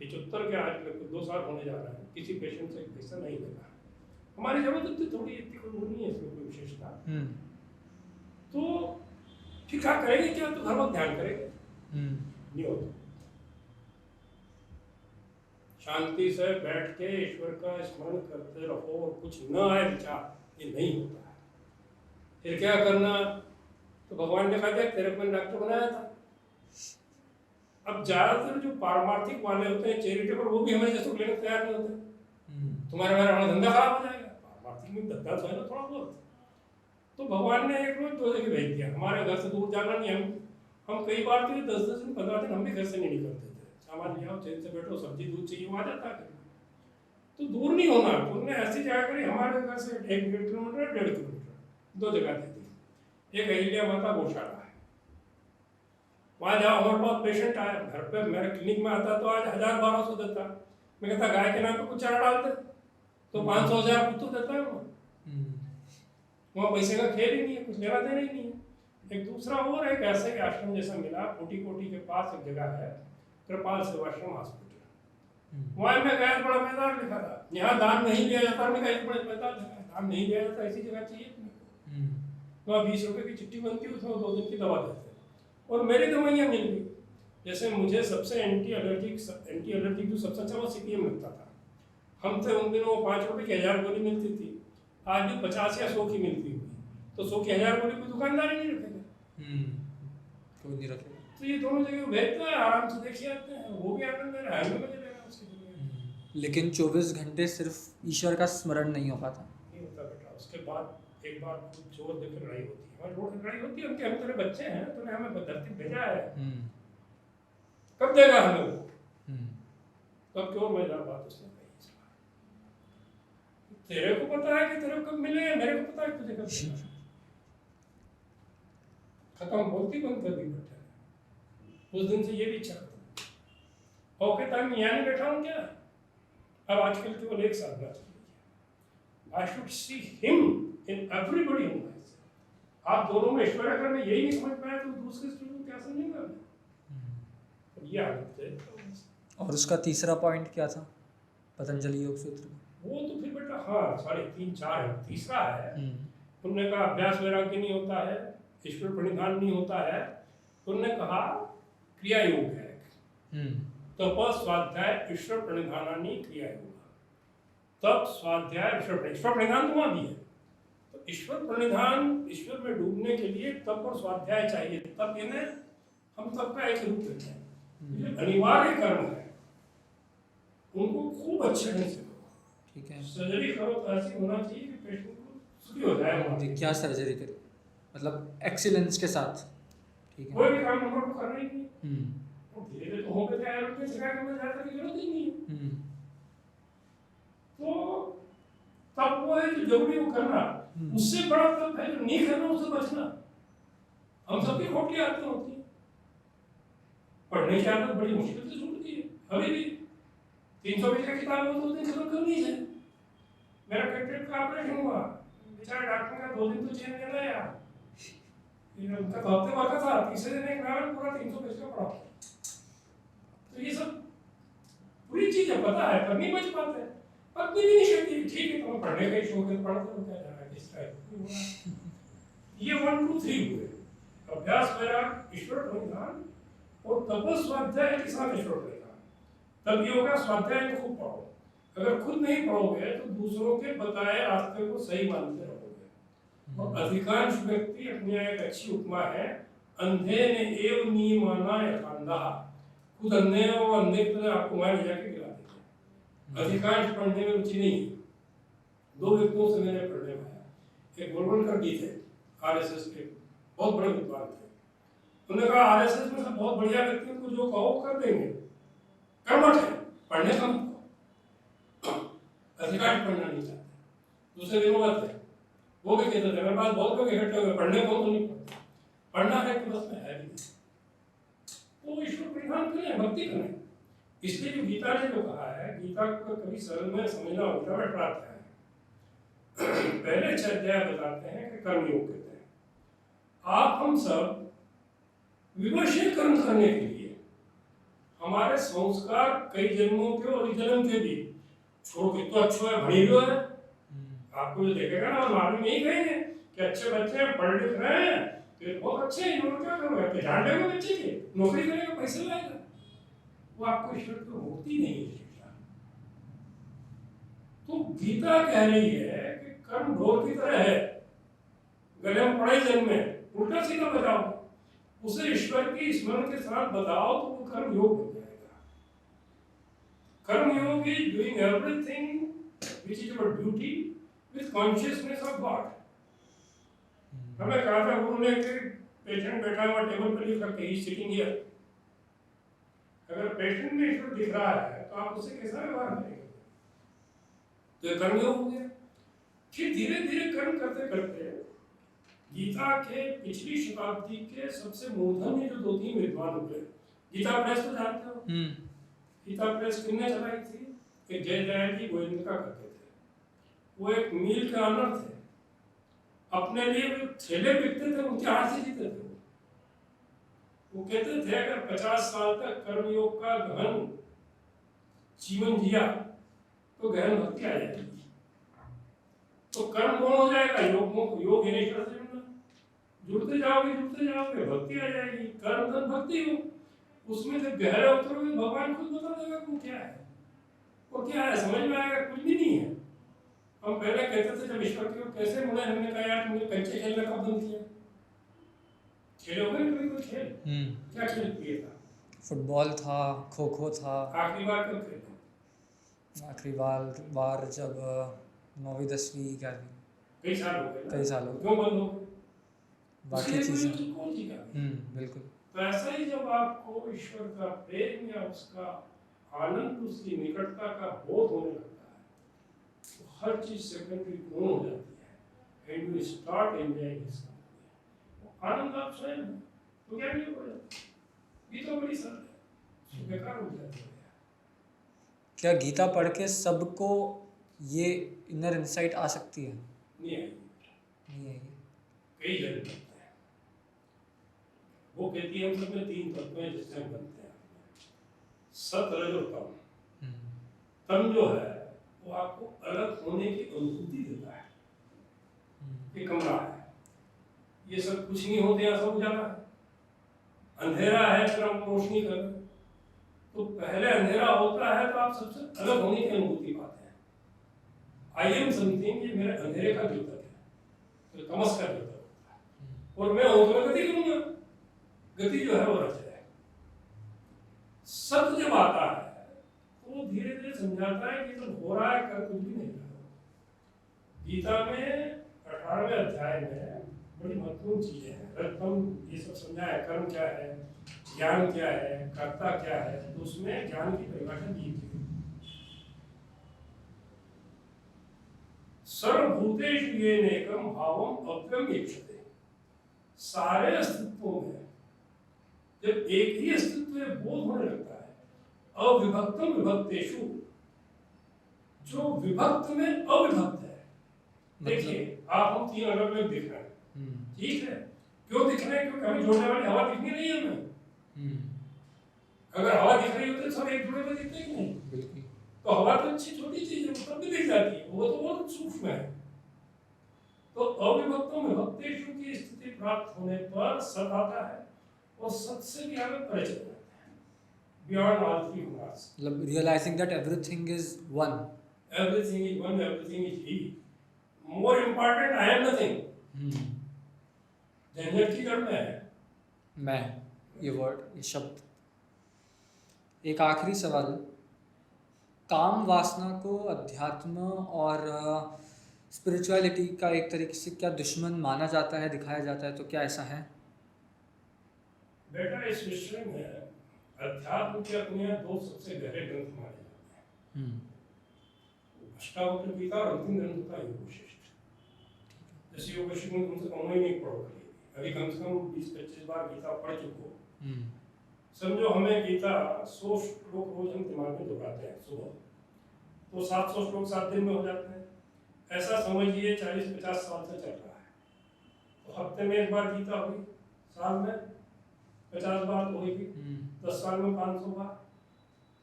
75 के आज लगभग 2 साल होने जा रहा है, किसी पेशेंट से पैसा नहीं मिला। हमारी जरूरत थी थोड़ी, इतनी कोई नहीं है इसमें कोई विशेषता। तो फिर क्या करेंगे, क्या तो हर वक्त ध्यान करेंगे, नहीं होता। शांति से बैठ के ईश्वर का स्मरण करते रहो और कुछ न आए विचार, ये नहीं होता है। फिर क्या करना, तो भगवान ने कहा तेरे को मैंने डॉक्टर बनाया था। अब ज्यादातर जो पारमार्थिक वाले होते हैं, चैरिटेबल, वो भी हमें जैसे लेने तैयार नहीं होते। तुम्हारा हमारा धंधा खराब हो जाएगा। पारमार्थिक में धंधा तो है ना थोड़ा बहुत। तो भगवान ने एक रोज 2 जगह भेज दिया। हमारे घर से दूर जाना नहीं, हम कई बार तो 10-10 दिन 15 दिन हम भी घर से नहीं निकलते थे। सामान ले आओ, चैन से बैठो, सब्जी दूध चाहिए, वो आ जाता है। तो दूर नहीं होना, तो उन्होंने ऐसी जगह करी, हमारे घर से 1-1.5 किलोमीटर, 1.5 किलोमीटर, 2 जगह दे दी। एक अहिल्या माता गौशाला है, वहाँ जाओ, हमारे पास पेशेंट आया घर पे, मेरे क्लिनिक में आता तो आज 1000-1200 देता। मैं कहता गाय के नाम पे कुछ चारा डाल दे तो 500-1000 कुछ तो देता है वो। वहाँ पैसे का खेल ही नहीं है, कुछ लेना देना ही नहीं है। एक दूसरा और एक ऐसे के आश्रम जैसा मिला, कोटी के पास एक जगह है, कृपाल सेवाश्रम हॉस्पिटल। वहाँ मैं गया, बड़ा मैदान लिखा था, यहाँ दान नहीं दिया जाता। मैं कहा बड़े मैदान लिखा है, दान नहीं दिया जाता, ऐसी जगह चाहिए तुमको। वहाँ 20 रुपये की चिट्ठी बनती है, उसमें 2 दिन की दवा देते हैं, और मेरी दवाइयाँ मिल गई। जैसे मुझे सबसे एंटी एलर्जिक जो सबसे अच्छा वो CPM लगता था। हम थे उन दिनों 5 रुपये की 1000 गोली मिलती थी, आज भी 50 या 100 की मिलती हुई, तो 100 की 1000 गोली कोई दुकानदार ही नहीं रखेगा, कोई नहीं रखेगा। तो ये दोनों जगह भेजते हैं, आराम से देखिए आते हैं, वो भी आनंद ले रहा है, हमें मजे ले रहा है उसके लिए। लेकिन 24 घंटे सिर्फ ईश्वर का स्मरण नहीं हो पाता। नहीं होता बेटा, उसके बाद एक बार खूब जोर देकर लड़ाई होती है, हमारी रोड लड़ाई होती है, उनके हम तेरे बच्चे हैं, तूने हमें धरती भेजा है, कब देगा हमें वो? तब क्यों मजेदार बात उसने कही इस बार, तेरे को पता है कि तेरे को कब मिलेगा, मेरे को पता है तुझे कब मिलेगा। खत्म, बोलती बंद कर दी बेटा। उस दिन से ये भी इच्छा खत्म। ओके टाइम यहाँ नहीं बैठा हूँ क्या, अब आजकल केवल एक साधना चल रही है, I should see him in everybody in my self. आप दोनों में ईश्वर, अगर मैं यही नहीं समझ पाया तो दूसरे स्टूडेंट को क्या समझेंगे? ये हालत है। और उसका तीसरा पॉइंट क्या था पतंजलि योग सूत्र में? वो तो फिर बेटा हाँ 3.5-4 है, तीसरा है उन्होंने कहा अभ्यास वैराग्य नहीं होता है, ईश्वर प्रणिधान नहीं होता है, उन्होंने कहा क्रिया योग है, तप स्वाध्याय ईश्वर प्रणिधानानि क्रिया योग, तप स्वाध्याय ईश्वर प्रणिधान तो वहाँ भी है, तो ईश्वर प्रणिधान, ईश्वर में डूबने के लिए तप और स्वाध्याय चाहिए। तप यानी हम सबका एक रूप देते हैं, अनिवार्य कर्म है, उनको खूब अच्छे ढंग से करो। ठीक है, सर्जरी करो तो ऐसी होना चाहिए कि पेशेंट को सुखी हो जाए। क्या सर्जरी करें, मतलब एक्सीलेंस के साथ? ठीक है, कोई भी काम नंबर को करना ही नहीं, धीरे धीरे तो होगा, क्या है सिखा के ज़्यादा की जरूरत ही नहीं है। तो तब वो है जो जरूरी वो करना, उससे बड़ा तब है जो नहीं करना, उससे बचना। हम सबकी खोटी आदतें होती है, पढ़ने की आदत बड़ी मुश्किल से छूटती है। अभी भी 300 पेज का किताब हो तो उस दिन खत्म करनी है। मेरा कैटरेक्ट का ऑपरेशन हुआ, बेचारा डॉक्टर का 2 दिन तो चेंज देना यार, उनका तो हफ्ते भर का था, तीसरे दिन एक नावल पूरा 300 पेज का पढ़ा। तो ये सब पूरी चीजें पता है, पर नहीं बच पाते, पत्नी भी नहीं कहती ठीक है तुम्हें पढ़ने का ही शौक है, पढ़ते हो क्या जा रहा है इस टाइप। ये 1 2 3 हुए, अभ्यास वैराग्य ईश्वर प्रणिधान और तप स्वाध्याय के साथ ईश्वर प्रणिधान। तब ये होगा स्वाध्याय को खूब पढ़ो, अगर खुद नहीं पढ़ोगे तो दूसरों के बताए रास्ते को सही मानते रहोगे। और अधिकांश व्यक्ति अपनी एक अच्छी उपमा है, अंधे ने एव नी माना यथांधा, खुद अंधे हो, अंधे की तरह आपको वहां ले जाके गिरा देंगे। अधिकांश पढ़ने में रुचि नहीं है। 2 व्यक्तियों से मैंने पढ़ने में आया, एक गोलवलकर जी थे RSS के बहुत बड़े विद्वान थे, उन्होंने कहा RSS में से बहुत बढ़िया व्यक्ति को जो कहो कर देंगे, कर्मठ है, पढ़ने का मत कहो, अधिकांश पढ़ना नहीं चाहते। दूसरे विनोद थे, वो भी कहते थे मेरे पास बहुत लोग इकट्ठे हुए, पढ़ने को तो नहीं पढ़ते, पढ़ना है कि बस में है भी नहीं। तो ईश्वर प्रणिधान करें, भक्ति करें। इसलिए जो गीता ने जो कहा है, गीता को कभी सरल में समझना होता है, प्राप्त है। पहले 6 अध्याय बताते हैं कि कर्म योग कहते हैं। आप हम सब विवश कर्म करने के लिए हमारे संस्कार कई जन्मों के और इस जन्म के भी, छोड़ो कितना अच्छा है, भड़ी हुआ है, आपको जो देखेगा ना मालूम यही कहेंगे कि अच्छे बच्चे हैं, पढ़ लिख रहे हैं, तो बहुत अच्छे हैं, इन्होंने क्या करोगे, ध्यान देगा बच्चे की, नौकरी करेगा, पैसे लाएगा, वो आपको ईश्वर की मुक्ति नहीं है शिक्षा। तो गीता कह रही है कि कर्म ढोल की तरह है, गले में पड़े जन्मे, उल्टा सीधा बजाओ, उसे ईश्वर की स्मरण के साथ बताओ तो वो कर्म योग बन जाएगा। कर्म योग is doing everything which is your duty with consciousness of God. हमें कहा था गुरु ने कि पेशेंट बैठा हुआ टेबल पर लिख रखे ही सिटिंग हियर, अगर पेशेंट में ईश्वर दिख रहा है तो आप उससे कैसा व्यवहार करेंगे? तो कर्म योग हो गया। फिर धीरे धीरे कर्म करते करते गीता के पिछली शताब्दी के सबसे मूर्धन्य जो 2-3 विद्वान हुए, गीता प्रेस तो जानते हो? गीता प्रेस किसने चलाई थी? एक जय दयाल जी गोविंदका करके थे। वो एक मील के ऑनर थे। अपने लिए जो थैले बिकते थे उनके हाथ से जीते थे। वो कहते थे अगर 50 साल तक कर्मयोग का गहन जीवन जिया तो गहन भक्ति आ जाएगी। तो कर्म कौन हो जाएगा? योग ईश्वर से जुड़ना। जुड़ते जाओगे भक्ति आ जाएगी। कर्म धन भक्ति हो, उसमें से गहरे उतरोगे भगवान खुद बता देगा वो क्या है। वो क्या है समझ में आएगा, कुछ भी नहीं है। हम पहले कहते थे जब ईश्वर की ओर कैसे मुड़े, हमने कहा यार तुमने कंचे खेलना कब बंद किया? खेलोगे ना कभी कोई खेल? क्या खेल किया था? फुटबॉल था, खो खो था। आखिरी बार कब खेला? आखिरी बार जब 9वीं 10वीं 11वीं। कई साल हो गए। कई साल हो गए। क्यों बंद हो गए? बाकी चीजें कौन सी का? बिल्कुल। तो ऐसा ही जब आपको ईश्वर का प्रेम या उसका आनंद, उसकी निकटता का बोध होने लगता है तो हर चीज सेकेंडरी पूर्ण हो जाती है। And you start enjoying his company. आनंद आप स्वयं तो क्या नहीं हो जाता। ये तो बड़ी सरल है, बेकार हो जाती है। क्या गीता पढ़ के सबको ये इनर इंसाइट आ सकती है? नहीं आएगी। नहीं आएगी। कई जगह बनता है। वो कहती है हम सब में 3 तत्व हैं जिससे हम बनते हैं। सत, रज और तम। तम जो है वो आपको अलग होने की अनुभूति देता है। ये कमरा है, ये सब कुछ नहीं होते, यहाँ सब उजाला है। अंधेरा है फिर हम रोशनी कर रहे हैं। तो पहले अंधेरा होता है तो आप सबसे अलग होने की अनुभूति पाते हैं। आई एम समथिंग, ये मेरे अंधेरे का द्योतक है, तो तमस का द्योतक होता है। और मैं हूं तो मैं गति करूंगा, गति जो है वो रच है। सत्य जब आता है तो धीरे धीरे समझाता है कि जब हो रहा है कर कुछ भी नहीं रहा। गीता में 18वें अध्याय में बड़ी महत्वपूर्ण चीजें हैं। रत्तम ये सब समझाया, कर्म क्या है, ज्ञान क्या है, कर्ता क्या है। तो उसमें ज्ञान की परिभाषा दी थी। सर्वभूतेषु येनैकं भावम् अव्यम्येक्षते। सारे अस्तित्वों में जब एक ही अस्तित्व बोध होने लगता है, अविभक्तम विभक्तेषु, जो विभक्त में अविभक्त है। देखिए आप हम 3 अलग अलग दिख रहे हैं, ठीक है? क्यों दिख रहे हैं? क्योंकि हमें जोड़ने वाली हवा दिखनी नहीं है हमें। अगर हवा दिख रही होती तो सब एक जुड़े हुए दिखते कि नहीं? बिल्कुल। तो हवा तो अच्छी छोटी चीज है, तब भी दिख जाती है, वो तो बहुत सूक्ष्म है। तो अविभक्तम विभक्तेषु की स्थिति प्राप्त होने पर सत आता है और सत से भी आगे परिचय होता है। बियॉन्ड ऑल 3 हुनर्स, मतलब realising that everything is one. Everything is one, everything is he. More important I am nothing. झंझट की जड़ में है मैं, ये वर्ड, ये शब्द। एक आखिरी सवाल, काम वासना को अध्यात्म और स्पिरिचुअलिटी का एक तरीके से क्या दुश्मन माना जाता है, दिखाया जाता है, तो क्या ऐसा है? बेटा इस विषय में अध्यात्म के अपने 2 सबसे गहरे ग्रंथ माने जाते हैं। अष्टावक्र गीता और अंतिम ग्रंथ होता है योग वशिष्ठ। जैसे योग वशिष्ठ में तुमसे कम ही नहीं पढ़ोगे, अभी कम से कम 20-25 बार गीता पढ़ चुको। समझो हमें गीता 100 श्लोक रोज हम दिमाग में दोहराते हैं सुबह, तो 700 श्लोक 7 दिन में हो जाते हैं। ऐसा समझिए 40-50 साल से चल रहा है। तो हफ्ते में 1 बार गीता हुई, साल में 50 बार होगी, 10 साल में 500 बार,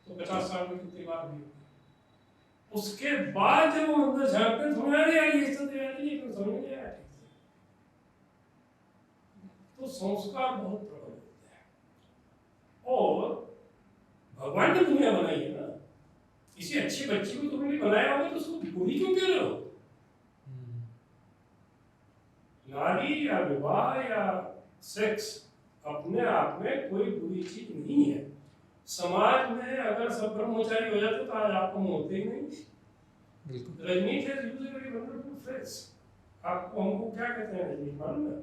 तो 50 साल में कितनी बार हुई? उसके बाद जब वो अंदर झांकते हैं समझ आ रही है ये सब तैयारी नहीं, तो समझ नहीं आया ठीक से। तो संस्कार बहुत प्रबल होते हैं। और भगवान ने दुनिया बनाई है ना, किसी अच्छी बच्ची को तुमने बनाया होगा तो उसको बुरी क्यों कह रहे हो? नारी या विवाह या सेक्स अपने आप में कोई बुरी चीज नहीं है। समाज में अगर सब ब्रह्मचारी हो जाते तो आज आपको होते ही नहीं। Rajneesh has used a very wonderful phrase. आपको हमको क्या कहते हैं रजनीश मालूम है?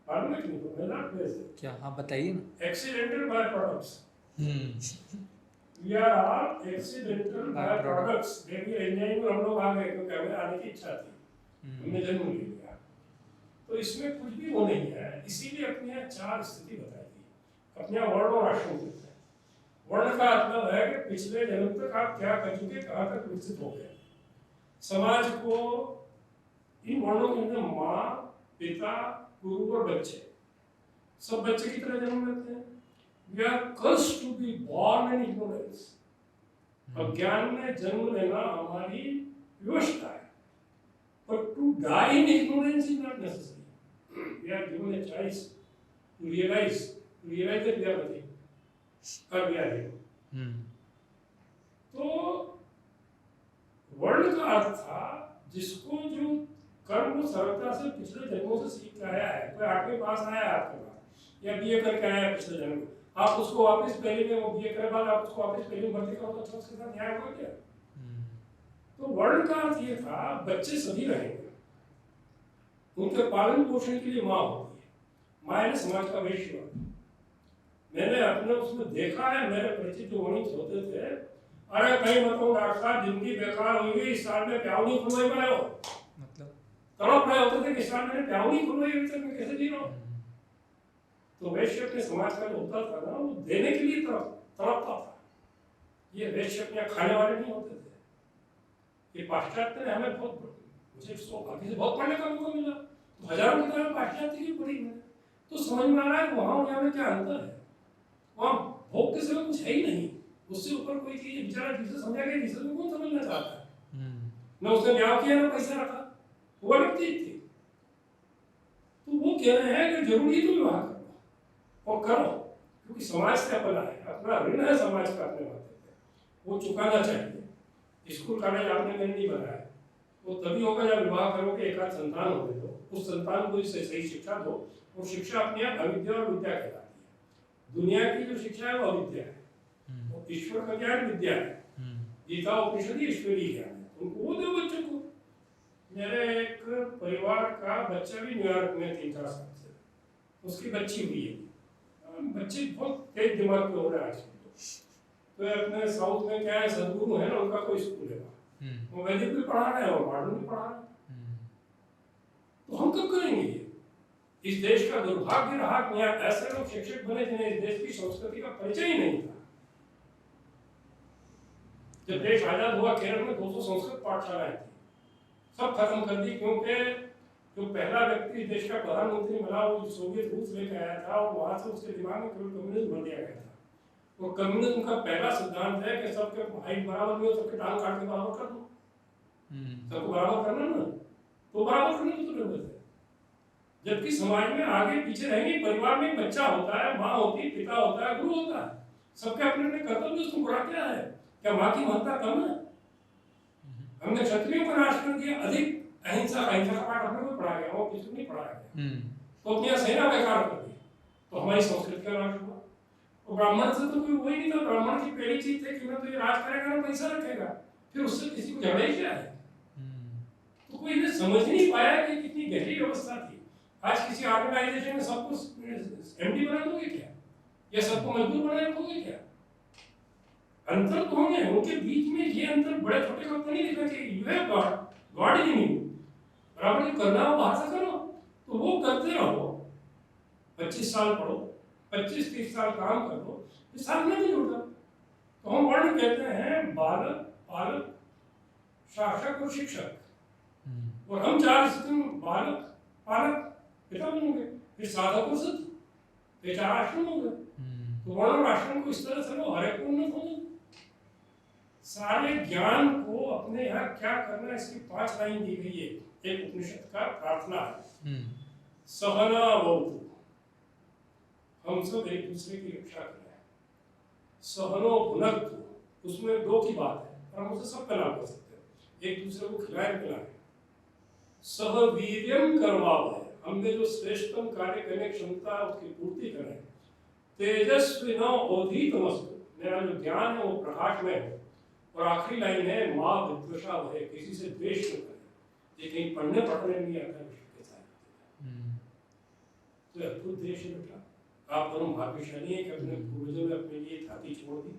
मालूम है कि नहीं? मजेदार फ्रेज है। क्या? हाँ बताइए ना। Accidental by products. We are all accidental by products. देखिए इंजीनियरिंग में हम लोग आ गए क्योंकि हमें आने की इच्छा थी, हमने जन्म ले लिया। तो इसमें कुछ भी वो नहीं है। इसीलिए अपने यहाँ 4 स्थिति बताई थी। अपने यहाँ वर्ण और आश्रम देते हैं। वर्ण का मतलब है कि पिछले जन्म तक आप क्या कर चुके, कहाँ तक विकसित हो गए। समाज को इन वर्णों के अंदर माँ, पिता, गुरु और बच्चे, सब बच्चे की तरह जन्म लेते हैं। We are cursed to be born in ignorance. अज्ञान में जन्म लेना हमारी व्यवस्था है। But to die in ignorance is not necessary. We are given a choice to realize that we are nothing. और we are here. तो वर्ण का अर्थ था जिसको जो कर्म सरलता से पिछले जन्मों से सीख के आया है। कोई 8वीं पास आया है आपके पास या बीए करके आया है पिछले जन्म में, आप उसको वापस पहले में वो बीए करे बाद आप उसको वापस पहले में भर्ती करो तो अच्छा उसके साथ न्याय होगा क्या? तो वर्ण का अर्थ ये था बच्चे सभी रहेंगे, उनके पालन पोषण के लिए माँ होती है। माँ ने समाज का वैश्य। मैंने अपने उसमें देखा है, मेरे परिचित जो वणिक होते थे, अरे कहीं बताओ डॉक्टर साहब जिंदगी बेकार हुई गई, इस साल में प्याव नहीं खुलवाई पाए हो, मतलब तड़प रहे होते थे कि इस साल मैंने प्याव नहीं खुलवाई, अभी तक मैं कैसे जी रहा हूँ। तो वैश्य अपने समाज का जो होता था ना, वो देने के लिए तड़पता था। ये वैश्य अपने खाने वाले नहीं होते थे। ये पाश्चात्य ने हमें मुझे सौभाग्य से बहुत पढ़ने का मौका मिला, तो हजारों किताबें पाश्चात्य की पढ़ी मैंने, तो समझ में आ रहा है वहाँ और यहाँ में क्या अंतर है। वहाँ भोग के सिवा कुछ है ही नहीं, उससे ऊपर कोई चीज बेचारा जिसे समझा गया जिसे को कौन समझना चाहता है। ना उसने ब्याह किया ना पैसा रखा, वो अलग चीज थी। तो वो कह रहे हैं कि जरूरी तो विवाह करो और करो, क्योंकि समाज से अपना है, अपना ऋण है समाज का अपने माथे पे, वो चुकाना चाहिए। स्कूल कॉलेज आपने मैंने नहीं बनाया, वो तभी होगा जब विवाह करोगे, एक आध संतान होने दो, उस संतान को सही शिक्षा दो, और शिक्षा अपने आप अविद्या और विद्या कहलाती है। दुनिया की जो शिक्षा है वो अविद्या है, वो ईश्वर का ज्ञान विद्या है। गीता उपनिषद ईश्वरीय ज्ञान है, उनको वो दो बच्चों को। मेरे एक परिवार का बच्चा भी न्यूयॉर्क में 3-4 साल से, उसकी बच्ची हुई है। बच्चे बहुत तेज दिमाग के हो रहे हैं आजकल। तो अपने साउथ में क्या है, सदगुरु है ना, उनका कोई स्कूल है, वो वैदिक भी पढ़ा रहे हैं और मॉडर्न भी पढ़ा रहे हैं। तो हम कब करेंगे ये? इस देश का दुर्भाग्य रहा कि यहाँ ऐसे लोग शिक्षक बने जिन्हें इस देश की संस्कृति का परिचय ही नहीं था। जब देश आजाद हुआ, केरल में 200 संस्कृत पाठशालाएं थी, सब खत्म कर दी, क्योंकि जो पहला व्यक्ति देश का प्रधानमंत्री बना वो सोवियत रूस लेकर आया था, और वहां से उसके दिमाग में केवल कम्युनिज्म भर दिया गया था। और कम्युनिज्म का पहला सिद्धांत है कि सबके हाइट बराबर नहीं हो, सबके टांग काट के बराबर कर दो। सबको बराबर करना ना, तो बराबर करने की जरूरत है। जबकि समाज में आगे पीछे रहेंगे, परिवार में बच्चा होता है, माँ होती है, पिता होता है, गुरु होता है, सबके अपने अपने कर्तव्य। उसको बुरा क्या है? क्या माँ की महत्ता कम है? हमने क्षत्रियों को नाश कर दिया, अधिक अहिंसा का पाठ अपने को पढ़ा गया, वो किसी को नहीं पढ़ाया गया। तो अपनी सेना बेकार कर दी, तो हमारी संस्कृति का नाश हुआ। और ब्राह्मण से तो कोई वही नहीं था। ब्राह्मण की पहली चीज थी कि मैं तो ये राज करेगा ना पैसा रखेगा, फिर उससे किसी को झगड़ा ही क्या है। तो कोई इन्हें समझ नहीं पाया कि कितनी गहरी व्यवस्था थी। आज किसी ऑर्गेनाइजेशन में सबको एमडी बना दोगे क्या, या सबको मजदूर बना रखोगे क्या? अंतर तो होंगे, उनके बीच में ये अंतर बड़े छोटे को नहीं दिखना चाहिए। You have got in you, बराबर जो करना हो बाहर से करो, तो वो करते रहो। 25 साल पढ़ो, 25-30 साल काम करो, ये साथ में नहीं जुड़ता। तो हम वर्ण कहते हैं बालक, पालक, शासक और शिक्षक। और हम 4 स्थिति में बालक, पालक, पिता बनोगे, फिर साधक और सिद्ध, फिर 4 आश्रम हो गए। तो वर्ण और आश्रम को इस तरह से लो, हर एक को उन्नत होने। सारे ज्ञान को अपने यहाँ क्या करना है, इसकी 5 लाइन दी गई है। एक उपनिषद का प्रार्थना है, सहना भवतु, हम सब एक दूसरे की रक्षा करें। सहनो भुनक्तु, उसमें 2 की बात है, और हम उसे सब का नाम कर सकते हैं। एक दूसरे को खिलाए पिलाए। सह वीर्यम करवावहै, हमने जो श्रेष्ठतम कार्य करने की क्षमता है उसकी पूर्ति करें। तेजस्विनो ओधितमस्तु, मेरा जो ज्ञान है वो प्रकाशमय हो। और आखिरी लाइन है, माँ विद्वेषा वहै, किसी से द्वेष न करें। ये कहीं पढ़ने पढ़ने नहीं आता विश्व के साथ। तो अद्भुत देश है बेटा, आप दोनों भाग्यशाली हैं कि अपने पूर्वजों ने अपने लिए छाती छोड़ दी,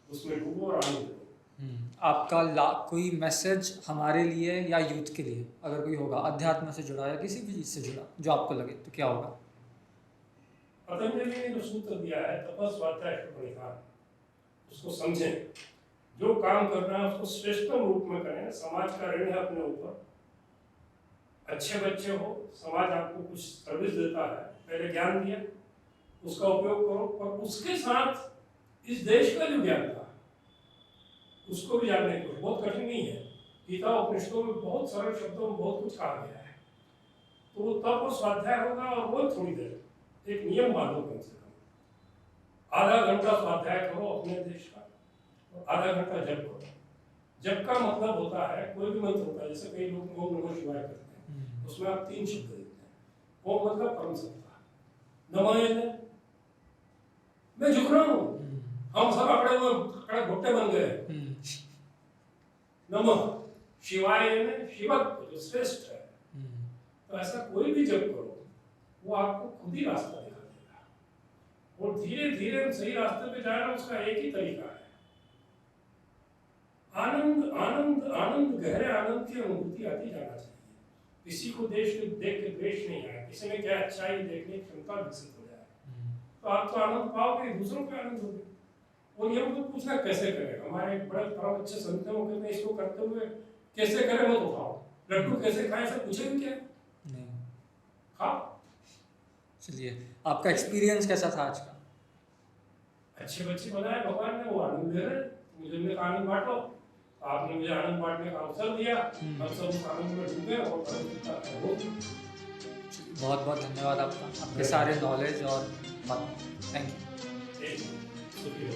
उसमें डूबो और आनंद लो। आपका कोई मैसेज हमारे लिए या यूथ के लिए अगर कोई होगा अध्यात्म से जुड़ा या किसी भी चीज़ से जुड़ा जो आपको लगे तो क्या होगा? पतंजलि ने जो सूत्र दिया है तपस्वाध्याय परिहार, उसको समझें। जो काम करना है उसको श्रेष्ठतम रूप में करें। समाज का ऋण है अपने ऊपर। अच्छे बच्चे हो, समाज आपको कुछ सर्विस देता है, पहले ज्ञान दिया, उसका उपयोग करो, और उसके साथ इस देश का जो ज्ञान था उसको भी जानने की बहुत कठिन नहीं है। गीता उपनिषदों में बहुत सरल शब्दों में बहुत कुछ कहा गया है। तो वो तप और स्वाध्याय होगा, और वो थोड़ी देर एक नियम बांधो, कम से कम आधा घंटा स्वाध्याय करो अपने देश का, और आधा घंटा जप करो। जप का मतलब होता है, कोई भी मंत्र होता है, जैसे कई लोग ओम नमः शिवाय करते हैं, उसमें आप 3 शब्द देते हैं। ओम मतलब परम सत्ता, नमः मैं झुक रहा हूँ, हम सब अपने में घुट्टे बन गए। नमः शिवाय में शिवत्व जो श्रेष्ठ है। तो ऐसा कोई भी जप करो, वो आपको खुद ही रास्ता दिखा देगा, और धीरे धीरे हम सही रास्ते पे जा रहे हैं। उसका एक ही तरीका है, आनंद आनंद आनंद, गहरे आनंद की अनुभूति आती जाना चाहिए। किसी को देख के द्वेष नहीं आए, किसी में क्या अच्छाई देखने की क्षमता विकसित हो जाए, तो आप तो आनंद पाओगे, दूसरों का आनंद होगा। और ये हमको पूछना कैसे करें। हमारे बड़े परम अच्छे संत हैं, वो कहते हैं इसको करते हुए कैसे करें मत उठाओ, लड्डू कैसे खाएं सब पूछेंगे क्या? नहीं। खाओ। चलिए, आपका एक्सपीरियंस कैसा था आज का? अच्छे बच्चे बनाए भगवान ने, वो आनंद दे रहे, मुझे मेरे आनंद बांटो। आपने मुझे आनंद बांटने का अवसर दिया, हम सब उस आनंद में डूबे और बहुत बहुत धन्यवाद आपका, आपके सारे नॉलेज और बात। Thank you. शुक्रिया।